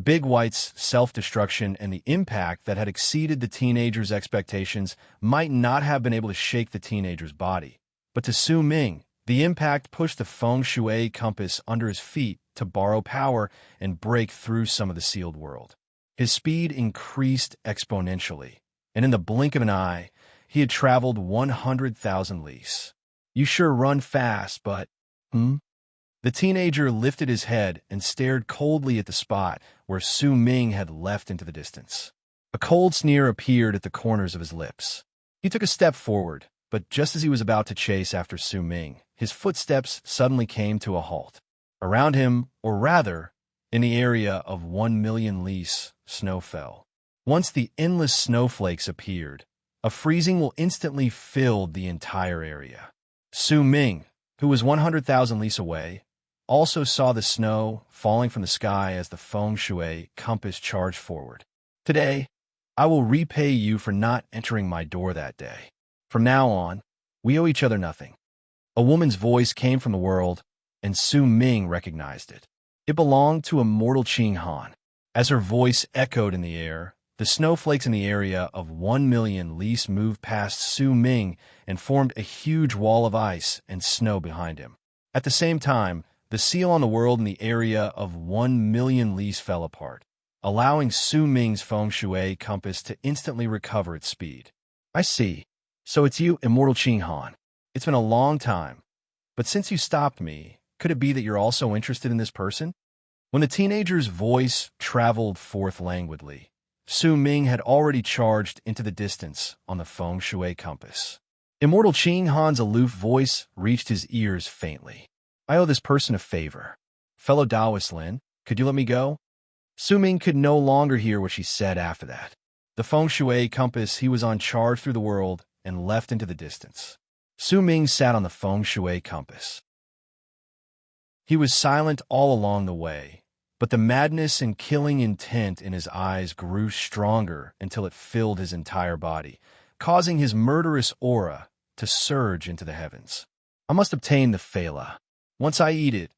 [SPEAKER 1] Big White's self-destruction and the impact that had exceeded the teenager's expectations might not have been able to shake the teenager's body. But to Su Ming, the impact pushed the feng shui compass under his feet to borrow power and break through some of the sealed world. His speed increased exponentially, and in the blink of an eye, he had traveled 100,000 lis. You sure run fast, but... The teenager lifted his head and stared coldly at the spot where Su Ming had left into the distance. A cold sneer appeared at the corners of his lips. He took a step forward, but just as he was about to chase after Su Ming, his footsteps suddenly came to a halt. Around him, or rather, in the area of 1,000,000 lis, snow fell. Once the endless snowflakes appeared, a freezing will instantly filled the entire area. Su Ming, who was 100,000 lis away, also saw the snow falling from the sky as the feng shui compass charged forward. Today, I will repay you for not entering my door that day. From now on, we owe each other nothing. A woman's voice came from the world, and Su Ming recognized it. It belonged to immortal Qing Han. As her voice echoed in the air, the snowflakes in the area of 1,000,000 lis moved past Su Ming and formed a huge wall of ice and snow behind him. At the same time, the seal on the world in the area of 1,000,000 lis fell apart, allowing Su Ming's feng shui compass to instantly recover its speed. I see. So it's you, immortal Qing Han. It's been a long time. But since you stopped me, could it be that you're also interested in this person? When the teenager's voice traveled forth languidly, Su Ming had already charged into the distance on the feng shui compass. Immortal Qing Han's aloof voice reached his ears faintly. I owe this person a favor. Fellow Taoist Lin, could you let me go? Su Ming could no longer hear what she said after that. The feng shui compass he was on charged through the world and left into the distance. Su Ming sat on the feng shui compass. He was silent all along the way, but the madness and killing intent in his eyes grew stronger until it filled his entire body, causing his murderous aura to surge into the heavens. I must obtain the Phala. Once I eat it,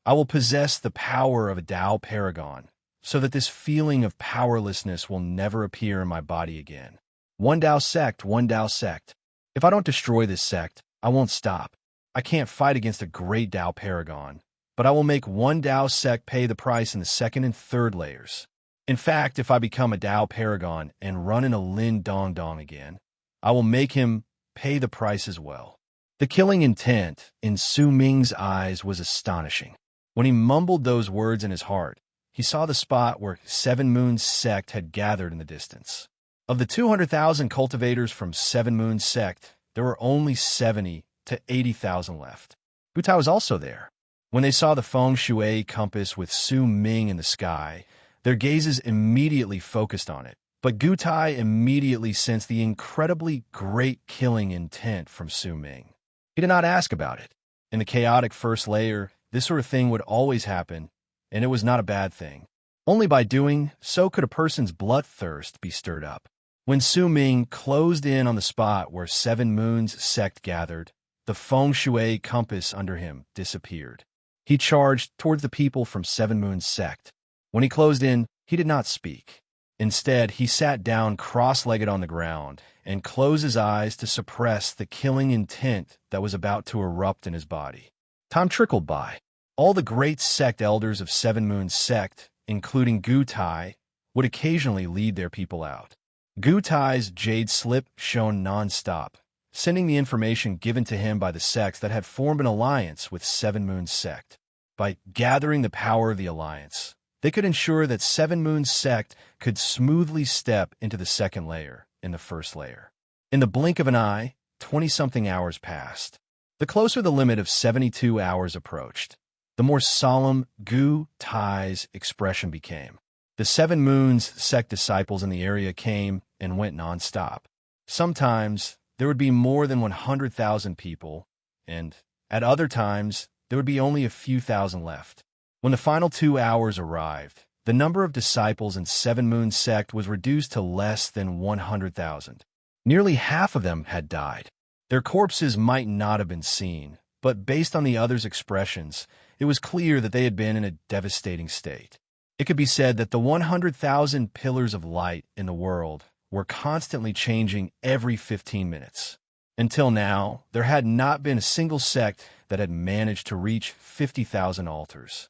[SPEAKER 1] I will possess the power of a Tao paragon, so that this feeling of powerlessness will never appear in my body again. One Tao sect, one Tao sect. If I don't destroy this sect, I won't stop. I can't fight against a great Tao paragon, but I will make one Tao sect pay the price in the second and third layers. In fact, if I become a Tao paragon and run in a Lin Dong Dong again, I will make him pay the price as well. The killing intent in Su Ming's eyes was astonishing. When he mumbled those words in his heart, he saw the spot where Seven Moons sect had gathered in the distance. Of the 200,000 cultivators from Seven Moons sect, there were only 70 to 80,000 left. Gutai was also there. When they saw the feng shui compass with Su Ming in the sky, their gazes immediately focused on it. But Gutai immediately sensed the incredibly great killing intent from Su Ming. He did not ask about it. In the chaotic first layer, this sort of thing would always happen, and it was not a bad thing. Only by doing so could a person's bloodthirst be stirred up. When Su Ming closed in on the spot where Seven Moons sect gathered, the feng shui compass under him disappeared. He charged towards the people from Seven Moons sect. When he closed in, he did not speak. Instead, he sat down cross-legged on the ground and closed his eyes to suppress the killing intent that was about to erupt in his body. Time trickled by. All the great sect elders of Seven Moons sect, including Gutai, would occasionally lead their people out. Gutai's jade slip shone non-stop, sending the information given to him by the sects that had formed an alliance with Seven Moons sect. By gathering the power of the alliance, they could ensure that Seven Moons sect could smoothly step into the second layer in the first layer. In the blink of an eye, 20-something hours passed. The closer the limit of 72 hours approached, the more solemn Gu Tai's expression became. The Seven Moons sect disciples in the area came and went non-stop. Sometimes there would be more than 100,000 people, and at other times there would be only a few thousand left. When the final 2 hours arrived, the number of disciples in Seven Moons sect was reduced to less than 100,000. Nearly half of them had died. Their corpses might not have been seen, but based on the others' expressions, it was clear that they had been in a devastating state. It could be said that the 100,000 pillars of light in the world were constantly changing every 15 minutes. Until now, there had not been a single sect that had managed to reach 50,000 altars.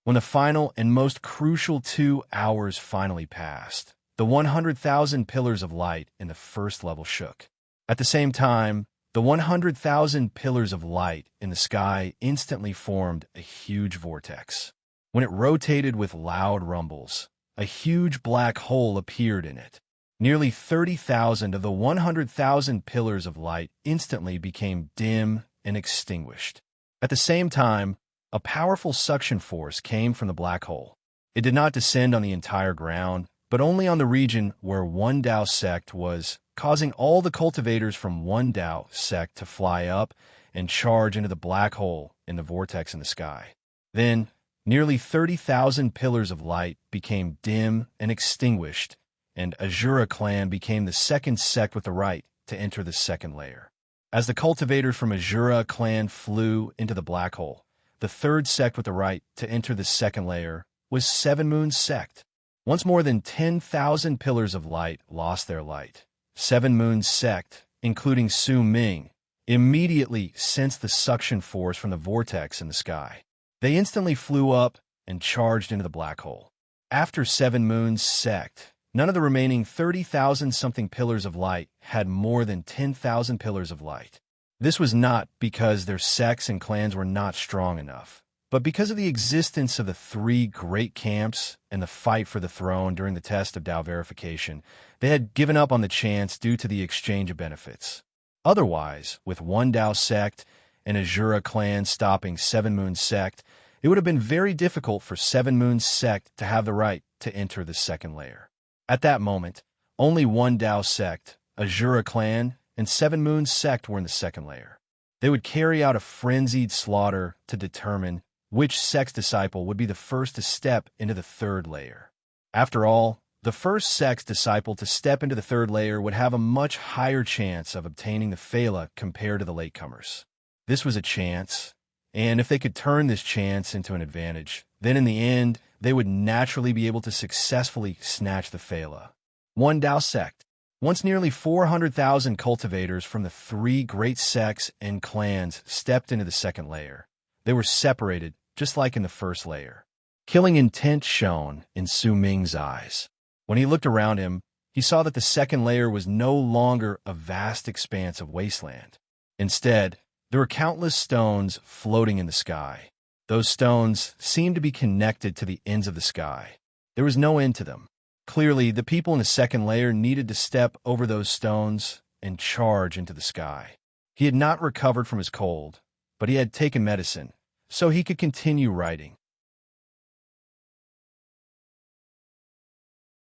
[SPEAKER 1] When the final and most crucial 2 hours finally passed, the 100,000 pillars of light in the first level shook. At the same time, the 100,000 pillars of light in the sky instantly formed a huge vortex. When it rotated with loud rumbles, a huge black hole appeared in it. Nearly 30,000 of the 100,000 pillars of light instantly became dim and extinguished. At the same time, a powerful suction force came from the black hole. It did not descend on the entire ground, but only on the region where One Dao sect was, causing all the cultivators from One Dao sect to fly up and charge into the black hole in the vortex in the sky. Then, nearly 30,000 pillars of light became dim and extinguished, and Azura clan became the second sect with the right to enter the second layer. As the cultivators from Azura clan flew into the black hole, the third sect with the right to enter the second layer was Seven Moons sect. Once more than 10,000 pillars of light lost their light. Seven Moons sect, including Su Ming, immediately sensed the suction force from the vortex in the sky. They instantly flew up and charged into the black hole. After Seven Moons sect, none of the remaining 30,000-something pillars of light had more than 10,000 pillars of light. This was not because their sects and clans were not strong enough, but because of the existence of the three great camps and the fight for the throne during the test of Dao verification. They had given up on the chance due to the exchange of benefits. Otherwise, with One Dao sect and Azura clan stopping Seven Moons sect, it would have been very difficult for Seven Moons sect to have the right to enter the second layer. At that moment, only One Dao sect, Azura clan, and Seven Moons sect were in the second layer. They would carry out a frenzied slaughter to determine which sect's disciple would be the first to step into the third layer. After all, the first sect's disciple to step into the third layer would have a much higher chance of obtaining the Phala compared to the latecomers. This was a chance, and if they could turn this chance into an advantage, then in the end, they would naturally be able to successfully snatch the Phala. One Dao sect. Once nearly 400,000 cultivators from the three great sects and clans stepped into the second layer. They were separated, just like in the first layer. Killing intent shone in Su Ming's eyes. When he looked around him, he saw that the second layer was no longer a vast expanse of wasteland. Instead, there were countless stones floating in the sky. Those stones seemed to be connected to the ends of the sky. There was no end to them. Clearly, the people in the second layer needed to step over those stones and charge into the sky. He had not recovered from his cold, but he had taken medicine, so he could continue writing.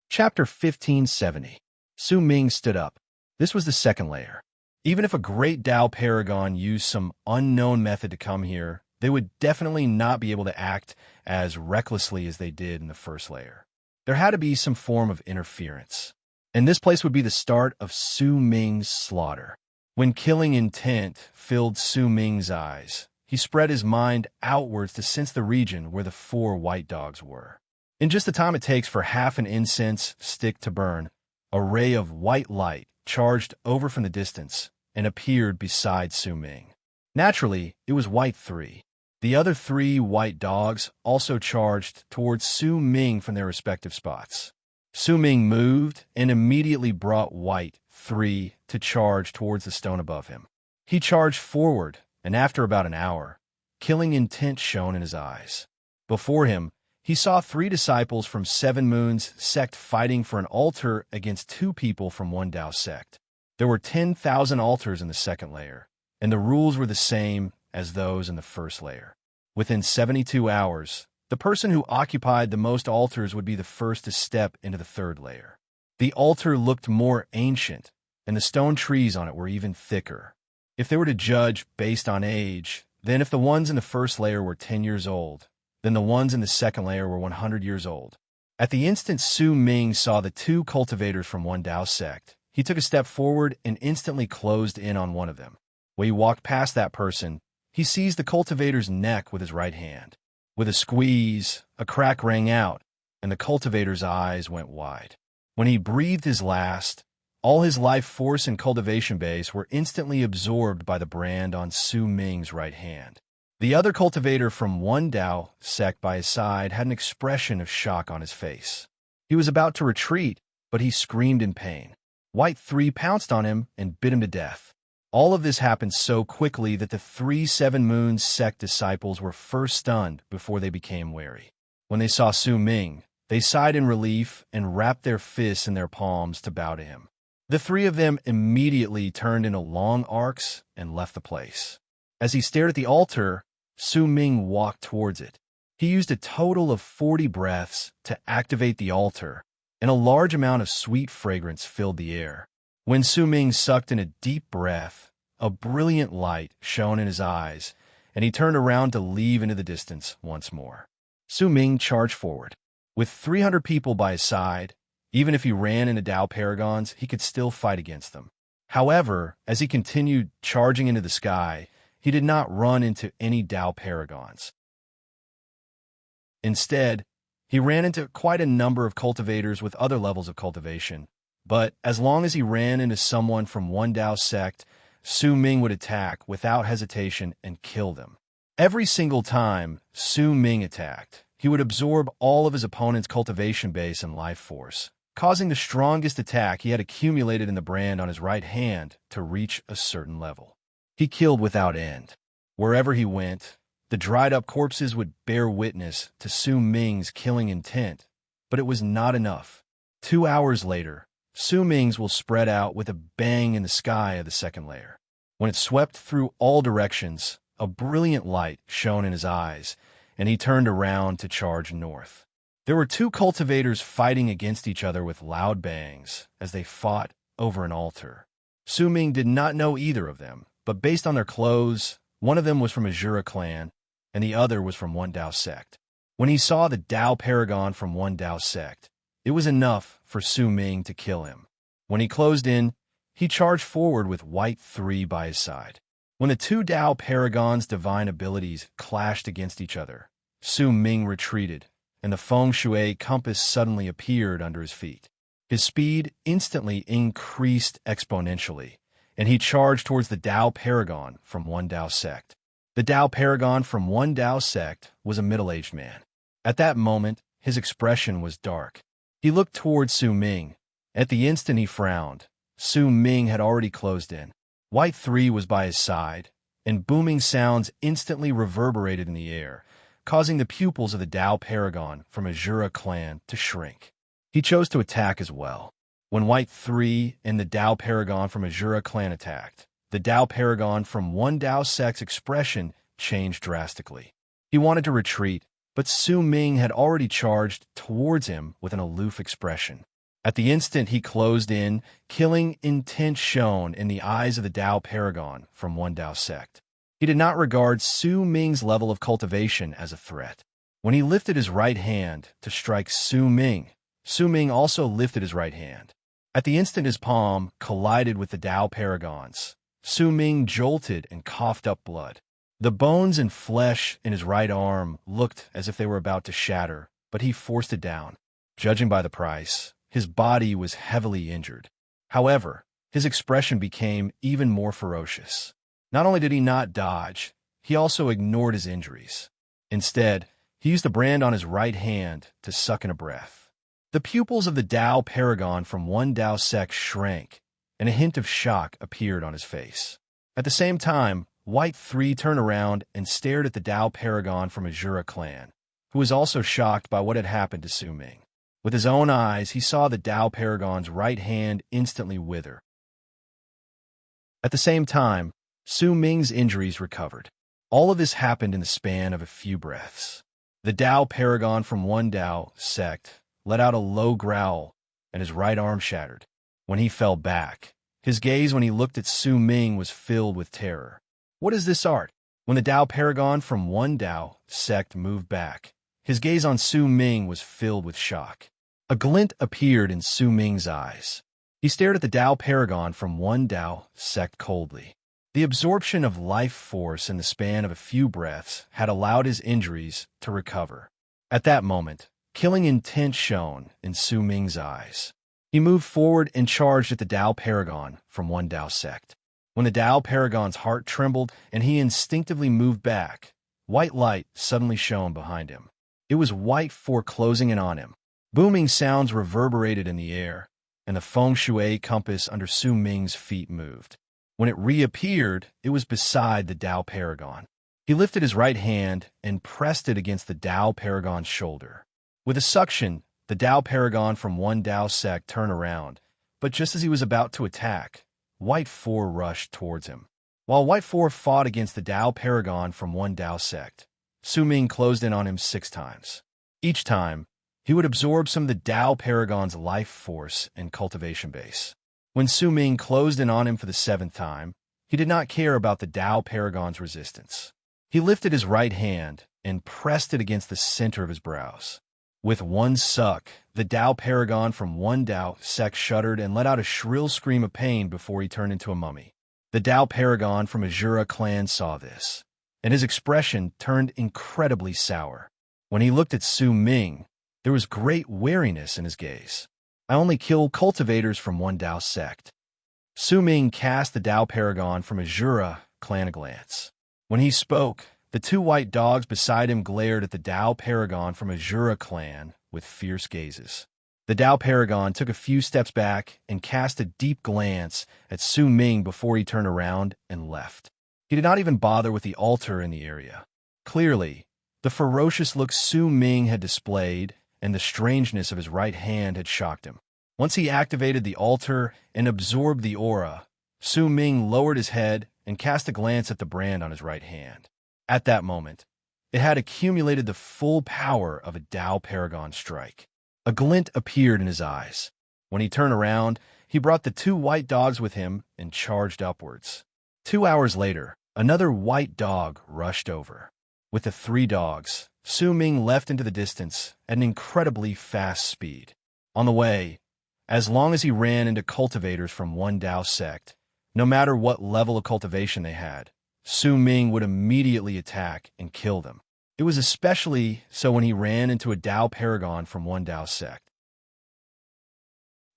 [SPEAKER 1] Chapter 1570. Su Ming stood up. This was the second layer. Even if a great Tao paragon used some unknown method to come here, they would definitely not be able to act as recklessly as they did in the first layer. There had to be some form of interference. And this place would be the start of Su Ming's slaughter. When killing intent filled Su Ming's eyes, he spread his mind outwards to sense the region where the 4 white dogs were. In just the time it takes for half an incense stick to burn, a ray of white light charged over from the distance and appeared beside Su Ming. Naturally, it was White 3. The other 3 white dogs also charged towards Su Ming from their respective spots. Su Ming moved and immediately brought White 3 to charge towards the stone above him. He charged forward, and after about an hour, killing intent shone in his eyes. Before him, he saw 3 disciples from 7 Moons sect fighting for an altar against 2 people from 1 Tao sect. There were 10,000 altars in the second layer, and the rules were the same as those in the first layer. Within 72 hours, the person who occupied the most altars would be the first to step into the third layer. The altar looked more ancient, and the stone trees on it were even thicker. If they were to judge based on age, then if the ones in the first layer were 10 years old, then the ones in the second layer were 100 years old. At the instant Su Ming saw the 2 cultivators from 1 Tao sect, he took a step forward and instantly closed in on one of them. When he walked past that person, he seized the cultivator's neck with his right hand. With a squeeze, a crack rang out, and the cultivator's eyes went wide. When he breathed his last, all his life force and cultivation base were instantly absorbed by the brand on Su Ming's right hand. The other cultivator from 1 Tao sect by his side had an expression of shock on his face. He was about to retreat, but he screamed in pain. White 3 pounced on him and bit him to death. All of this happened so quickly that the 3 7 Moons sect disciples were first stunned before they became wary. When they saw Su Ming, they sighed in relief and wrapped their fists in their palms to bow to him. The 3 of them immediately turned into long arcs and left the place. As he stared at the altar, Su Ming walked towards it. He used a total of 40 breaths to activate the altar, and a large amount of sweet fragrance filled the air. When Su Ming sucked in a deep breath, a brilliant light shone in his eyes, and he turned around to leave into the distance once more. Su Ming charged forward. With 300 people by his side, even if he ran into Tao paragons, he could still fight against them. However, as he continued charging into the sky, he did not run into any Tao paragons. Instead, he ran into quite a number of cultivators with other levels of cultivation, but as long as he ran into someone from 1 Tao sect, Su Ming would attack without hesitation and kill them. Every single time Su Ming attacked, he would absorb all of his opponent's cultivation base and life force, causing the strongest attack he had accumulated in the brand on his right hand to reach a certain level. He killed without end. Wherever he went, the dried-up corpses would bear witness to Su Ming's killing intent, but it was not enough. 2 hours later, Su Ming's will spread out with a bang in the sky of the second layer. When it swept through all directions, a brilliant light shone in his eyes, and he turned around to charge north. There were 2 cultivators fighting against each other with loud bangs as they fought over an altar. Su Ming did not know either of them, but based on their clothes, one of them was from a Jura clan, and the other was from 1 Tao sect. When he saw the Tao paragon from 1 Tao sect, it was enough for Su Ming to kill him. When he closed in, he charged forward with White 3 by his side. When the 2 Tao paragons' divine abilities clashed against each other, Su Ming retreated, and the feng shui compass suddenly appeared under his feet. His speed instantly increased exponentially, and he charged towards the Tao paragon from 1 Tao sect. The Tao paragon from 1 Tao sect was a middle-aged man. At that moment, his expression was dark. He looked towards Su Ming. At the instant he frowned, Su Ming had already closed in. White 3 was by his side, and booming sounds instantly reverberated in the air, causing the pupils of the Tao paragon from a Jura clan to shrink. He chose to attack as well. When White 3 and the Dao Paragon from Azura clan attacked, the Dao Paragon from one Dao sect's expression changed drastically. He wanted to retreat, but Su Ming had already charged towards him with an aloof expression. At the instant he closed in, killing intent shone in the eyes of the Dao Paragon from one Dao sect. He did not regard Su Ming's level of cultivation as a threat. When he lifted his right hand to strike Su Ming also lifted his right hand. At the instant his palm collided with the Dao Paragon's, Su Ming jolted and coughed up blood. The bones and flesh in his right arm looked as if they were about to shatter, but he forced it down. Judging by the price, his body was heavily injured. However, his expression became even more ferocious. Not only did he not dodge, he also ignored his injuries. Instead, he used the brand on his right hand to suck in a breath. The pupils of the Dao Paragon from one Dao sect shrank, and a hint of shock appeared on his face. At the same time, White 3 turned around and stared at the Dao Paragon from Azura clan, who was also shocked by what had happened to Su Ming. With his own eyes, he saw the Dao Paragon's right hand instantly wither. At the same time, Su Ming's injuries recovered. All of this happened in the span of a few breaths. The Dao Paragon from one Dao sect let out a low growl, and his right arm shattered. When he fell back, his gaze when he looked at Su Ming was filled with terror. What is this art? When the Dao Paragon from one Dao sect moved back, his gaze on Su Ming was filled with shock. A glint appeared in Su Ming's eyes. He stared at the Dao Paragon from one Dao sect coldly. The absorption of life force in the span of a few breaths had allowed his injuries to recover. At that moment, killing intent shone in Su Ming's eyes. He moved forward and charged at the Dao Paragon from one Dao sect. When the Dao Paragon's heart trembled and he instinctively moved back, white light suddenly shone behind him. It was White 4 closing in on him. Booming sounds reverberated in the air, and the feng shui compass under Su Ming's feet moved. When it reappeared, it was beside the Dao Paragon. He lifted his right hand and pressed it against the Dao Paragon's shoulder. With a suction, the Dao Paragon from one Dao sect turned around, but just as he was about to attack, White 4 rushed towards him. While White 4 fought against the Dao Paragon from one Dao sect, Su Ming closed in on him 6 times. Each time, he would absorb some of the Dao Paragon's life force and cultivation base. When Su Ming closed in on him for the 7th time, he did not care about the Dao Paragon's resistance. He lifted his right hand and pressed it against the center of his brows. With one suck, the Dao Paragon from one Dao sect shuddered and let out a shrill scream of pain before he turned into a mummy. The Dao Paragon from Azura clan saw this, and his expression turned incredibly sour. When he looked at Su Ming, there was great wariness in his gaze. I only kill cultivators from one Dao sect. Su Ming cast the Dao Paragon from Azura clan a glance. When he spoke, the 2 white dogs beside him glared at the Dao Paragon from Azura clan with fierce gazes. The Dao Paragon took a few steps back and cast a deep glance at Su Ming before he turned around and left. He did not even bother with the altar in the area. Clearly, the ferocious look Su Ming had displayed and the strangeness of his right hand had shocked him. Once he activated the altar and absorbed the aura, Su Ming lowered his head and cast a glance at the brand on his right hand. At that moment, it had accumulated the full power of a Dao Paragon strike. A glint appeared in his eyes. When he turned around, he brought the 2 white dogs with him and charged upwards. 2 hours later, another white dog rushed over. With the 3 dogs, Su Ming left into the distance at an incredibly fast speed. On the way, as long as he ran into cultivators from one Dao sect, no matter what level of cultivation they had, Su Ming would immediately attack and kill them. It was especially so when he ran into a Dao Paragon from one Dao sect.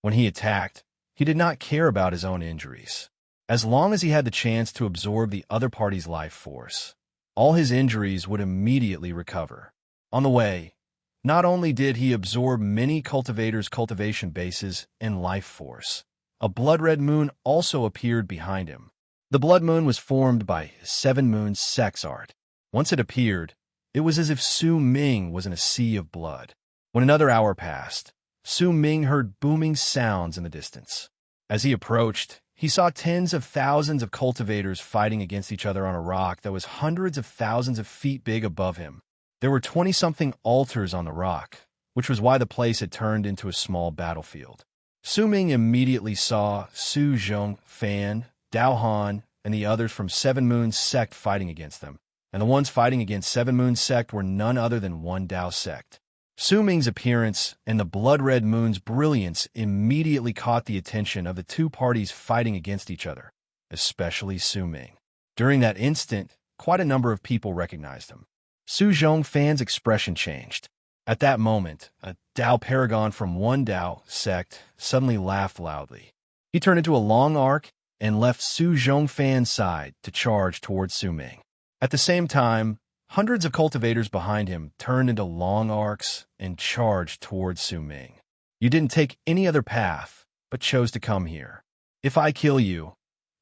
[SPEAKER 1] When he attacked, he did not care about his own injuries. As long as he had the chance to absorb the other party's life force, all his injuries would immediately recover. On the way, not only did he absorb many cultivators' cultivation bases and life force, a blood-red moon also appeared behind him. The blood moon was formed by 7 moons sex art. Once it appeared, it was as if Su Ming was in a sea of blood. When another hour passed, Su Ming heard booming sounds in the distance. As he approached, he saw tens of thousands of cultivators fighting against each other on a rock that was hundreds of thousands of feet big above him. There were 20-something altars on the rock, which was why the place had turned into a small battlefield. Su Ming immediately saw Su Zhong Fan, Dao Han, and the others from Seven Moons Sect fighting against them, and the ones fighting against Seven Moons Sect were none other than One Dao Sect. Su Ming's appearance and the blood-red moon's brilliance immediately caught the attention of the two parties fighting against each other, especially Su Ming. During that instant, quite a number of people recognized him. Su Zhong Fan's expression changed. At that moment, a Dao paragon from One Dao Sect suddenly laughed loudly. He turned into a long arc and left Su Zhong Fan's side to charge towards Su Ming. At the same time, hundreds of cultivators behind him turned into long arcs and charged towards Su Ming. You didn't take any other path, but chose to come here. If I kill you,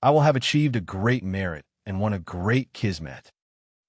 [SPEAKER 1] I will have achieved a great merit and won a great kismet.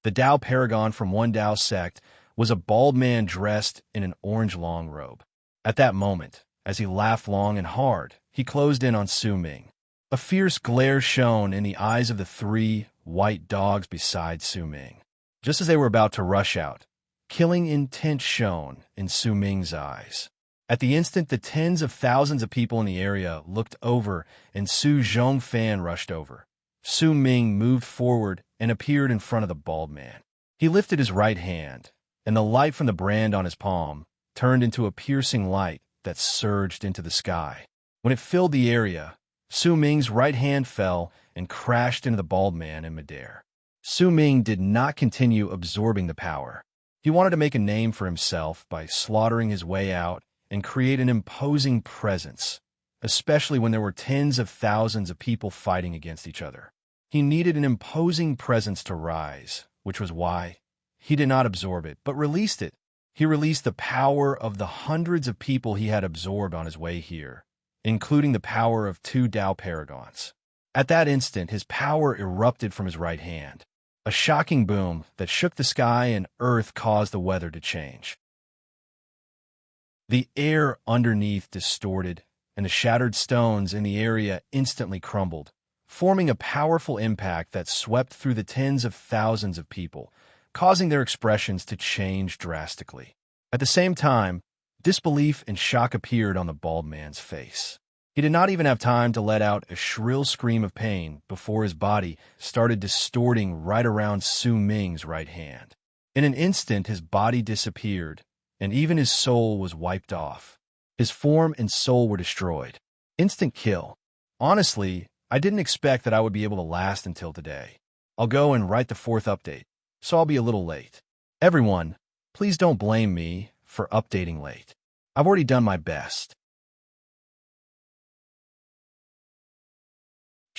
[SPEAKER 1] The Dao paragon from One Dao Sect was a bald man dressed in an orange long robe. At that moment, as he laughed long and hard, he closed in on Su Ming. A fierce glare shone in the eyes of the three white dogs beside Su Ming. Just as they were about to rush out, killing intent shone in Su Ming's eyes. At the instant, the tens of thousands of people in the area looked over and Su Zhong Fan rushed over. Su Ming moved forward and appeared in front of the bald man. He lifted his right hand, and the light from the brand on his palm turned into a piercing light that surged into the sky. When it filled the area, Su Ming's right hand fell and crashed into the bald man in midair. Su Ming did not continue absorbing the power. He wanted to make a name for himself by slaughtering his way out and create an imposing presence, especially when there were tens of thousands of people fighting against each other. He needed an imposing presence to rise, which was why he did not absorb it, but released it. He released the power of the hundreds of people he had absorbed on his way here, including the power of two Dao paragons. At that instant, his power erupted from his right hand. A shocking boom that shook the sky and earth caused the weather to change. The air underneath distorted, and the shattered stones in the area instantly crumbled, forming a powerful impact that swept through the tens of thousands of people, causing their expressions to change drastically. At the same time, disbelief and shock appeared on the bald man's face. He did not even have time to let out a shrill scream of pain before his body started distorting right around Su Ming's right hand. In an instant, his body disappeared, and even his soul was wiped off. His form and soul were destroyed. Instant kill. Honestly, I didn't expect that I would be able to last until today. I'll go and write the 4th update, so I'll be a little late. Everyone, please don't blame me for updating late. I've already done my best.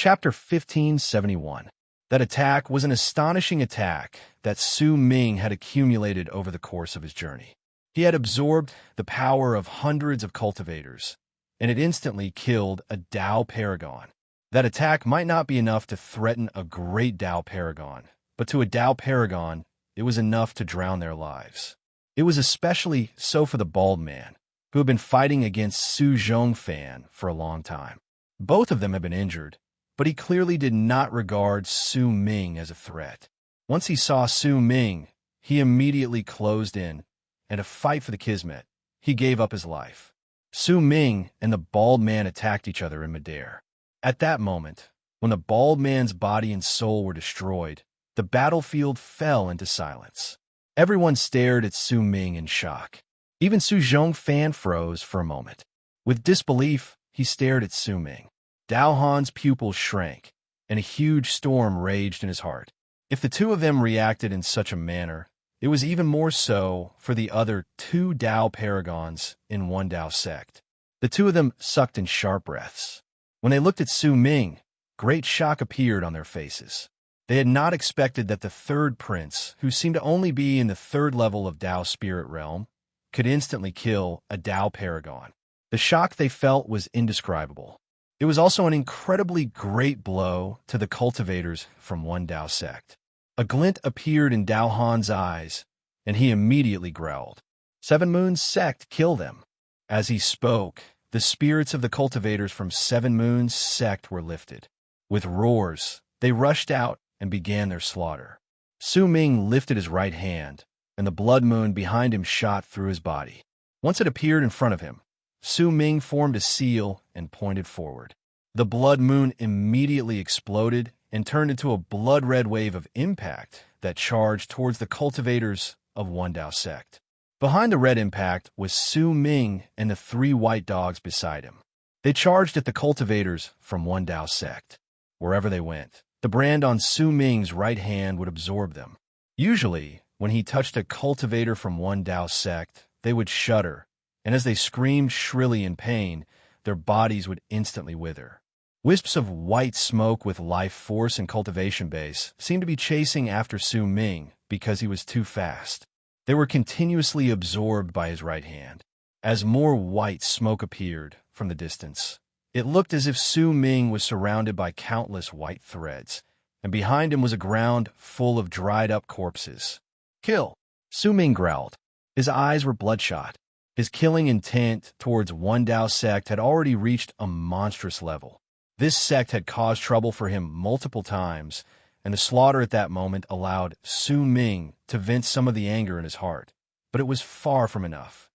[SPEAKER 1] Chapter 1571. That attack was an astonishing attack that Su Ming had accumulated over the course of his journey. He had absorbed the power of hundreds of cultivators, and it instantly killed a Dao paragon. That attack might not be enough to threaten a great Dao paragon, but to a Dao paragon, it was enough to drown their lives. It was especially so for the bald man, who had been fighting against Su Zhong Fan for a long time. Both of them had been injured, but he clearly did not regard Su Ming as a threat. Once he saw Su Ming, he immediately closed in, and to fight for the kismet, he gave up his life. Su Ming and the bald man attacked each other in midair. At that moment, when the bald man's body and soul were destroyed, the battlefield fell into silence. Everyone stared at Su Ming in shock. Even Su Zhong Fan froze for a moment. With disbelief, he stared at Su Ming. Dao Han's pupils shrank, and a huge storm raged in his heart. If the two of them reacted in such a manner, it was even more so for the other two Dao paragons in One Dao Sect. The two of them sucked in sharp breaths. When they looked at Su Ming, great shock appeared on their faces. They had not expected that the third prince, who seemed to only be in the 3rd level of Dao spirit realm, could instantly kill a Dao paragon. The shock they felt was indescribable. It was also an incredibly great blow to the cultivators from One Dao Sect. A glint appeared in Dao Han's eyes, and he immediately growled. Seven Moons Sect, kill them. As he spoke, the spirits of the cultivators from Seven Moons sect were lifted. With roars, they rushed out and began their slaughter. Su Ming lifted his right hand, and the blood moon behind him shot through his body. Once it appeared in front of him, Su Ming formed a seal and pointed forward. The blood moon immediately exploded and turned into a blood-red wave of impact that charged towards the cultivators of One Dao sect. Behind the red impact was Su Ming and the 3 white dogs beside him. They charged at the cultivators from One Dao sect. Wherever they went, the brand on Su Ming's right hand would absorb them. Usually, when he touched a cultivator from One Dao sect, they would shudder, and as they screamed shrilly in pain, their bodies would instantly wither. Wisps of white smoke with life force and cultivation base seemed to be chasing after Su Ming because he was too fast. They were continuously absorbed by his right hand. As more white smoke appeared from the distance, it looked as if Su Ming was surrounded by countless white threads, and behind him was a ground full of dried-up corpses. "Kill!" Su Ming growled. His eyes were bloodshot. His killing intent towards One Dao sect had already reached a monstrous level. This sect had caused trouble for him multiple times, and the slaughter at that moment allowed Su Ming to vent some of the anger in his heart. But it was far from enough.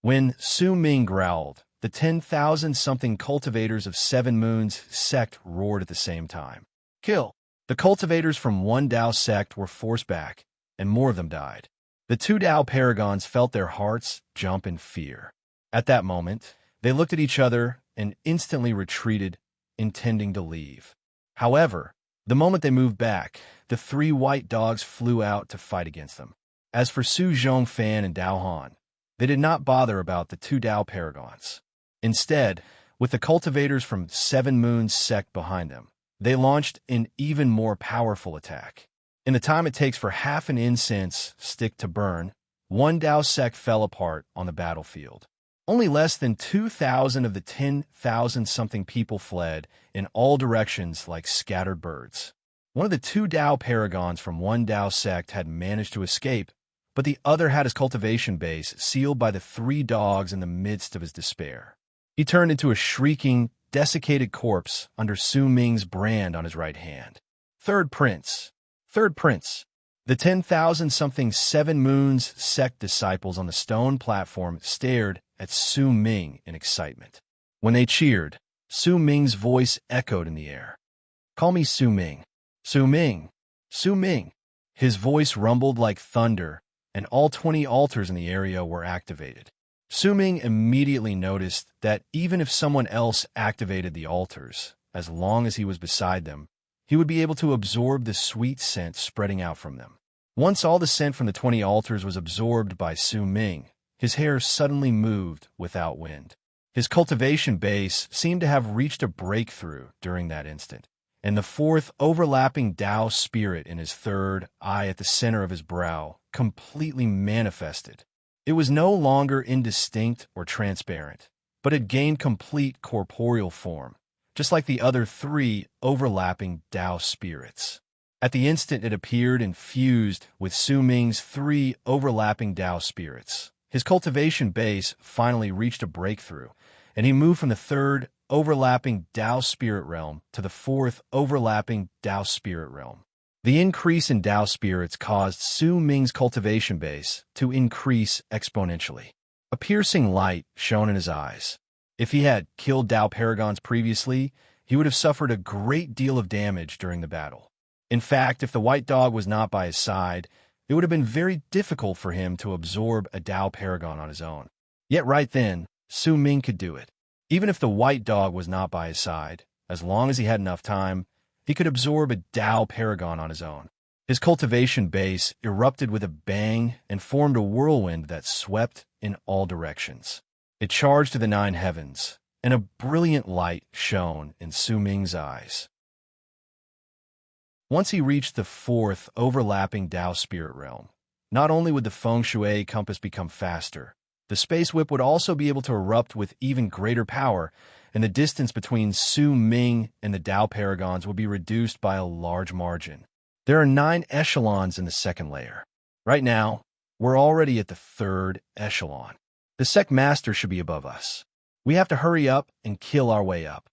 [SPEAKER 1] When Su Ming growled, the 10,000-something cultivators of Seven Moons sect roared at the same time. "Kill!" The cultivators from One Dao sect were forced back, and more of them died. The 2 Dao paragons felt their hearts jump in fear. At that moment, they looked at each other and instantly retreated, intending to leave. However, the moment they moved back, the 3 white dogs flew out to fight against them. As for Su Zhongfan and Dao Han, they did not bother about the 2 Dao paragons. Instead, with the cultivators from Seven Moons sect behind them, they launched an even more powerful attack. In the time it takes for half an incense stick to burn, One Dao sect fell apart on the battlefield. Only less than 2,000 of the 10,000-something people fled in all directions like scattered birds. One of the 2 Dao paragons from One Dao sect had managed to escape, but the other had his cultivation base sealed by the 3 dogs in the midst of his despair. He turned into a shrieking, desiccated corpse under Su Ming's brand on his right hand. Third Prince. The 10,000-something Seven Moons sect disciples on the stone platform stared at Su Ming in excitement. When they cheered, Su Ming's voice echoed in the air. "Call me Su Ming. Su Ming. Su Ming." His voice rumbled like thunder, and all 20 altars in the area were activated. Su Ming immediately noticed that even if someone else activated the altars, as long as he was beside them, he would be able to absorb the sweet scent spreading out from them. Once all the scent from the 20 altars was absorbed by Su Ming, his hair suddenly moved without wind. His cultivation base seemed to have reached a breakthrough during that instant, and the 4th overlapping Dao spirit in his 3rd eye at the center of his brow completely manifested. It was no longer indistinct or transparent, but had gained complete corporeal form, just like the other 3 overlapping Dao spirits. At the instant it appeared and fused with Su Ming's 3 overlapping Dao spirits. His cultivation base finally reached a breakthrough, and he moved from the 3rd overlapping Dao spirit realm to the 4th overlapping Dao spirit realm. The increase in Dao spirits caused Su Ming's cultivation base to increase exponentially. A piercing light shone in his eyes. If he had killed Dao paragons previously, he would have suffered a great deal of damage during the battle. In fact, if the white dog was not by his side, it would have been very difficult for him to absorb a Dao paragon on his own. Yet right then, Su Ming could do it. Even if the white dog was not by his side, as long as he had enough time, he could absorb a Dao paragon on his own. His cultivation base erupted with a bang and formed a whirlwind that swept in all directions. It charged to the 9 heavens, and a brilliant light shone in Su Ming's eyes. Once he reached the 4th overlapping Dao spirit realm, not only would the feng shui compass become faster, the space whip would also be able to erupt with even greater power, and the distance between Su Ming and the Dao paragons would be reduced by a large margin. There are 9 echelons in the 2nd layer. Right now, we're already at the 3rd echelon. The sect master should be above us. We have to hurry up and kill our way up.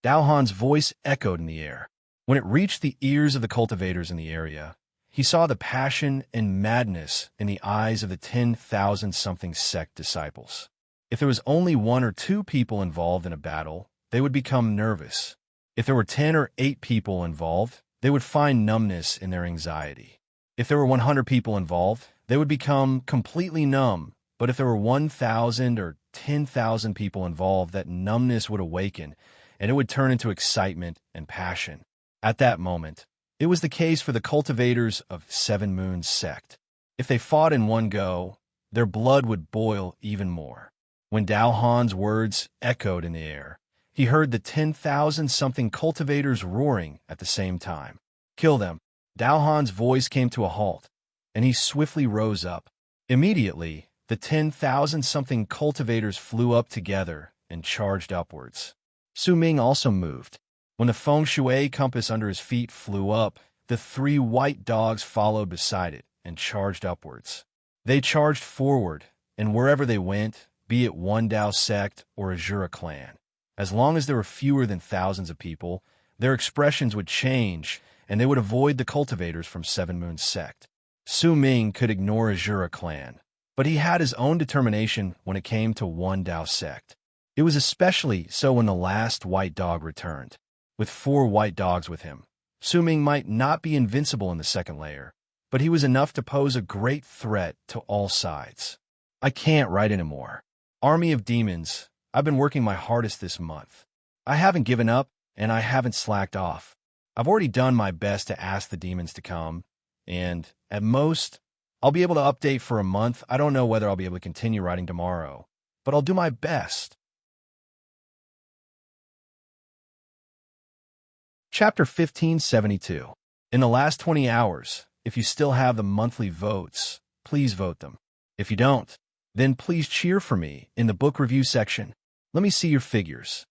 [SPEAKER 1] Dalhan's voice echoed in the air. When it reached the ears of the cultivators in the area, he saw the passion and madness in the eyes of the 10,000-something sect disciples. If there was only 1 or 2 people involved in a battle, they would become nervous. If there were 10 or 8 people involved, they would find numbness in their anxiety. If there were 100 people involved, they would become completely numb. But if there were 1,000 or 10,000 people involved, that numbness would awaken, and it would turn into excitement and passion. At that moment, it was the case for the cultivators of Seven Moons sect. If they fought in one go, their blood would boil even more. When Dalhan's words echoed in the air, he heard the 10,000-something cultivators roaring at the same time. Kill them. Dalhan's voice came to a halt, and he swiftly rose up. Immediately, the 10,000-something cultivators flew up together and charged upwards. Su Ming also moved. When the feng shui compass under his feet flew up, the 3 white dogs followed beside it and charged upwards. They charged forward, and wherever they went, be it one Dao sect or Azura clan, as long as there were fewer than thousands of people, their expressions would change, and they would avoid the cultivators from Seven Moons sect. Su Ming could ignore Azura clan, but he had his own determination when it came to one Dao sect. It was especially so when the last white dog returned. With 4 white dogs with him, Su Ming might not be invincible in the second layer, but he was enough to pose a great threat to all sides. I can't write anymore. Army of Demons, I've been working my hardest this month. I haven't given up, and I haven't slacked off. I've already done my best to ask the demons to come, and, at most, I'll be able to update for a month. I don't know whether I'll be able to continue writing tomorrow, but I'll do my best. Chapter 1572. In the last 20 hours, if you still have the monthly votes, please vote them. If you don't, then please cheer for me in the book review section. Let me see your figures.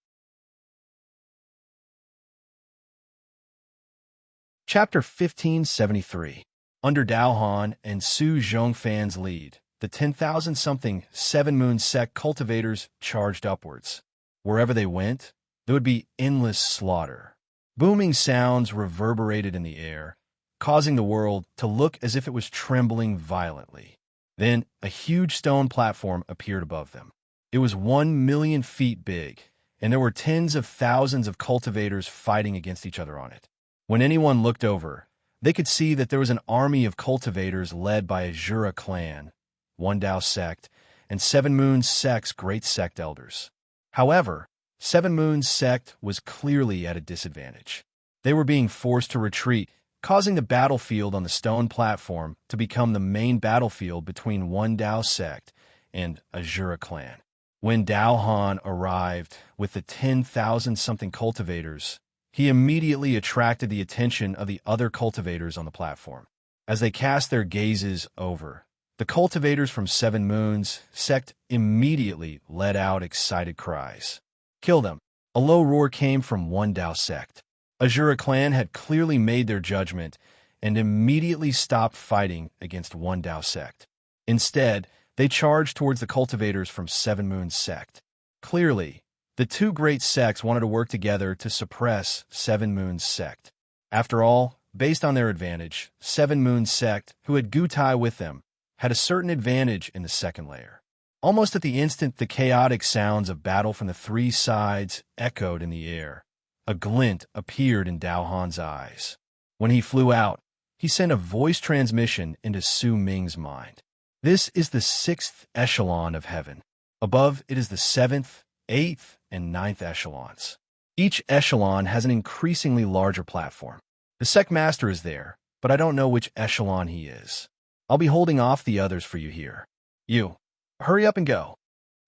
[SPEAKER 1] Chapter 1573. Under Dalhan and Su Zhongfan's lead, the 10,000-something Seven Moons sect cultivators charged upwards. Wherever they went, there would be endless slaughter. Booming sounds reverberated in the air, causing the world to look as if it was trembling violently. Then a huge stone platform appeared above them. It was 1,000,000 feet big, and there were tens of thousands of cultivators fighting against each other on it. When anyone looked over, they could see that there was an army of cultivators led by Azura clan, one Dao sect, and Seven Moons sect's great sect elders. However, Seven Moons sect was clearly at a disadvantage. They were being forced to retreat, causing the battlefield on the stone platform to become the main battlefield between one Dao sect and Azura clan. When Dalhan arrived with the 10,000-something cultivators, he immediately attracted the attention of the other cultivators on the platform. As they cast their gazes over, the cultivators from Seven Moons sect immediately let out excited cries. Kill them! A low roar came from one Dao sect. Azura clan had clearly made their judgment and immediately stopped fighting against one Dao sect. Instead, they charged towards the cultivators from Seven Moons sect. Clearly, the 2 great sects wanted to work together to suppress Seven Moons sect. After all, based on their advantage, Seven Moons sect, who had Gutai with them, had a certain advantage in the second layer. Almost at the instant the chaotic sounds of battle from the 3 sides echoed in the air, a glint appeared in Dalhan's eyes. When he flew out, he sent a voice transmission into Su Ming's mind. This is the 6th echelon of heaven. Above it is the 7th, 8th, and 9th echelons. Each echelon has an increasingly larger platform. The sect master is there, but I don't know which echelon he is. I'll be holding off the others for you here. You, hurry up and go.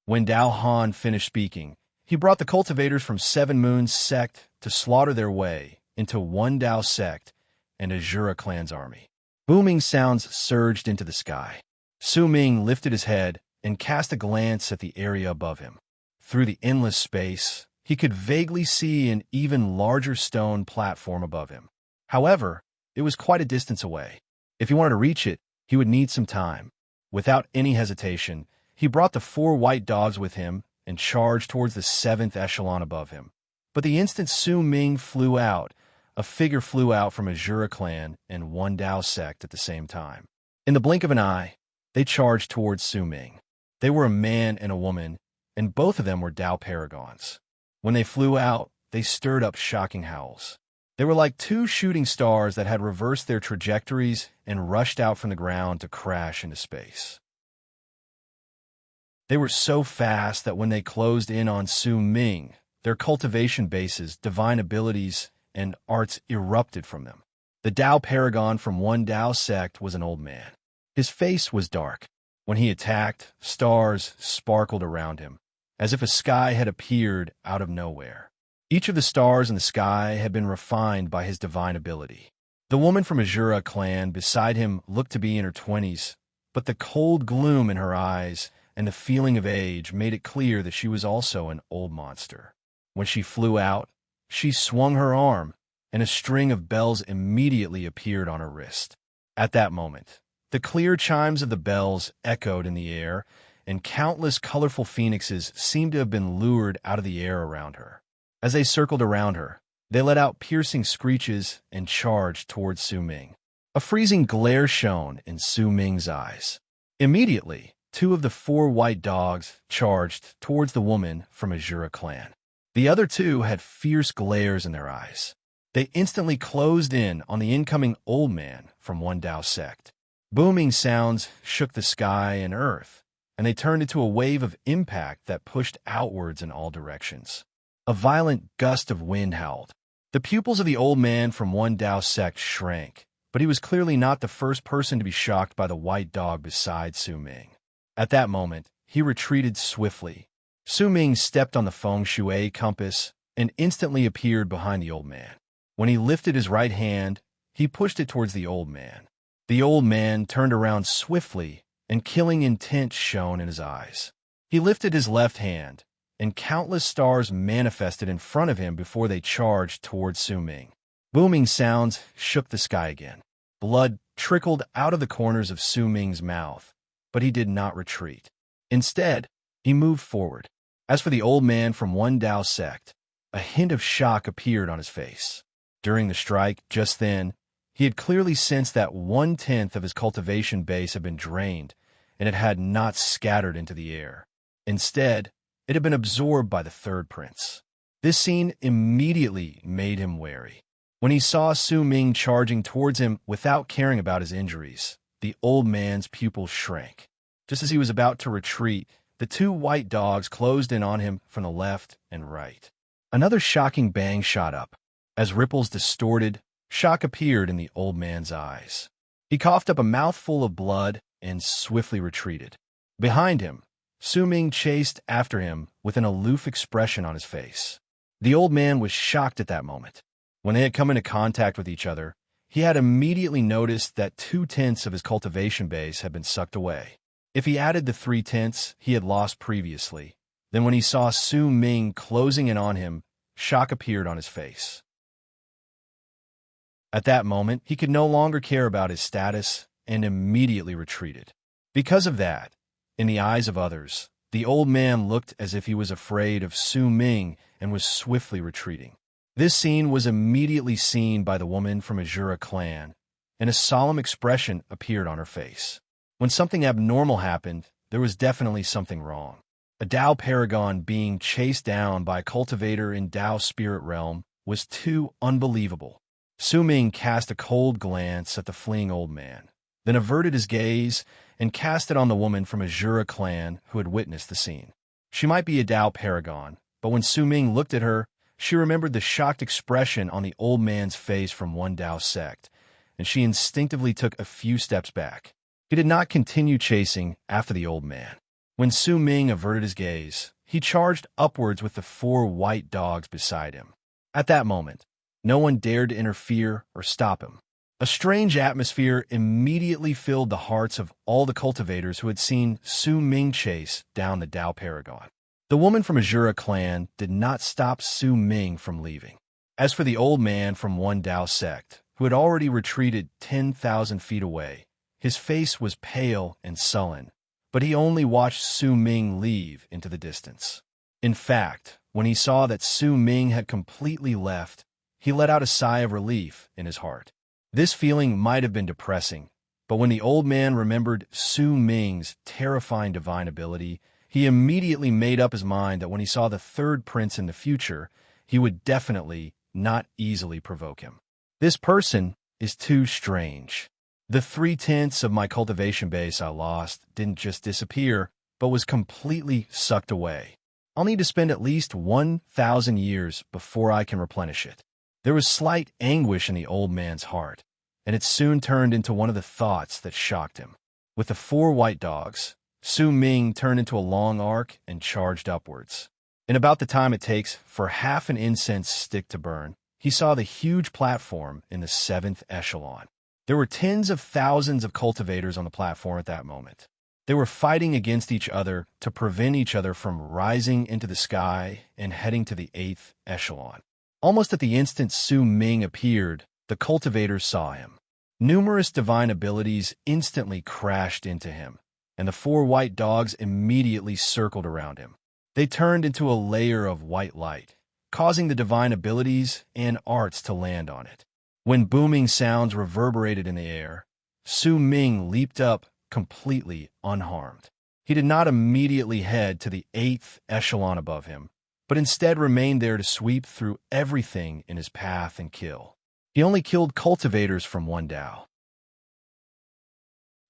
[SPEAKER 1] When Dalhan finished speaking, he brought the cultivators from Seven Moons sect to slaughter their way into one Dao sect and Azura clan's army. Booming sounds surged into the sky. Su Ming lifted his head and cast a glance at the area above him. Through the endless space, he could vaguely see an even larger stone platform above him. However, it was quite a distance away. If he wanted to reach it, he would need some time. Without any hesitation, he brought the 4 white dogs with him and charged towards the 7th echelon above him. But the instant Su Ming flew out, a figure flew out from a Jura clan and one Dao sect at the same time. In the blink of an eye, they charged towards Su Ming. They were a man and a woman, and both of them were Dao paragons. When they flew out, they stirred up shocking howls. They were like 2 shooting stars that had reversed their trajectories and rushed out from the ground to crash into space. They were so fast that when they closed in on Su Ming, their cultivation bases, divine abilities, and arts erupted from them. The Dao paragon from one Dao sect was an old man. His face was dark. When he attacked, stars sparkled around him, as if a sky had appeared out of nowhere. Each of the stars in the sky had been refined by his divine ability. The woman from a Jura clan beside him looked to be in her 20s, but the cold gloom in her eyes and the feeling of age made it clear that she was also an old monster. When she flew out, she swung her arm, and a string of bells immediately appeared on her wrist. At that moment, the clear chimes of the bells echoed in the air, and countless colorful phoenixes seemed to have been lured out of the air around her. As they circled around her, they let out piercing screeches and charged towards Su Ming. A freezing glare shone in Su Ming's eyes. Immediately, 2 of the 4 white dogs charged towards the woman from a Jura clan. The other 2 had fierce glares in their eyes. They instantly closed in on the incoming old man from one Dao sect. Booming sounds shook the sky and earth, and they turned into a wave of impact that pushed outwards in all directions. A violent gust of wind howled. The pupils of the old man from one Dao sect shrank, but he was clearly not the first person to be shocked by the white dog beside Su Ming. At that moment, he retreated swiftly. Su Ming stepped on the feng shui compass and instantly appeared behind the old man. When he lifted his right hand, he pushed it towards the old man. The old man turned around swiftly, and killing intent shone in his eyes. He lifted his left hand, and countless stars manifested in front of him before they charged towards Su Ming. Booming sounds shook the sky again. Blood trickled out of the corners of Su Ming's mouth, but he did not retreat. Instead, he moved forward. As for the old man from one Dao sect, a hint of shock appeared on his face. During the strike, just then, he had clearly sensed that 1/10 of his cultivation base had been drained, and it had not scattered into the air. Instead, it had been absorbed by the 3rd prince. This scene immediately made him wary. When he saw Su Ming charging towards him without caring about his injuries, the old man's pupils shrank. Just as he was about to retreat, the 2 white dogs closed in on him from the left and right. Another shocking bang shot up. As ripples distorted, shock appeared in the old man's eyes. He coughed up a mouthful of blood and swiftly retreated. Behind him, Su Ming chased after him with an aloof expression on his face. The old man was shocked at that moment. When they had come into contact with each other, he had immediately noticed that 2/10 of his cultivation base had been sucked away. If he added the 3/10 he had lost previously, then when he saw Su Ming closing in on him, shock appeared on his face. At that moment, he could no longer care about his status and immediately retreated. Because of that, in the eyes of others, the old man looked as if he was afraid of Su Ming and was swiftly retreating. This scene was immediately seen by the woman from a Jura clan, and a solemn expression appeared on her face. When something abnormal happened, there was definitely something wrong. A Dao paragon being chased down by a cultivator in Dao spirit realm was too unbelievable. Su Ming cast a cold glance at the fleeing old man, then averted his gaze and cast it on the woman from a Jura clan who had witnessed the scene. She might be a Dao paragon, but when Su Ming looked at her, she remembered the shocked expression on the old man's face from one Dao sect, and she instinctively took a few steps back. He did not continue chasing after the old man. When Su Ming averted his gaze, he charged upwards with the 4 white dogs beside him. At that moment, no one dared to interfere or stop him. A strange atmosphere immediately filled the hearts of all the cultivators who had seen Su Ming chase down the Dao paragon. The woman from a Jura clan did not stop Su Ming from leaving. As for the old man from one Dao sect, who had already retreated 10,000 feet away, his face was pale and sullen, but he only watched Su Ming leave into the distance. In fact, when he saw that Su Ming had completely left, he let out a sigh of relief in his heart. This feeling might have been depressing, but when the old man remembered Su Ming's terrifying divine ability, he immediately made up his mind that when he saw the third prince in the future, he would definitely not easily provoke him. This person is too strange. The 3/10 of my cultivation base I lost didn't just disappear, but was completely sucked away. I'll need to spend at least 1,000 years before I can replenish it. There was slight anguish in the old man's heart, and it soon turned into one of the thoughts that shocked him. With the 4 white dogs, Su Ming turned into a long arc and charged upwards. In about the time it takes for half an incense stick to burn, he saw the huge platform in the 7th echelon. There were tens of thousands of cultivators on the platform at that moment. They were fighting against each other to prevent each other from rising into the sky and heading to the 8th echelon. Almost at the instant Su Ming appeared, the cultivators saw him. Numerous divine abilities instantly crashed into him, and the 4 white dogs immediately circled around him. They turned into a layer of white light, causing the divine abilities and arts to land on it. When booming sounds reverberated in the air, Su Ming leaped up completely unharmed. He did not immediately head to the 8th echelon above him, but instead remained there to sweep through everything in his path and kill. He only killed cultivators from 1 Dao.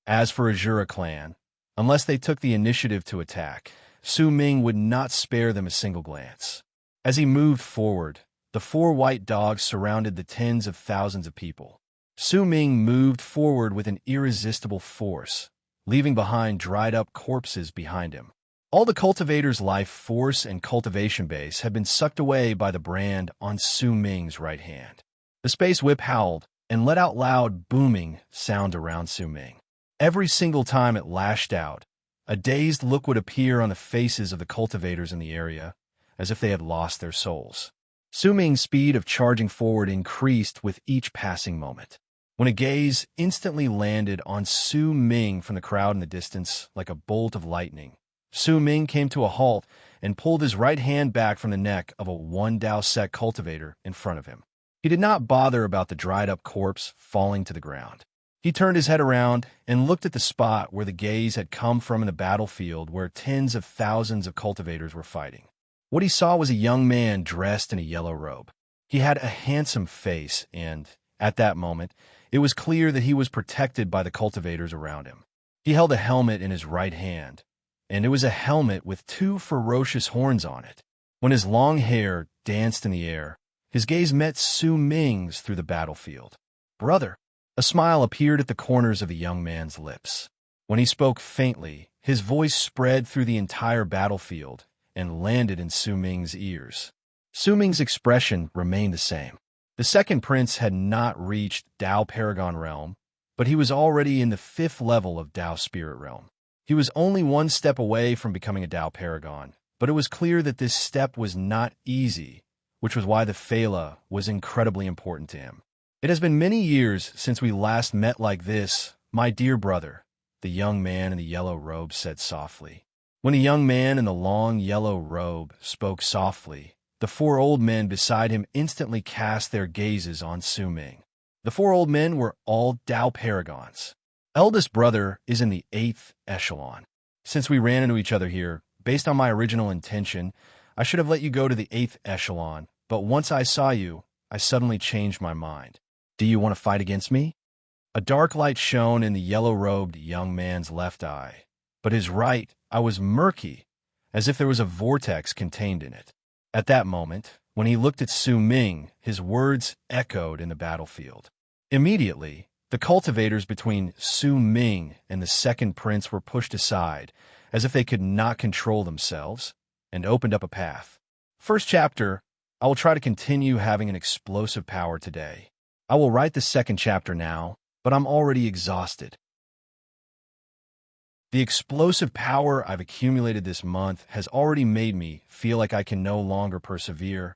[SPEAKER 1] As for Azura clan, unless they took the initiative to attack, Su Ming would not spare them a single glance. As he moved forward, the 4 white dogs surrounded the tens of thousands of people. Su Ming moved forward with an irresistible force, leaving behind dried-up corpses behind him. All the cultivators' life force and cultivation base had been sucked away by the brand on Su Ming's right hand. The space whip howled and let out loud booming sound around Su Ming. Every single time it lashed out, a dazed look would appear on the faces of the cultivators in the area, as if they had lost their souls. Su Ming's speed of charging forward increased with each passing moment. When a gaze instantly landed on Su Ming from the crowd in the distance like a bolt of lightning, Su Ming came to a halt and pulled his right hand back from the neck of a 1 Dao sect cultivator in front of him. He did not bother about the dried-up corpse falling to the ground. He turned his head around and looked at the spot where the gaze had come from in the battlefield where tens of thousands of cultivators were fighting. What he saw was a young man dressed in a yellow robe. He had a handsome face and, at that moment, it was clear that he was protected by the cultivators around him. He held a helmet in his right hand, and it was a helmet with 2 ferocious horns on it. When his long hair danced in the air, his gaze met Su Ming's through the battlefield. "Brother." A smile appeared at the corners of the young man's lips. When he spoke faintly, his voice spread through the entire battlefield and landed in Su Ming's ears. Su Ming's expression remained the same. The second prince had not reached Dao Paragon Realm, but he was already in the 5th level of Dao Spirit Realm. He was only 1 step away from becoming a Dao Paragon, but it was clear that this step was not easy, which was why the Phala was incredibly important to him. "It has been many years since we last met like this, my dear brother," the young man in the yellow robe said softly. When the young man in the long yellow robe spoke softly, the 4 old men beside him instantly cast their gazes on Su Ming. The 4 old men were all Dao Paragons. Eldest brother is in the 8th echelon. Since we ran into each other here, based on my original intention, I should have let you go to the 8th echelon, but once I saw you, I suddenly changed my mind. Do you want to fight against me? A dark light shone in the yellow-robed young man's left eye, but his right eye was murky, as if there was a vortex contained in it. At that moment, when he looked at Su Ming, his words echoed in the battlefield. Immediately, the cultivators between Su Ming and the second prince were pushed aside, as if they could not control themselves, and opened up a path. First chapter, I will try to continue having an explosive power today. I will write the second chapter now, but I'm already exhausted. The explosive power I've accumulated this month has already made me feel like I can no longer persevere.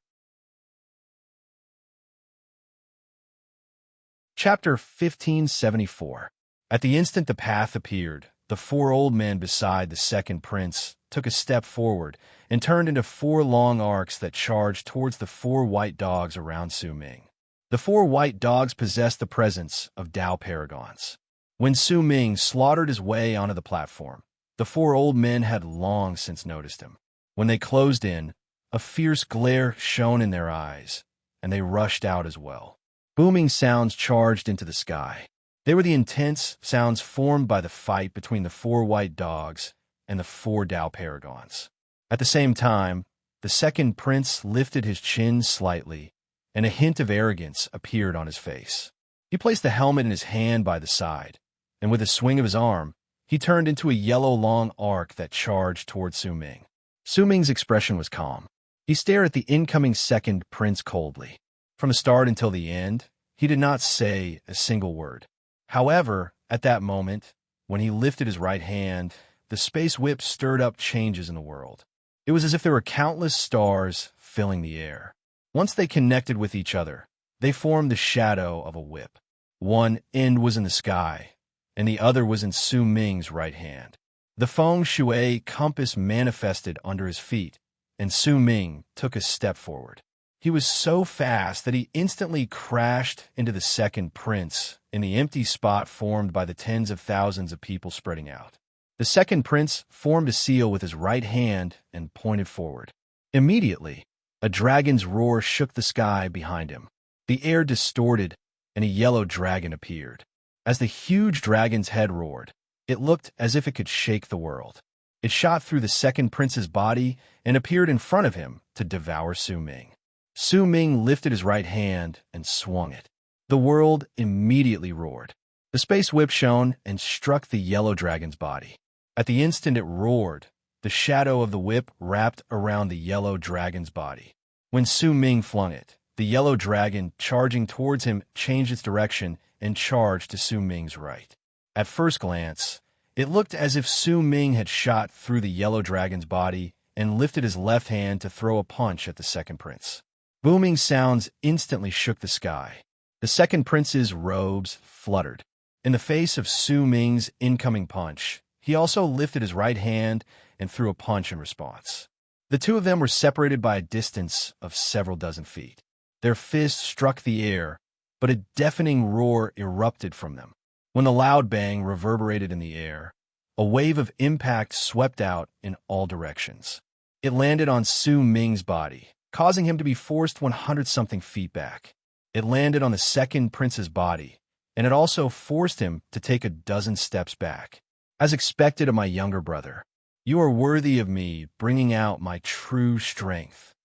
[SPEAKER 1] Chapter 1574. At the instant the path appeared, the four old men beside the second prince took a step forward and turned into four long arcs that charged towards the four white dogs around Su Ming. The four white dogs possessed the presence of Tao paragons. When Su Ming slaughtered his way onto the platform, the four old men had long since noticed him. When they closed in, a fierce glare shone in their eyes, and they rushed out as well. Booming sounds charged into the sky. They were the intense sounds formed by the fight between the four white dogs and the four Tao paragons. At the same time, the second prince lifted his chin slightly, and a hint of arrogance appeared on his face. He placed the helmet in his hand by the side, and with a swing of his arm, he turned into a yellow long arc that charged toward Su Ming. Su Ming's expression was calm. He stared at the incoming second prince coldly. From the start until the end, he did not say a single word. However, at that moment, when he lifted his right hand, the space whip stirred up changes in the world. It was as if there were countless stars filling the air. Once they connected with each other, they formed the shadow of a whip. One end was in the sky, and the other was in Su Ming's right hand. The feng shui compass manifested under his feet, and Su Ming took a step forward. He was so fast that he instantly crashed into the second prince in the empty spot formed by the tens of thousands of people spreading out. The second prince formed a seal with his right hand and pointed forward. Immediately, a dragon's roar shook the sky behind him. The air distorted, and a yellow dragon appeared. As the huge dragon's head roared, it looked as if it could shake the world. It shot through the second prince's body and appeared in front of him to devour Su Ming. Su Ming lifted his right hand and swung it. The world immediately roared. The space whip shone and struck the yellow dragon's body. At the instant it roared, the shadow of the whip wrapped around the yellow dragon's body. When Su Ming flung it, the yellow dragon, charging towards him, changed its direction and charged to Su Ming's right. At first glance, it looked as if Su Ming had shot through the yellow dragon's body and lifted his left hand to throw a punch at the second prince. Booming sounds instantly shook the sky. The second prince's robes fluttered. In the face of Su Ming's incoming punch, he also lifted his right hand and threw a punch in response. The two of them were separated by a distance of several dozen feet. Their fists struck the air, but a deafening roar erupted from them. When the loud bang reverberated in the air, a wave of impact swept out in all directions. It landed on Su Ming's body, causing him to be forced 100-something feet back. It landed on the second prince's body, and it also forced him to take a dozen steps back. As expected of my younger brother, you are worthy of me bringing out my true strength.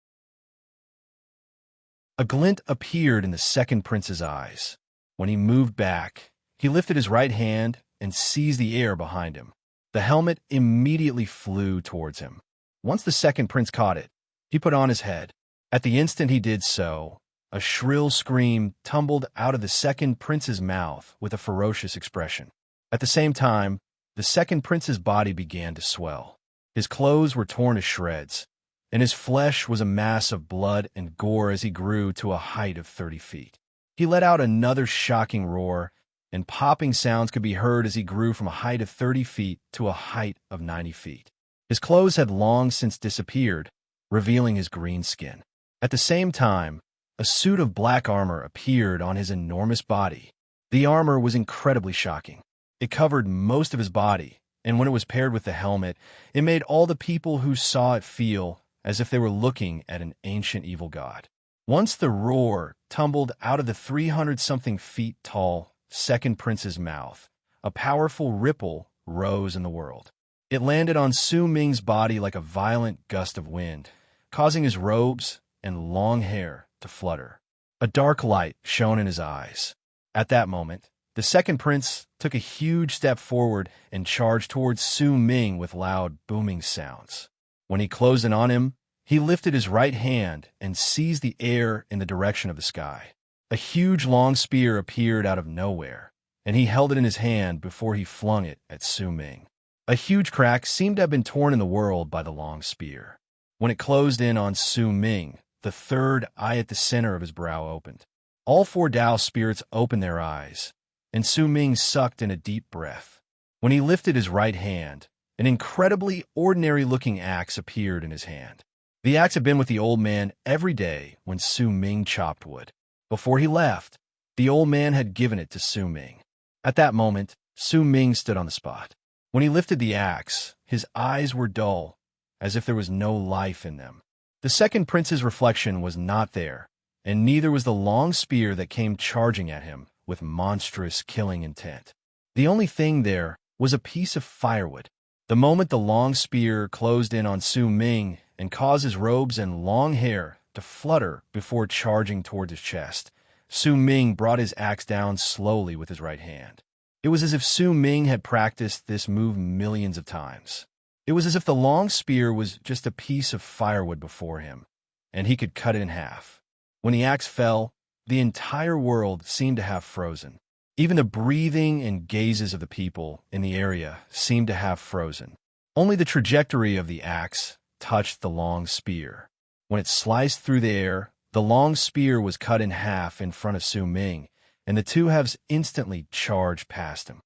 [SPEAKER 1] A glint appeared in the second prince's eyes. When he moved back, he lifted his right hand and seized the air behind him. The helmet immediately flew towards him. Once the second prince caught it, he put on his head. At the instant he did so, a shrill scream tumbled out of the second prince's mouth with a ferocious expression. At the same time, the second prince's body began to swell. His clothes were torn to shreds, and his flesh was a mass of blood and gore as he grew to a height of 30 feet. He let out another shocking roar, and popping sounds could be heard as he grew from a height of 30 feet to a height of 90 feet. His clothes had long since disappeared, revealing his green skin. At the same time, a suit of black armor appeared on his enormous body. The armor was incredibly shocking. It covered most of his body, and when it was paired with the helmet, it made all the people who saw it feel as if they were looking at an ancient evil god. Once the roar tumbled out of the 300-something feet tall second prince's mouth, a powerful ripple rose in the world. It landed on Su Ming's body like a violent gust of wind, causing his robes and long hair to flutter. A dark light shone in his eyes. At that moment, the second prince took a huge step forward and charged towards Su Ming with loud, booming sounds. When he closed in on him, he lifted his right hand and seized the air in the direction of the sky. A huge long spear appeared out of nowhere, and he held it in his hand before he flung it at Su Ming. A huge crack seemed to have been torn in the world by the long spear. When it closed in on Su Ming, the third eye at the center of his brow opened. All four Tao spirits opened their eyes, and Su Ming sucked in a deep breath. When he lifted his right hand, an incredibly ordinary-looking axe appeared in his hand. The axe had been with the old man every day when Su Ming chopped wood. Before he left, the old man had given it to Su Ming. At that moment, Su Ming stood on the spot. When he lifted the axe, his eyes were dull, as if there was no life in them. The second prince's reflection was not there, and neither was the long spear that came charging at him with monstrous killing intent. The only thing there was a piece of firewood. The moment the long spear closed in on Su Ming and caused his robes and long hair to flutter before charging toward his chest, Su Ming brought his axe down slowly with his right hand. It was as if Su Ming had practiced this move millions of times. It was as if the long spear was just a piece of firewood before him, and he could cut it in half. When the axe fell, the entire world seemed to have frozen. Even the breathing and gazes of the people in the area seemed to have frozen. Only the trajectory of the axe touched the long spear. When it sliced through the air, the long spear was cut in half in front of Su Ming, and the two halves instantly charged past him.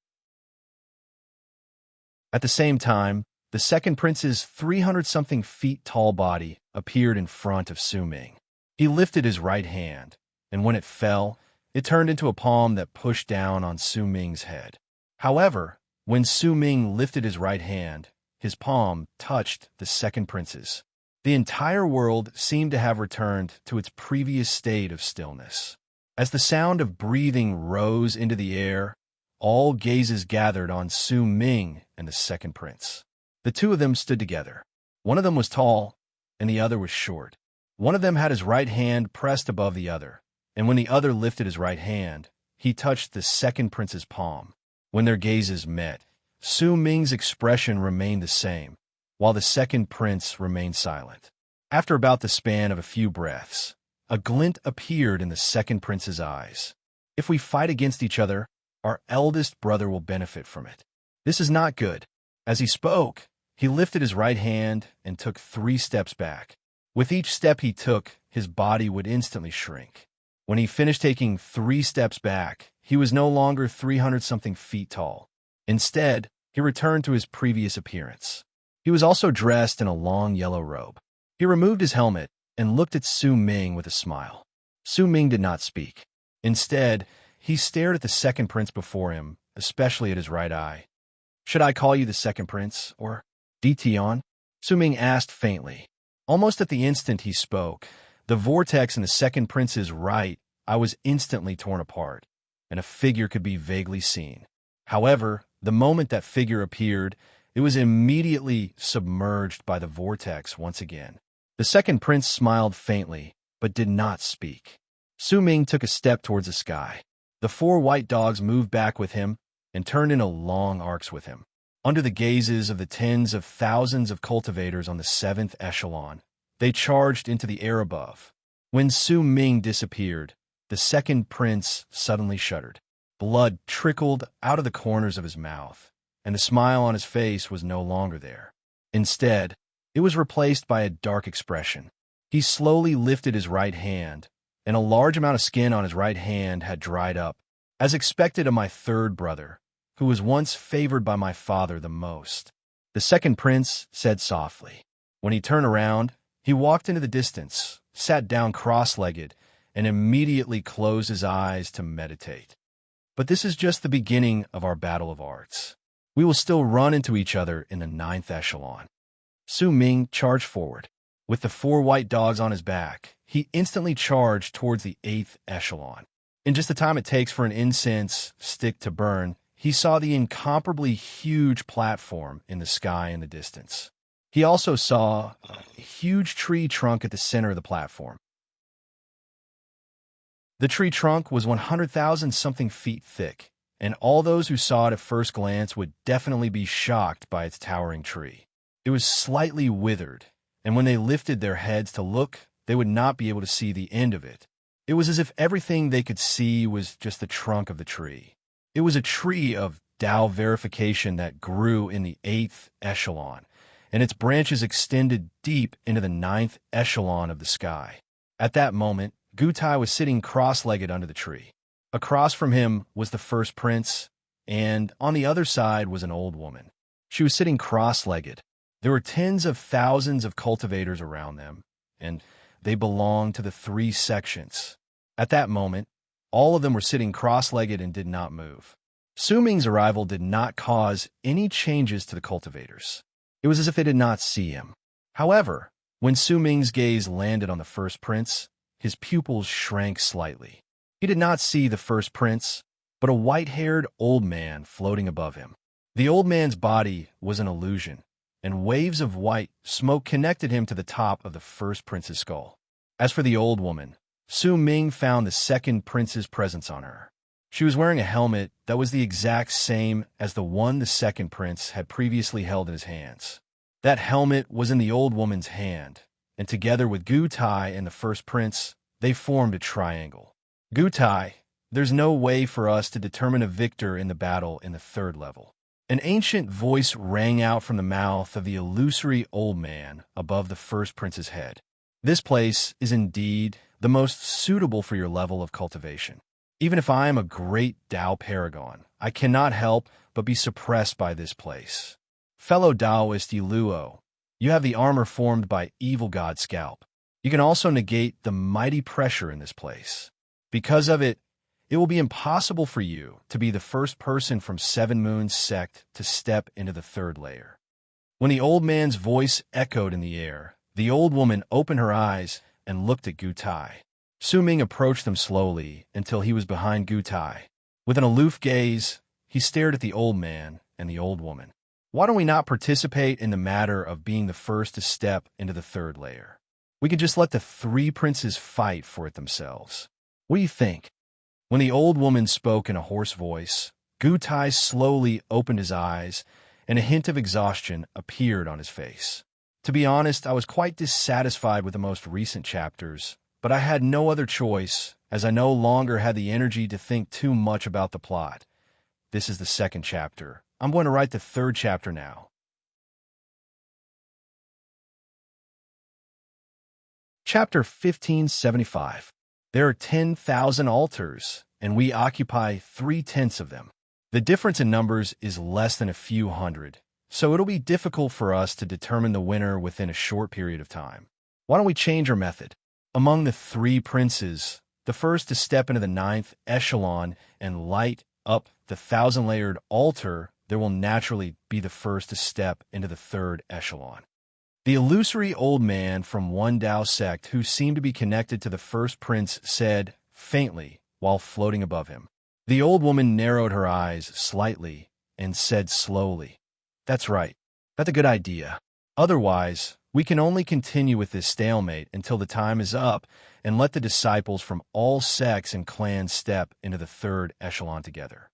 [SPEAKER 1] At the same time, the second prince's 300-something feet tall body appeared in front of Su Ming. He lifted his right hand, and when it fell, it turned into a palm that pushed down on Su Ming's head. However, when Su Ming lifted his right hand, his palm touched the second prince's. The entire world seemed to have returned to its previous state of stillness. As the sound of breathing rose into the air, all gazes gathered on Su Ming and the second prince. The two of them stood together. One of them was tall, and the other was short. One of them had his right hand pressed above the other, and when the other lifted his right hand, he touched the second prince's palm. When their gazes met, Su Ming's expression remained the same, while the second prince remained silent. After about the span of a few breaths, a glint appeared in the second prince's eyes. If we fight against each other, our eldest brother will benefit from it. This is not good. As he spoke, he lifted his right hand and took 3 steps back. With each step he took, his body would instantly shrink. When he finished taking 3 steps back, he was no longer 300-something feet tall. Instead, he returned to his previous appearance. He was also dressed in a long yellow robe. He removed his helmet and looked at Su Ming with a smile. Su Ming did not speak. Instead, he stared at the second prince before him, especially at his right eye. "Should I call you the second prince, or Dition?" Su Ming asked faintly. Almost at the instant he spoke, the vortex in the second prince's right eye was instantly torn apart, and a figure could be vaguely seen. However, the moment that figure appeared, it was immediately submerged by the vortex once again. The second prince smiled faintly, but did not speak. Su Ming took a step towards the sky. The 4 white dogs moved back with him and turned into long arcs with him. Under the gazes of the tens of thousands of cultivators on the 7th echelon, they charged into the air above. When Su Ming disappeared, the second prince suddenly shuddered. Blood trickled out of the corners of his mouth, and the smile on his face was no longer there. Instead, it was replaced by a dark expression. He slowly lifted his right hand, and a large amount of skin on his right hand had dried up, as expected of my third brother, who was once favored by my father the most. The second prince said softly. When he turned around, he walked into the distance, sat down cross-legged, and immediately closed his eyes to meditate. But this is just the beginning of our battle of arts. We will still run into each other in the 9th echelon. Su Ming charged forward. With the 4 white dogs on his back, he instantly charged towards the 8th echelon. In just the time it takes for an incense stick to burn, he saw the incomparably huge platform in the sky in the distance. He also saw a huge tree trunk at the center of the platform. The tree trunk was 100,000-something feet thick, and all those who saw it at first glance would definitely be shocked by its towering tree. It was slightly withered, and when they lifted their heads to look, they would not be able to see the end of it. It was as if everything they could see was just the trunk of the tree. It was a tree of Tao verification that grew in the 8th echelon, and its branches extended deep into the 9th echelon of the sky. At that moment, Gutai was sitting cross-legged under the tree. Across from him was the first prince, and on the other side was an old woman. She was sitting cross-legged. There were tens of thousands of cultivators around them, and they belonged to the three sections. At that moment, all of them were sitting cross-legged and did not move. Su Ming's arrival did not cause any changes to the cultivators. It was as if they did not see him. However, when Su Ming's gaze landed on the first prince, his pupils shrank slightly. He did not see the first prince, but a white-haired old man floating above him. The old man's body was an illusion, and waves of white smoke connected him to the top of the first prince's skull. As for the old woman, Su Ming found the second prince's presence on her. She was wearing a helmet that was the exact same as the one the second prince had previously held in his hands. That helmet was in the old woman's hand, and together with Gu Tai and the first prince, they formed a triangle. Gu Tai, there's no way for us to determine a victor in the battle in the third level. An ancient voice rang out from the mouth of the illusory old man above the first prince's head. This place is indeed the most suitable for your level of cultivation. Even if I am a great Tao paragon, I cannot help but be suppressed by this place. Fellow Taoist Yiluo, you have the armor formed by Evil God Scalp. You can also negate the mighty pressure in this place. Because of it, it will be impossible for you to be the first person from Seven Moons sect to step into the third layer. When the old man's voice echoed in the air, the old woman opened her eyes and looked at Gu Tai. Su Ming approached them slowly until he was behind Gu Tai. With an aloof gaze, he stared at the old man and the old woman. Why don't we not participate in the matter of being the first to step into the third layer? We could just let the three princes fight for it themselves. What do you think? When the old woman spoke in a hoarse voice, Gu Tai slowly opened his eyes, and a hint of exhaustion appeared on his face. To be honest, I was quite dissatisfied with the most recent chapters, but I had no other choice, as I no longer had the energy to think too much about the plot. This is the second chapter. I'm going to write the third chapter now. Chapter 1575. There are 10,000 altars, and we occupy 3/10 of them. The difference in numbers is less than a few hundred, so it'll be difficult for us to determine the winner within a short period of time. Why don't we change our method? Among the three princes, the first to step into the 9th echelon and light up the 1,000-layered altar, there will naturally be the first to step into the 3rd echelon. The illusory old man from one Tao sect who seemed to be connected to the first prince said, faintly, while floating above him. The old woman narrowed her eyes slightly and said slowly, "That's right. That's a good idea. Otherwise, we can only continue with this stalemate until the time is up and let the disciples from all sects and clans step into the 3rd echelon together."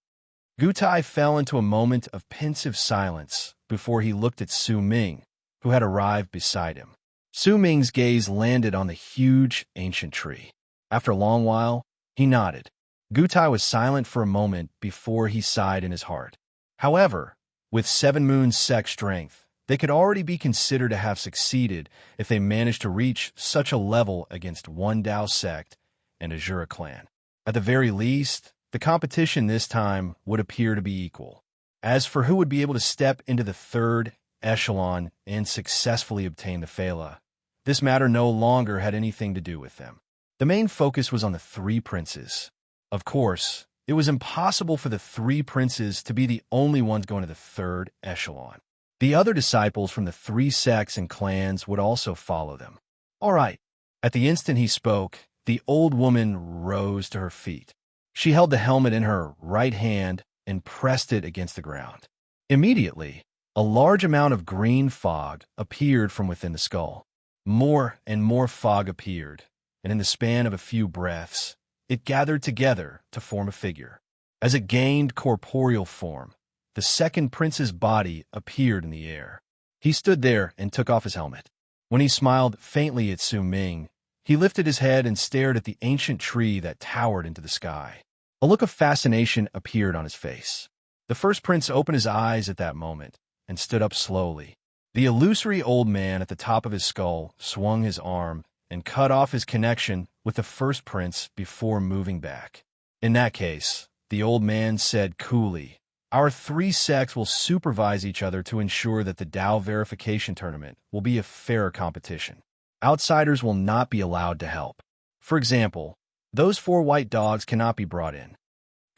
[SPEAKER 1] Gu Tai fell into a moment of pensive silence before he looked at Su Ming, who had arrived beside him. Su Ming's gaze landed on the huge ancient tree. After a long while, he nodded. Gu Tai was silent for a moment before he sighed in his heart. However, with Seven Moons sect strength, they could already be considered to have succeeded if they managed to reach such a level against one Tao sect and a Jura clan. At the very least, the competition this time would appear to be equal. As for who would be able to step into the 3rd echelon and successfully obtain the Phala, this matter no longer had anything to do with them. The main focus was on the three princes. Of course, it was impossible for the three princes to be the only ones going to the 3rd echelon. The other disciples from the three sects and clans would also follow them. All right. At the instant he spoke, the old woman rose to her feet. She held the helmet in her right hand and pressed it against the ground. Immediately, a large amount of green fog appeared from within the skull. More and more fog appeared, and in the span of a few breaths, it gathered together to form a figure. As it gained corporeal form, the second prince's body appeared in the air. He stood there and took off his helmet. When he smiled faintly at Su Ming, he lifted his head and stared at the ancient tree that towered into the sky. A look of fascination appeared on his face. The first prince opened his eyes at that moment and stood up slowly. The illusory old man at the top of his skull swung his arm and cut off his connection with the first prince before moving back. In that case, the old man said coolly, Our three sects will supervise each other to ensure that the Tao verification tournament will be a fair competition. Outsiders will not be allowed to help. For example, those 4 white dogs cannot be brought in.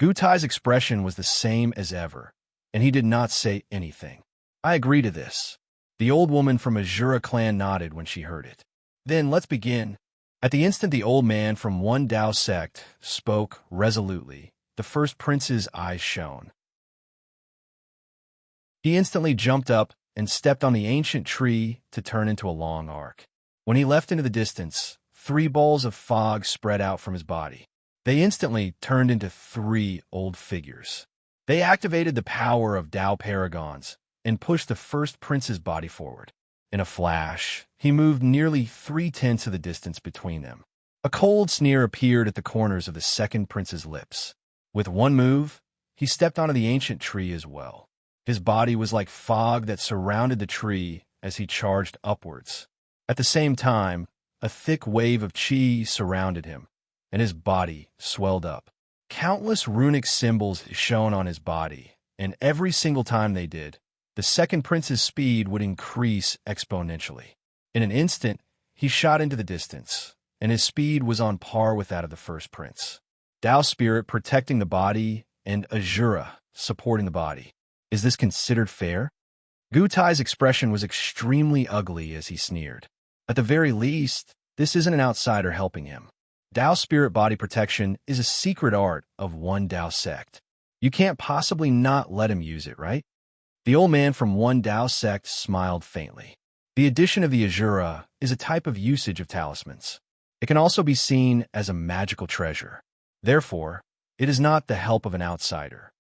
[SPEAKER 1] Gutai's expression was the same as ever, and he did not say anything. I agree to this. The old woman from Azura clan nodded when she heard it. Then let's begin. At the instant the old man from one Tao sect spoke resolutely, the first prince's eyes shone. He instantly jumped up and stepped on the ancient tree to turn into a long arc. When he left into the distance, 3 balls of fog spread out from his body. They instantly turned into 3 old figures. They activated the power of Tao paragons and pushed the first prince's body forward. In a flash, he moved nearly 3/10 of the distance between them. A cold sneer appeared at the corners of the second prince's lips. With one move, he stepped onto the ancient tree as well. His body was like fog that surrounded the tree as he charged upwards. At the same time, a thick wave of chi surrounded him, and his body swelled up. Countless runic symbols shone on his body, and every single time they did, the second prince's speed would increase exponentially. In an instant, he shot into the distance, and his speed was on par with that of the first prince. Tao spirit protecting the body and Azura supporting the body. Is this considered fair? Gutai's expression was extremely ugly as he sneered. At the very least, this isn't an outsider helping him. Tao spirit body protection is a secret art of one Tao sect. You can't possibly not let him use it, right? The old man from one Tao sect smiled faintly. The addition of the Azura is a type of usage of talismans. It can also be seen as a magical treasure. Therefore, it is not the help of an outsider.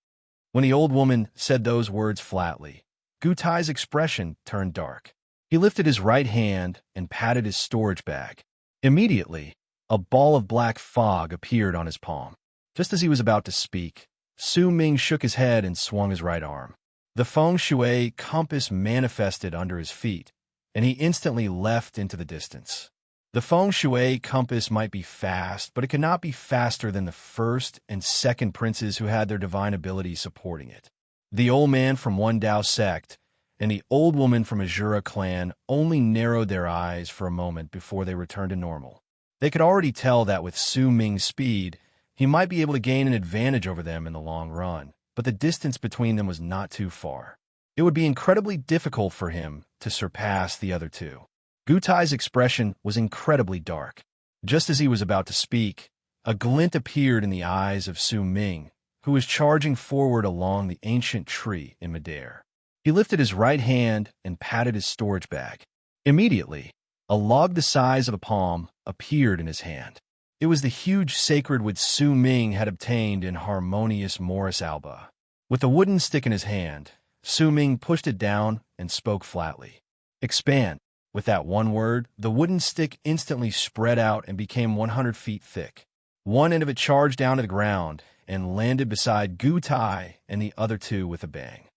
[SPEAKER 1] When the old woman said those words flatly, Gutai's expression turned dark. He lifted his right hand and patted his storage bag. Immediately, a ball of black fog appeared on his palm. Just as he was about to speak, Su Ming shook his head and swung his right arm. The feng shui compass manifested under his feet, and he instantly left into the distance. The feng shui compass might be fast, but it cannot be faster than the first and second princes who had their divine ability supporting it. The old man from one Tao sect and the old woman from Azura clan only narrowed their eyes for a moment before they returned to normal. They could already tell that with Su Ming's speed, he might be able to gain an advantage over them in the long run, but the distance between them was not too far. It would be incredibly difficult for him to surpass the other two. Gutai's expression was incredibly dark. Just as he was about to speak, a glint appeared in the eyes of Su Ming, who was charging forward along the ancient tree in midair. He lifted his right hand and patted his storage bag. Immediately, a log the size of a palm appeared in his hand. It was the huge sacred wood Su Ming had obtained in harmonious Morris Alba. With the wooden stick in his hand, Su Ming pushed it down and spoke flatly. Expand. With that one word, the wooden stick instantly spread out and became 100 feet thick. One end of it charged down to the ground and landed beside Gutai and the other two with a bang.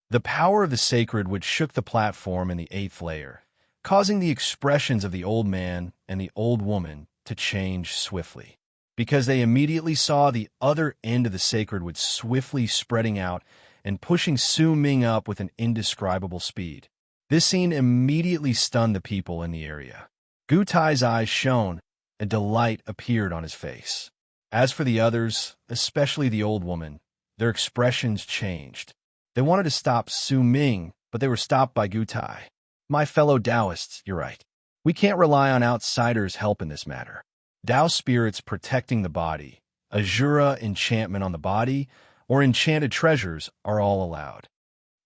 [SPEAKER 1] The power of the sacred wood shook the platform in the 8th layer, causing the expressions of the old man and the old woman to change swiftly, because they immediately saw the other end of the sacred wood swiftly spreading out and pushing Su Ming up with an indescribable speed. This scene immediately stunned the people in the area. Gutai's eyes shone, and delight appeared on his face. As for the others, especially the old woman, their expressions changed. They wanted to stop Su Ming, but they were stopped by Gutai. My fellow Taoists, you're right. We can't rely on outsiders' help in this matter. Tao spirits protecting the body, Azura enchantment on the body, or enchanted treasures are all allowed.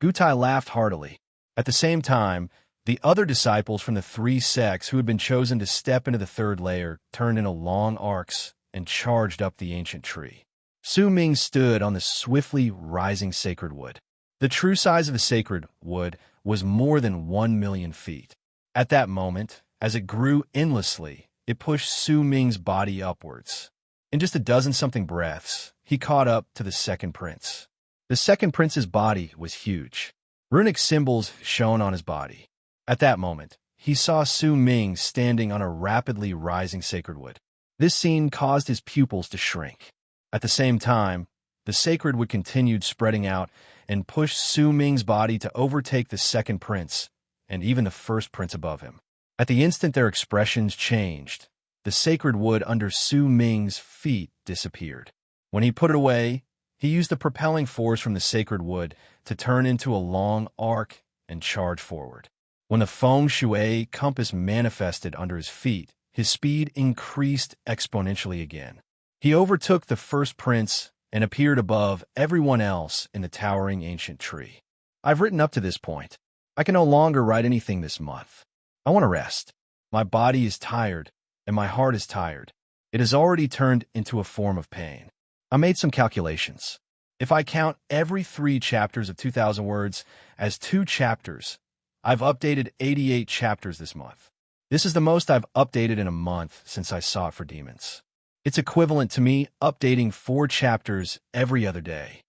[SPEAKER 1] Gutai laughed heartily. At the same time, the other disciples from the 3 sects who had been chosen to step into the 3rd layer turned into long arcs and charged up the ancient tree. Su Ming stood on the swiftly rising sacred wood. The true size of the sacred wood was more than 1 million feet. At that moment, as it grew endlessly, it pushed Su Ming's body upwards. In just a dozen-something breaths, he caught up to the second prince. The second prince's body was huge. Runic symbols shone on his body. At that moment, he saw Su Ming standing on a rapidly rising sacred wood. This scene caused his pupils to shrink. At the same time, The sacred wood continued spreading out and pushed Su Ming's body to overtake the second prince and even the first prince above him. At the instant their expressions changed, the sacred wood under Su Ming's feet disappeared. When he put it away, he used the propelling force from the sacred wood to turn into a long arc and charge forward. When the feng shui compass manifested under his feet, his speed increased exponentially again. He overtook the first prince and appeared above everyone else in the towering ancient tree. I've written up to this point. I can no longer write anything this month. I want to rest. My body is tired, and my heart is tired. It has already turned into a form of pain. I made some calculations. If I count every 3 chapters of 2,000 words as 2 chapters, I've updated 88 chapters this month. This is the most I've updated in a month since I saw it for demons. It's equivalent to me updating 4 chapters every other day.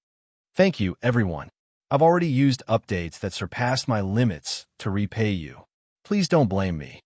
[SPEAKER 1] Thank you, everyone. I've already used updates that surpassed my limits to repay you. Please don't blame me.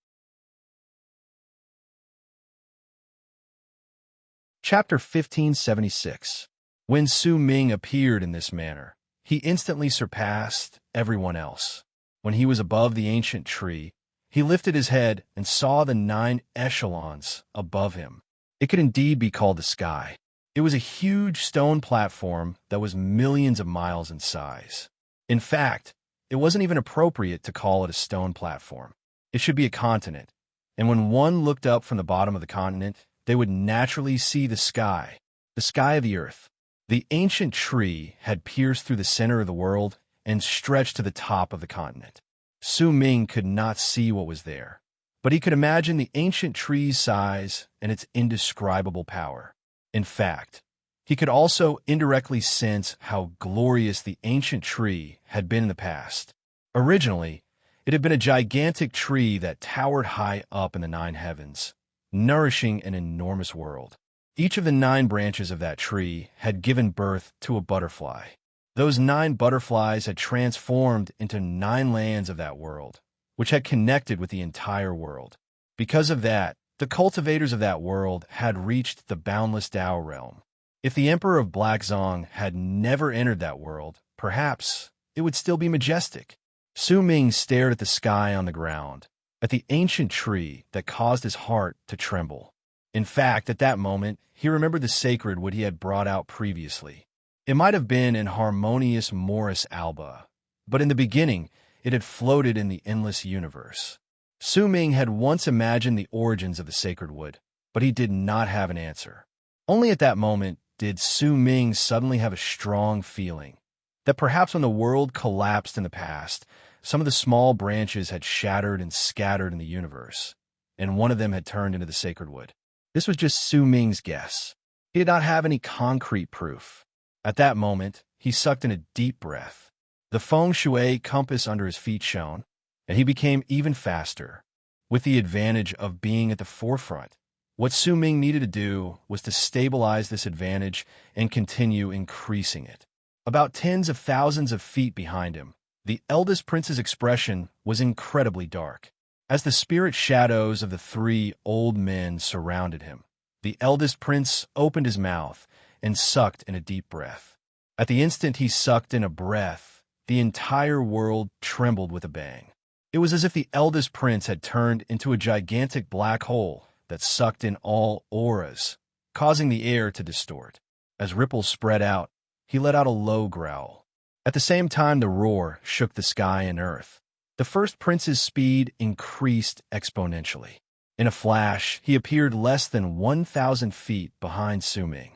[SPEAKER 1] Chapter 1576. When Su Ming appeared in this manner, he instantly surpassed everyone else. When he was above the ancient tree, he lifted his head and saw the 9 echelons above him. It could indeed be called the sky. It was a huge stone platform that was millions of miles in size. In fact, it wasn't even appropriate to call it a stone platform. It should be a continent, and when one looked up from the bottom of the continent, they would naturally see the sky of the earth. The ancient tree had pierced through the center of the world and stretched to the top of the continent. Su Ming could not see what was there, but he could imagine the ancient tree's size and its indescribable power. In fact, he could also indirectly sense how glorious the ancient tree had been in the past. Originally, it had been a gigantic tree that towered high up in the 9 heavens, nourishing an enormous world. Each of the 9 branches of that tree had given birth to a butterfly. Those 9 butterflies had transformed into 9 lands of that world, which had connected with the entire world. Because of that, the cultivators of that world had reached the boundless Dao realm. If the Emperor of Black Zong had never entered that world, perhaps it would still be majestic. Su Ming stared at the sky on the ground, at the ancient tree that caused his heart to tremble. In fact, at that moment, he remembered the sacred wood he had brought out previously. It might have been an harmonious Morris alba, but in the beginning, it had floated in the endless universe. Su Ming had once imagined the origins of the sacred wood, but he did not have an answer. Only at that moment did Su Ming suddenly have a strong feeling that perhaps when the world collapsed in the past, some of the small branches had shattered and scattered in the universe, and one of them had turned into the sacred wood. This was just Su Ming's guess. He did not have any concrete proof. At that moment, he sucked in a deep breath. The feng shui compass under his feet shone, and he became even faster, with the advantage of being at the forefront. What Su Ming needed to do was to stabilize this advantage and continue increasing it. About tens of thousands of feet behind him, the eldest prince's expression was incredibly dark. As the spirit shadows of the 3 old men surrounded him, the eldest prince opened his mouth and sucked in a deep breath. At the instant he sucked in a breath, the entire world trembled with a bang. It was as if the eldest prince had turned into a gigantic black hole that sucked in all auras, causing the air to distort. As ripples spread out, he let out a low growl. At the same time, the roar shook the sky and earth. The first prince's speed increased exponentially. In a flash, he appeared less than 1,000 feet behind Su Ming.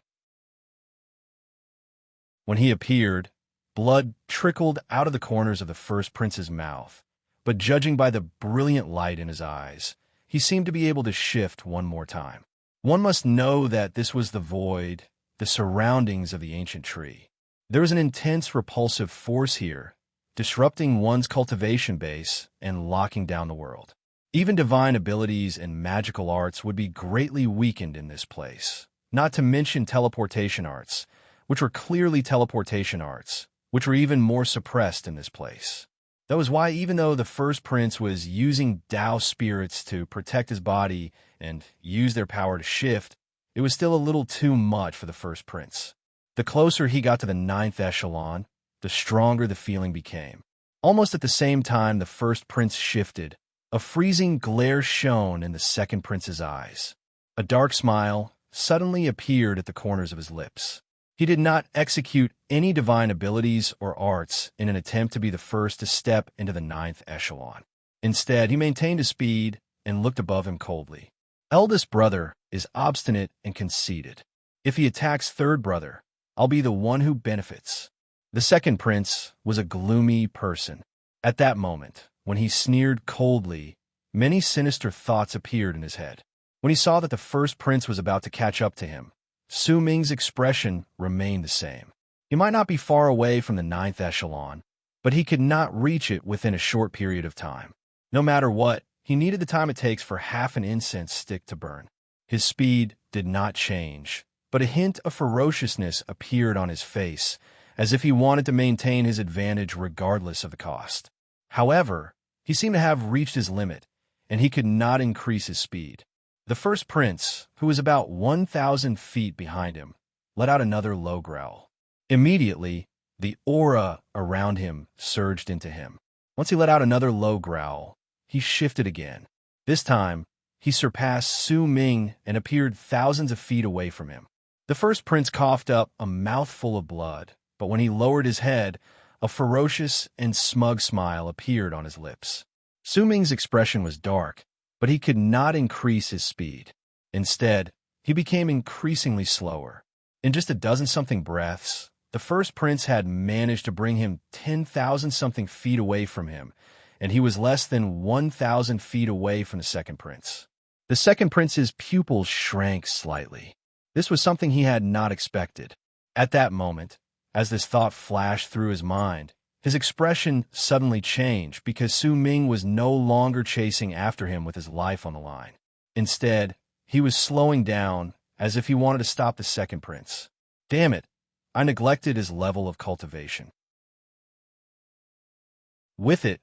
[SPEAKER 1] When he appeared, blood trickled out of the corners of the first prince's mouth, but judging by the brilliant light in his eyes, he seemed to be able to shift one more time. One must know that this was the void, the surroundings of the ancient tree. There was an intense repulsive force here, disrupting one's cultivation base and locking down the world. Even divine abilities and magical arts would be greatly weakened in this place, not to mention teleportation arts, which were clearly teleportation arts, which were even more suppressed in this place. That was why, even though the first prince was using Dao spirits to protect his body and use their power to shift, it was still a little too much for the first prince. The closer he got to the ninth echelon, the stronger the feeling became. Almost at the same time the first prince shifted, a freezing glare shone in the second prince's eyes. A dark smile suddenly appeared at the corners of his lips. He did not execute any divine abilities or arts in an attempt to be the first to step into the ninth echelon. Instead, he maintained his speed and looked above him coldly. Eldest brother is obstinate and conceited. If he attacks third brother, I'll be the one who benefits. The second prince was a gloomy person. At that moment, when he sneered coldly, many sinister thoughts appeared in his head. When he saw that the first prince was about to catch up to him, Su Ming's expression remained the same. He might not be far away from the ninth echelon, but he could not reach it within a short period of time. No matter what, he needed the time it takes for half an incense stick to burn. His speed did not change, but a hint of ferociousness appeared on his face, as if he wanted to maintain his advantage regardless of the cost. However, he seemed to have reached his limit, and he could not increase his speed. The first prince, who was about 1,000 feet behind him, let out another low growl. Immediately, the aura around him surged into him. Once he let out another low growl, he shifted again. This time, he surpassed Su Ming and appeared thousands of feet away from him. The first prince coughed up a mouthful of blood, but when he lowered his head, a ferocious and smug smile appeared on his lips. Su Ming's expression was dark, but he could not increase his speed. Instead, he became increasingly slower. In just a dozen-something breaths, the first prince had managed to bring him 10,000-something feet away from him, and he was less than 1,000 feet away from the second prince. The second prince's pupils shrank slightly. This was something he had not expected. At that moment, as this thought flashed through his mind, his expression suddenly changed because Su Ming was no longer chasing after him with his life on the line. Instead, he was slowing down as if he wanted to stop the second prince. Damn it, I neglected his level of cultivation. With it,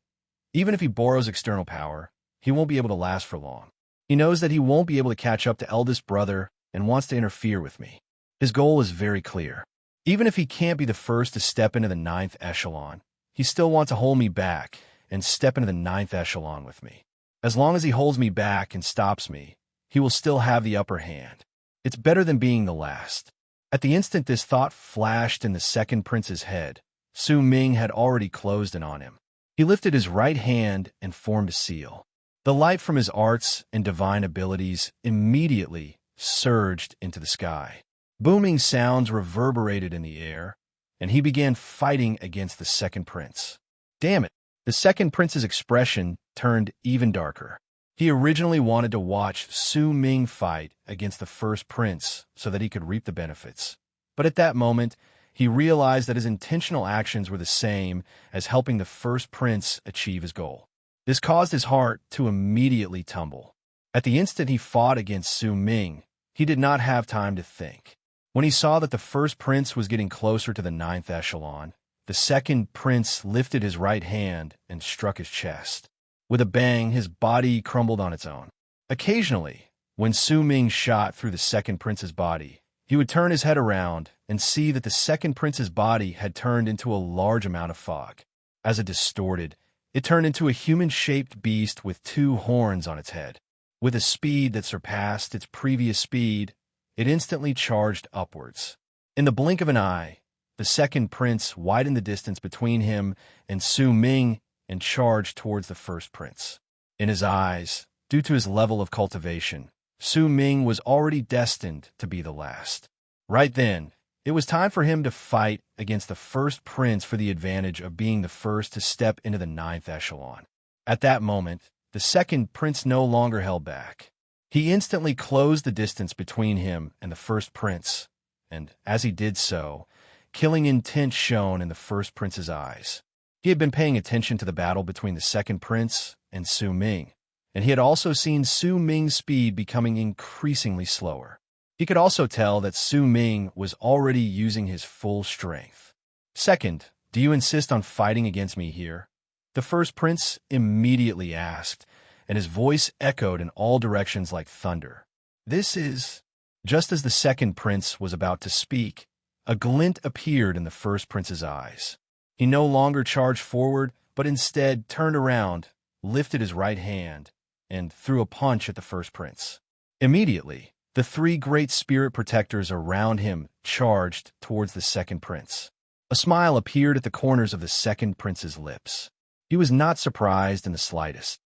[SPEAKER 1] even if he borrows external power, he won't be able to last for long. He knows that he won't be able to catch up to eldest brother and wants to interfere with me. His goal is very clear. Even if he can't be the first to step into the ninth echelon, he still wants to hold me back and step into the ninth echelon with me. As long as he holds me back and stops me, he will still have the upper hand. It's better than being the last. At the instant this thought flashed in the second prince's head, Su Ming had already closed in on him. He lifted his right hand and formed a seal. The light from his arts and divine abilities immediately surged into the sky. Booming sounds reverberated in the air, and he began fighting against the second prince. Damn it! The second prince's expression turned even darker. He originally wanted to watch Su Ming fight against the first prince so that he could reap the benefits. But at that moment, he realized that his intentional actions were the same as helping the first prince achieve his goal. This caused his heart to immediately tumble. At the instant he fought against Su Ming, he did not have time to think. When he saw that the first prince was getting closer to the ninth echelon, the second prince lifted his right hand and struck his chest. With a bang, his body crumbled on its own. Occasionally, when Su Ming shot through the second prince's body, he would turn his head around and see that the second prince's body had turned into a large amount of fog. As it distorted, it turned into a human-shaped beast with 2 horns on its head. With a speed that surpassed its previous speed, it instantly charged upwards. In the blink of an eye, the second prince widened the distance between him and Su Ming and charged towards the first prince. In his eyes, due to his level of cultivation, Su Ming was already destined to be the last. Right then, it was time for him to fight against the first prince for the advantage of being the first to step into the ninth echelon. At that moment, the second prince no longer held back. He instantly closed the distance between him and the first prince, and as he did so, killing intent shone in the first prince's eyes. He had been paying attention to the battle between the second prince and Su Ming, and he had also seen Su Ming's speed becoming increasingly slower. He could also tell that Su Ming was already using his full strength. Second, do you insist on fighting against me here? The first prince immediately asked, and his voice echoed in all directions like thunder. This is... Just as the second prince was about to speak, A glint appeared in the first prince's eyes. He no longer charged forward, but instead turned around, lifted his right hand, and threw a punch at the first prince. Immediately, the three great spirit protectors around him charged towards the second prince. A smile appeared at the corners of the second prince's lips. He was not surprised in the slightest.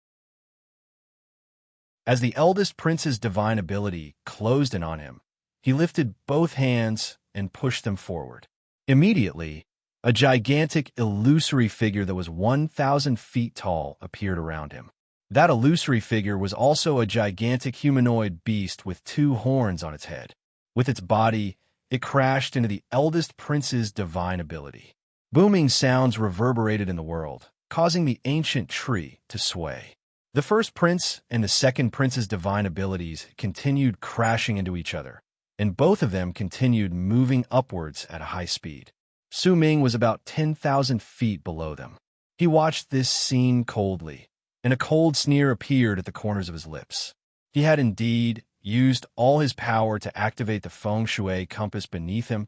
[SPEAKER 1] As the eldest prince's divine ability closed in on him, he lifted both hands and pushed them forward. Immediately, a gigantic, illusory figure that was 1,000 feet tall appeared around him. That illusory figure was also a gigantic humanoid beast with 2 horns on its head. With its body, it crashed into the eldest prince's divine ability. Booming sounds reverberated in the world, causing the ancient tree to sway. The first prince and the second prince's divine abilities continued crashing into each other, and both of them continued moving upwards at a high speed. Su Ming was about 10,000 feet below them. He watched this scene coldly, and a cold sneer appeared at the corners of his lips. He had indeed used all his power to activate the feng shui compass beneath him,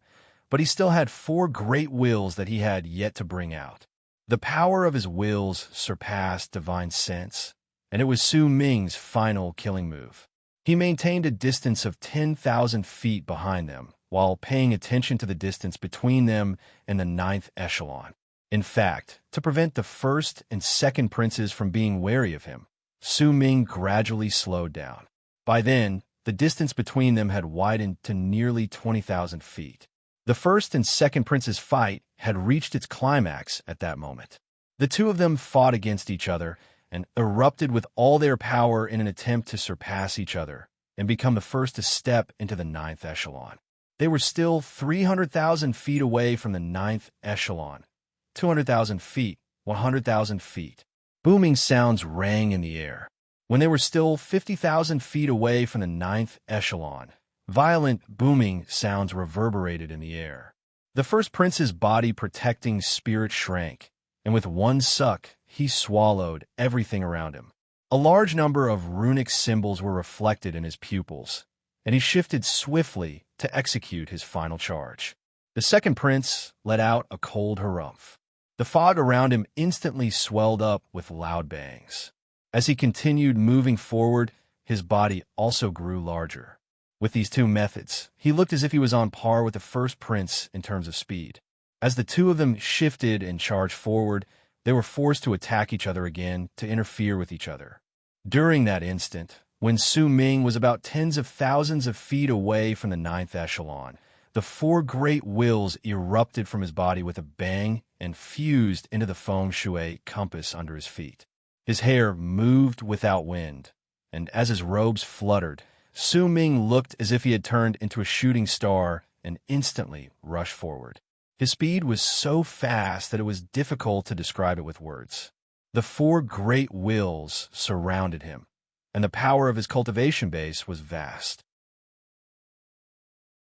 [SPEAKER 1] but he still had 4 great wills that he had yet to bring out. The power of his wills surpassed divine sense, and it was Su Ming's final killing move. He maintained a distance of 10,000 feet behind them, while paying attention to the distance between them and the 9th echelon. In fact, to prevent the first and second princes from being wary of him, Su Ming gradually slowed down. By then, the distance between them had widened to nearly 20,000 feet. The first and second princes' fight had reached its climax at that moment. The two of them fought against each other and erupted with all their power in an attempt to surpass each other and become the first to step into the 9th echelon. They were still 300,000 feet away from the 9th echelon. 200,000 feet, 100,000 feet. Booming sounds rang in the air. When they were still 50,000 feet away from the 9th echelon, violent booming sounds reverberated in the air. The first prince's body protecting spirit shrank, and with one suck, he swallowed everything around him. A large number of runic symbols were reflected in his pupils, and he shifted swiftly to execute his final charge. The second prince let out a cold harumph. The fog around him instantly swelled up with loud bangs. As he continued moving forward, his body also grew larger. With these 2 methods, he looked as if he was on par with the first prince in terms of speed. As the 2 of them shifted and charged forward, they were forced to attack each other again to interfere with each other. During that instant, when Su Ming was about tens of thousands of feet away from the 9th echelon, the 4 great wills erupted from his body with a bang and fused into the feng shui compass under his feet. His hair moved without wind, and as his robes fluttered, Su Ming looked as if he had turned into a shooting star and instantly rushed forward. His speed was so fast that it was difficult to describe it with words. The 4 great wills surrounded him, and the power of his cultivation base was vast.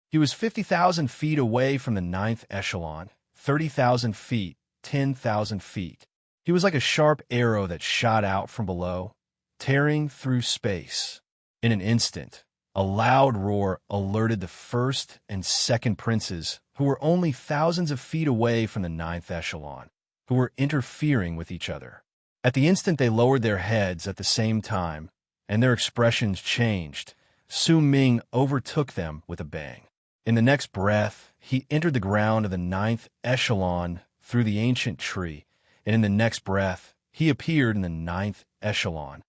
[SPEAKER 1] He was 50,000 feet away from the 9th echelon, 30,000 feet, 10,000 feet. He was like a sharp arrow that shot out from below, tearing through space. In an instant, a loud roar alerted the first and second princes, who were only thousands of feet away from the 9th echelon, who were interfering with each other. At the instant they lowered their heads at the same time, and their expressions changed, Su Ming overtook them with a bang. In the next breath, he entered the ground of the 9th echelon through the ancient tree, and in the next breath, he appeared in the 9th echelon.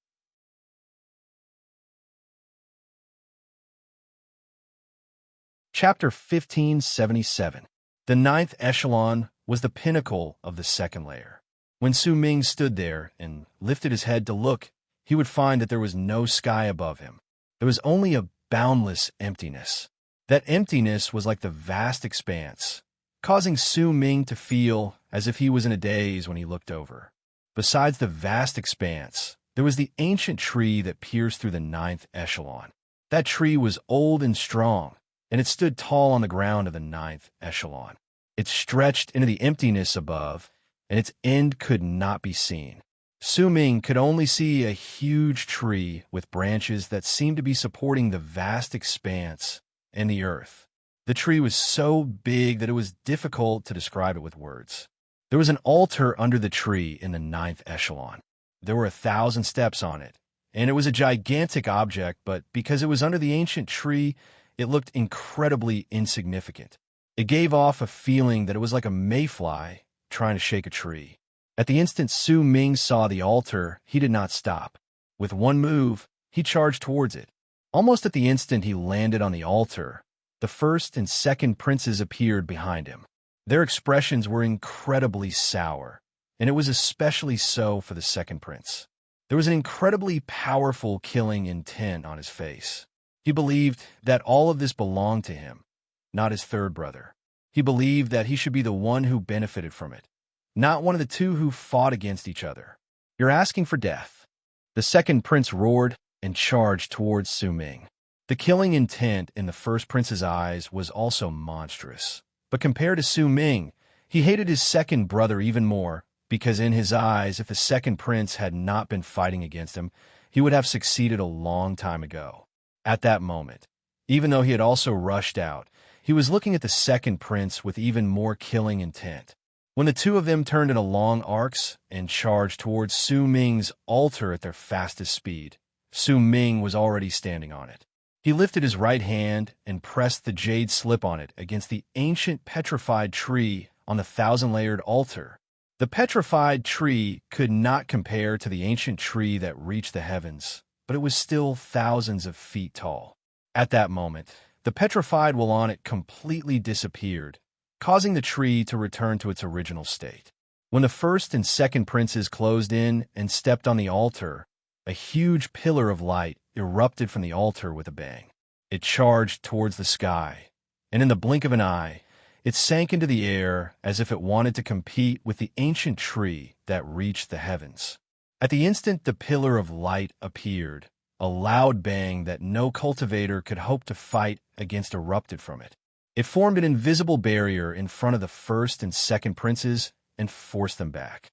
[SPEAKER 1] Chapter 1577. The 9th echelon was the pinnacle of the second layer. When Su Ming stood there and lifted his head to look, he would find that there was no sky above him. There was only a boundless emptiness. That emptiness was like the vast expanse, causing Su Ming to feel as if he was in a daze when he looked over. Besides the vast expanse, there was the ancient tree that pierced through the 9th echelon. That tree was old and strong, and it stood tall on the ground of the 9th echelon. It stretched into the emptiness above, and its end could not be seen. Su Ming could only see a huge tree with branches that seemed to be supporting the vast expanse and the earth. The tree was so big that it was difficult to describe it with words. There was an altar under the tree in the ninth echelon. There were 1,000 steps on it, and it was a gigantic object, but because it was under the ancient tree, it looked incredibly insignificant. It gave off a feeling that it was like a mayfly trying to shake a tree. At the instant Su Ming saw the altar, he did not stop. With one move, he charged towards it. Almost at the instant he landed on the altar, the first and second princes appeared behind him. Their expressions were incredibly sour, and it was especially so for the second prince. There was an incredibly powerful killing intent on his face. He believed that all of this belonged to him, not his third brother. He believed that he should be the one who benefited from it, not one of the two who fought against each other. "You're asking for death." The second prince roared and charged towards Su Ming. The killing intent in the first prince's eyes was also monstrous. But compared to Su Ming, he hated his second brother even more, because in his eyes, if the second prince had not been fighting against him, he would have succeeded a long time ago. At that moment, even though he had also rushed out, he was looking at the second prince with even more killing intent. When the two of them turned in a long arcs and charged towards Su Ming's altar at their fastest speed, Su Ming was already standing on it. He lifted his right hand and pressed the jade slip on it against the ancient petrified tree on the 1,000-layered altar. The petrified tree could not compare to the ancient tree that reached the heavens, but it was still thousands of feet tall. At that moment, the petrified wool on it completely disappeared, causing the tree to return to its original state. When the first and second princes closed in and stepped on the altar, a huge pillar of light erupted from the altar with a bang. It charged towards the sky, and in the blink of an eye, it sank into the air as if it wanted to compete with the ancient tree that reached the heavens. At the instant the pillar of light appeared, a loud bang that no cultivator could hope to fight against erupted from it. It formed an invisible barrier in front of the first and second princes and forced them back.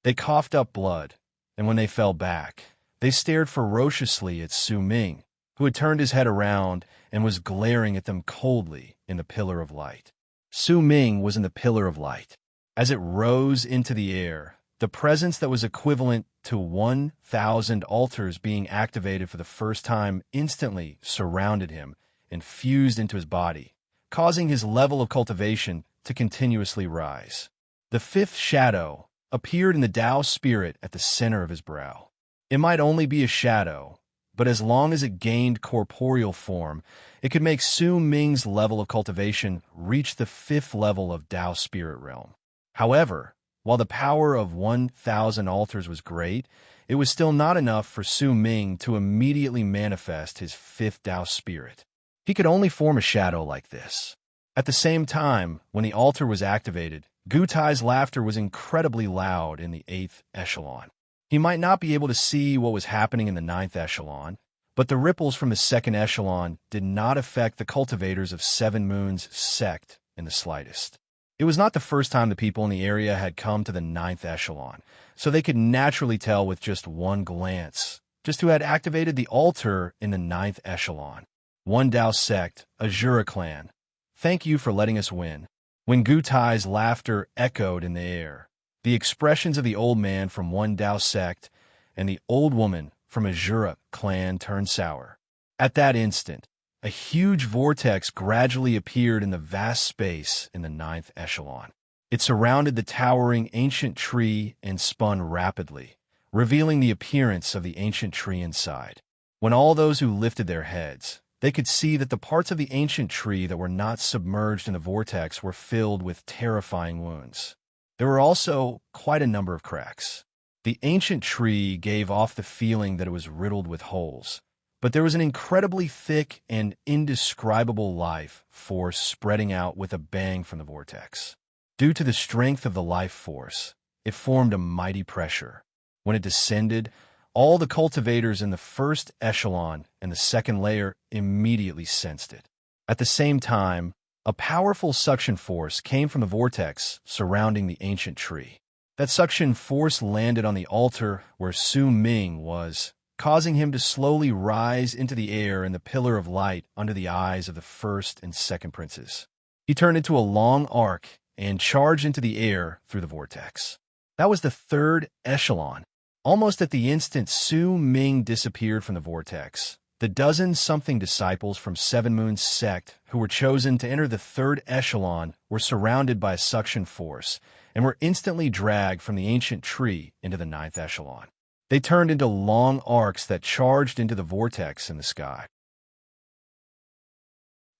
[SPEAKER 1] They coughed up blood, and when they fell back, they stared ferociously at Su Ming, who had turned his head around and was glaring at them coldly in the pillar of light. Su Ming was in the pillar of light. As it rose into the air, the presence that was equivalent to 1,000 altars being activated for the first time instantly surrounded him and fused into his body, causing his level of cultivation to continuously rise. The fifth shadow appeared in the Tao spirit at the center of his brow. It might only be a shadow, but as long as it gained corporeal form, it could make Su Ming's level of cultivation reach the 5th level of Tao spirit realm. However, while the power of 1,000 altars was great, it was still not enough for Su Ming to immediately manifest his 5th Tao spirit. He could only form a shadow like this. At the same time, when the altar was activated, Gu Tai's laughter was incredibly loud in the 8th echelon. He might not be able to see what was happening in the 9th echelon, but the ripples from the 2nd echelon did not affect the cultivators of Seven Moons sect in the slightest. It was not the first time the people in the area had come to the 9th echelon, so they could naturally tell with just one glance just who had activated the altar in the 9th echelon. One Dao sect, Azura clan. Thank you for letting us win. When Gu Tai's laughter echoed in the air, the expressions of the old man from One Dao sect and the old woman from Azura clan turned sour. At that instant, a huge vortex gradually appeared in the vast space in the 9th echelon. It surrounded the towering ancient tree and spun rapidly, revealing the appearance of the ancient tree inside. When all those who lifted their heads, they could see that the parts of the ancient tree that were not submerged in the vortex were filled with terrifying wounds. There were also quite a number of cracks. The ancient tree gave off the feeling that it was riddled with holes, but there was an incredibly thick and indescribable life force spreading out with a bang from the vortex. Due to the strength of the life force, it formed a mighty pressure. When it descended, all the cultivators in the 1st echelon and the 2nd layer immediately sensed it. At the same time, a powerful suction force came from the vortex surrounding the ancient tree. That suction force landed on the altar where Su Ming was, causing him to slowly rise into the air in the pillar of light under the eyes of the first and second princes. He turned into a long arc and charged into the air through the vortex. That was the third echelon. Almost at the instant Su Ming disappeared from the vortex, the dozen-something disciples from Seven Moons sect who were chosen to enter the third echelon were surrounded by a suction force and were instantly dragged from the ancient tree into the ninth echelon. They turned into long arcs that charged into the vortex in the sky.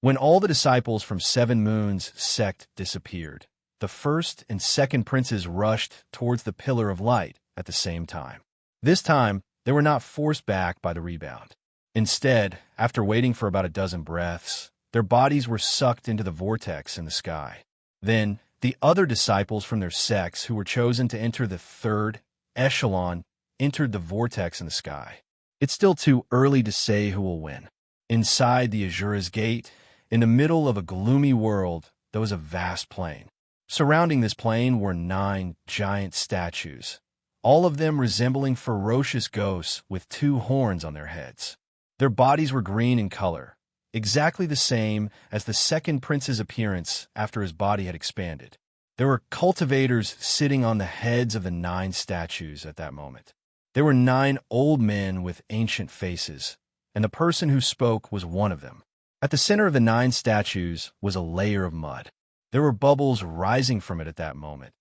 [SPEAKER 1] When all the disciples from Seven Moons sect disappeared, the first and second princes rushed towards the pillar of light at the same time. This time, they were not forced back by the rebound. Instead, after waiting for about a dozen breaths, their bodies were sucked into the vortex in the sky. Then, the other disciples from their sects who were chosen to enter the third echelon entered the vortex in the sky. It's still too early to say who will win. Inside the Azura's gate, in the middle of a gloomy world, there was a vast plain. Surrounding this plain were 9 giant statues, all of them resembling ferocious ghosts with 2 horns on their heads. Their bodies were green in color, exactly the same as the second prince's appearance after his body had expanded. There were cultivators sitting on the heads of the 9 statues at that moment. There were 9 old men with ancient faces, and the person who spoke was one of them. At the center of the 9 statues was a layer of mud. There were bubbles rising from it at that moment,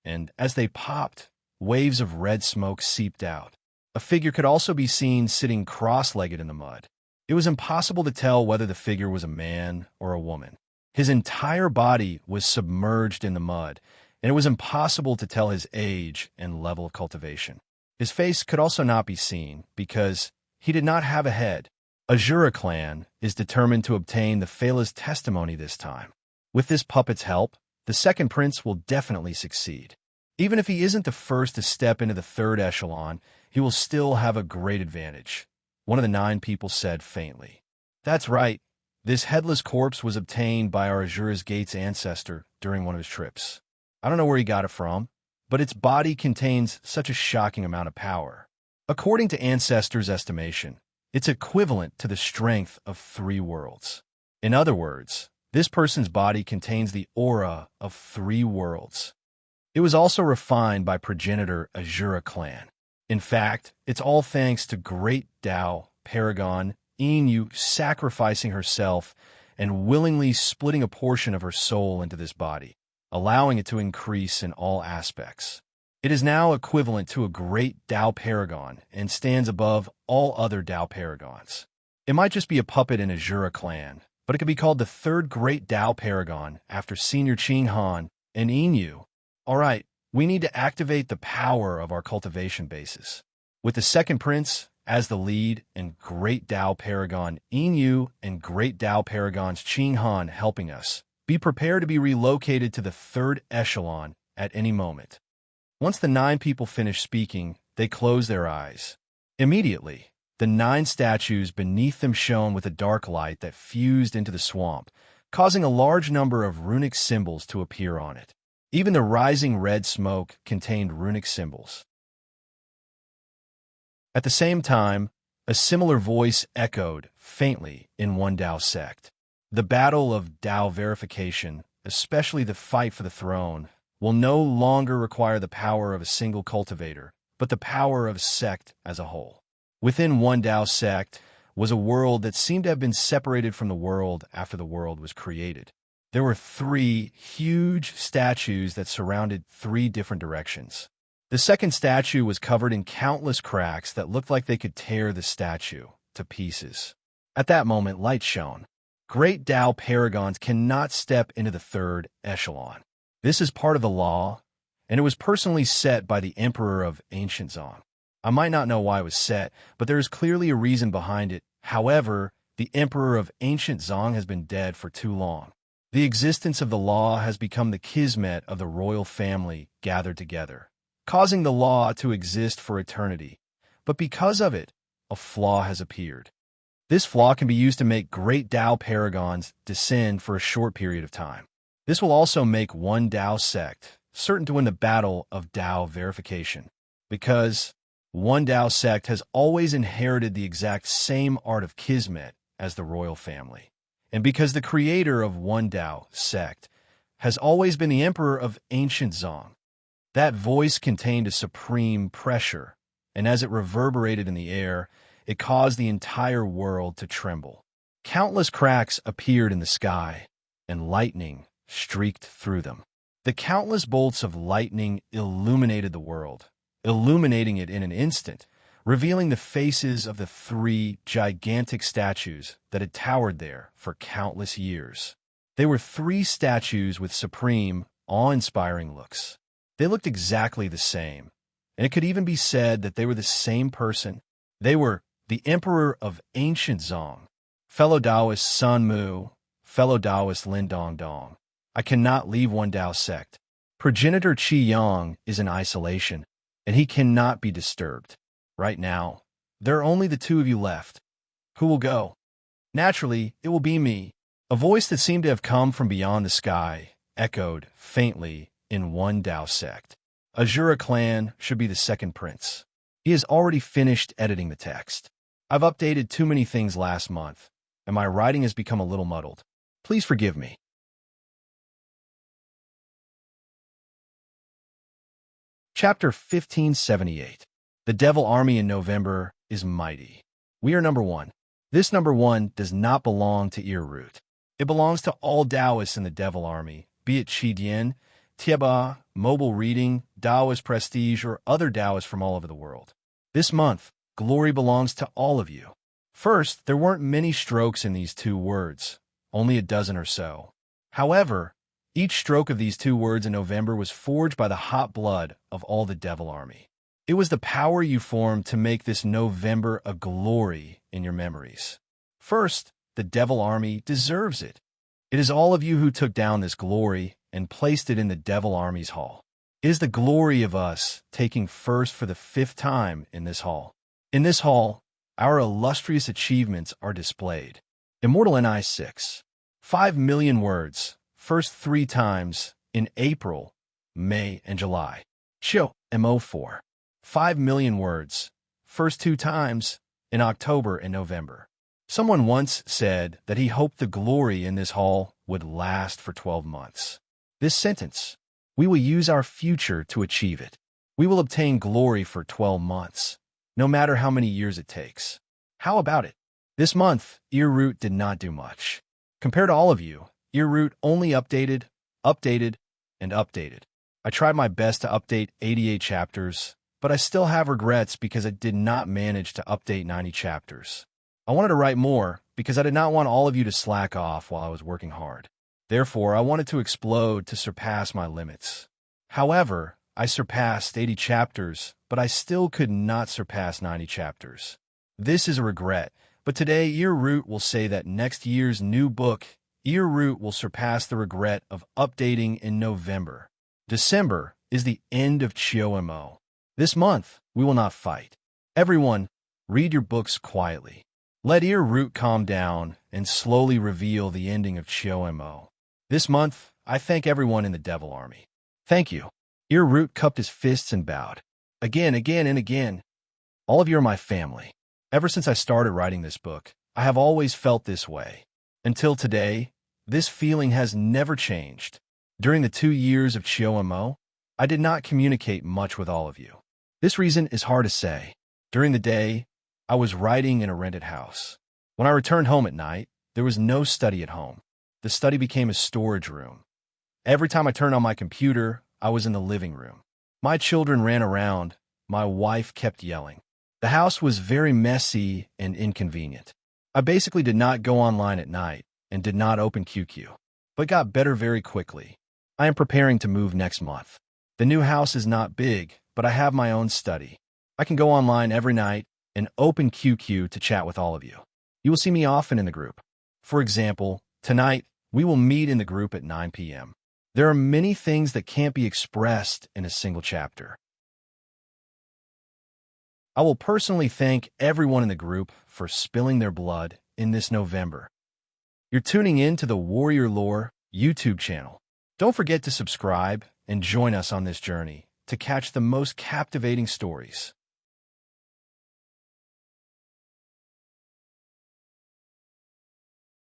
[SPEAKER 1] and as they popped, waves of red smoke seeped out. A figure could also be seen sitting cross-legged in the mud. It was impossible to tell whether the figure was a man or a woman. His entire body was submerged in the mud, and it was impossible to tell his age and level of cultivation. His face could also not be seen because he did not have a head. Azura clan is determined to obtain the Phalah's testimony this time. With this puppet's help, the second prince will definitely succeed. Even if he isn't the first to step into the third echelon, he will still have a great advantage, one of the 9 people said faintly. That's right. This headless corpse was obtained by our Azura's Gate's ancestor during one of his trips. I don't know where he got it from, but its body contains such a shocking amount of power. According to ancestors' estimation, it's equivalent to the strength of 3 worlds. In other words, this person's body contains the aura of 3 worlds. It was also refined by progenitor Azura clan. In fact, it's all thanks to Great Tao Paragon Inu sacrificing herself and willingly splitting a portion of her soul into this body, allowing it to increase in all aspects. It is now equivalent to a Great Tao Paragon and stands above all other Tao Paragons. It might just be a puppet in Azura clan, but it could be called the 3rd Great Tao Paragon after Senior Qing Han and Inu. All right, we need to activate the power of our cultivation bases. With the second prince as the lead and Great Tao Paragon Inu and Great Tao Paragons Qing Han helping us, be prepared to be relocated to the 3rd echelon at any moment. Once the 9 people finished speaking, they closed their eyes. Immediately, the 9 statues beneath them shone with a dark light that fused into the swamp, causing a large number of runic symbols to appear on it. Even the rising red smoke contained runic symbols. At the same time, a similar voice echoed faintly in one Tao sect. The battle of Tao verification, especially the fight for the throne, will no longer require the power of a single cultivator, but the power of a sect as a whole. Within one Tao sect was a world that seemed to have been separated from the world after the world was created. There were 3 huge statues that surrounded 3 different directions. The second statue was covered in countless cracks that looked like they could tear the statue to pieces. At that moment, light shone. Great Tao Paragons cannot step into the 3rd echelon. This is part of the law, and it was personally set by the Emperor of Ancient Zong. I might not know why it was set, but there is clearly a reason behind it. However, the Emperor of Ancient Zong has been dead for too long. The existence of the law has become the kismet of the royal family gathered together, causing the law to exist for eternity. But because of it, a flaw has appeared. This flaw can be used to make Great Tao Paragons descend for a short period of time. This will also make one Tao sect certain to win the battle of Tao verification, because One Dao sect has always inherited the exact same art of kismet as the royal family. And because the creator of One Dao sect has always been the emperor of ancient Zong, that voice contained a supreme pressure, and as it reverberated in the air, it caused the entire world to tremble. Countless cracks appeared in the sky, and lightning streaked through them. The countless bolts of lightning illuminated the world, illuminating it in an instant, revealing the faces of the three gigantic statues that had towered there for countless years. They were three statues with supreme, awe-inspiring looks. They looked exactly the same, and it could even be said that they were the same person. They were the Emperor of Ancient Zong, fellow Taoist Sun Mu, fellow Taoist Lin Dong Dong. I cannot leave One Dao sect. Progenitor Qi Yang is in isolation, and he cannot be disturbed. Right now, there are only the two of you left. Who will go? Naturally, it will be me. A voice that seemed to have come from beyond the sky echoed faintly in One Dao sect. Azura clan should be the second prince. He has already finished editing the text. I've updated too many things last month, and my writing has become a little muddled. Please forgive me. Chapter 1578. The Devil Army in November is mighty. We are number one. This number one does not belong to Earroot. It belongs to all Taoists in the Devil Army, be it Qi Tieba, Mobile Reading, Taoist Prestige, or other Taoists from all over the world. This month, glory belongs to all of you. First, there weren't many strokes in these two words, only a dozen or so. However, each stroke of these two words in November was forged by the hot blood of all the Devil Army. It was the power you formed to make this November a glory in your memories. First, the Devil Army deserves it. It is all of you who took down this glory and placed it in the Devil Army's hall. It is the glory of us taking first for the 5th time in this hall. In this hall, our illustrious achievements are displayed. Immortal NI 6. 5 million words, first 3 times in April, May, and July. Show MO 4. 5 million words, first 2 times in October and November. Someone once said that he hoped the glory in this hall would last for 12 months. This sentence, we will use our future to achieve it. We will obtain glory for 12 months, no matter how many years it takes. How about it? This month, Earroot did not do much. Compared to all of you, Earroot only updated, and updated. I tried my best to update 88 chapters, but I still have regrets because I did not manage to update 90 chapters. I wanted to write more because I did not want all of you to slack off while I was working hard. Therefore, I wanted to explode to surpass my limits. However, I surpassed 80 chapters, but I still could not surpass 90 chapters. This is a regret, but today Earroot will say that next year's new book, Earroot will surpass the regret of updating in November. December is the end of Chiomo. This month, we will not fight. Everyone, read your books quietly. Let Earroot calm down and slowly reveal the ending of Chiomo. This month, I thank everyone in the Devil Army. Thank you. Earroot cupped his fists and bowed. Again, and again. All of you are my family. Ever since I started writing this book, I have always felt this way. Until today, this feeling has never changed. During the 2 years of Chiomo, I did not communicate much with all of you. This reason is hard to say. During the day, I was writing in a rented house. When I returned home at night, there was no study at home. The study became a storage room. Every time I turned on my computer, I was in the living room. My children ran around. My wife kept yelling. The house was very messy and inconvenient. I basically did not go online at night and did not open QQ, but got better very quickly. I am preparing to move next month. The new house is not big, but I have my own study. I can go online every night and open QQ to chat with all of you. You will see me often in the group. For example, tonight, we will meet in the group at 9 p.m. There are many things that can't be expressed in a single chapter. I will personally thank everyone in the group for spilling their blood in this November. You're tuning in to the Warrior Lore YouTube channel. Don't forget to subscribe and join us on this journey to catch the most captivating stories.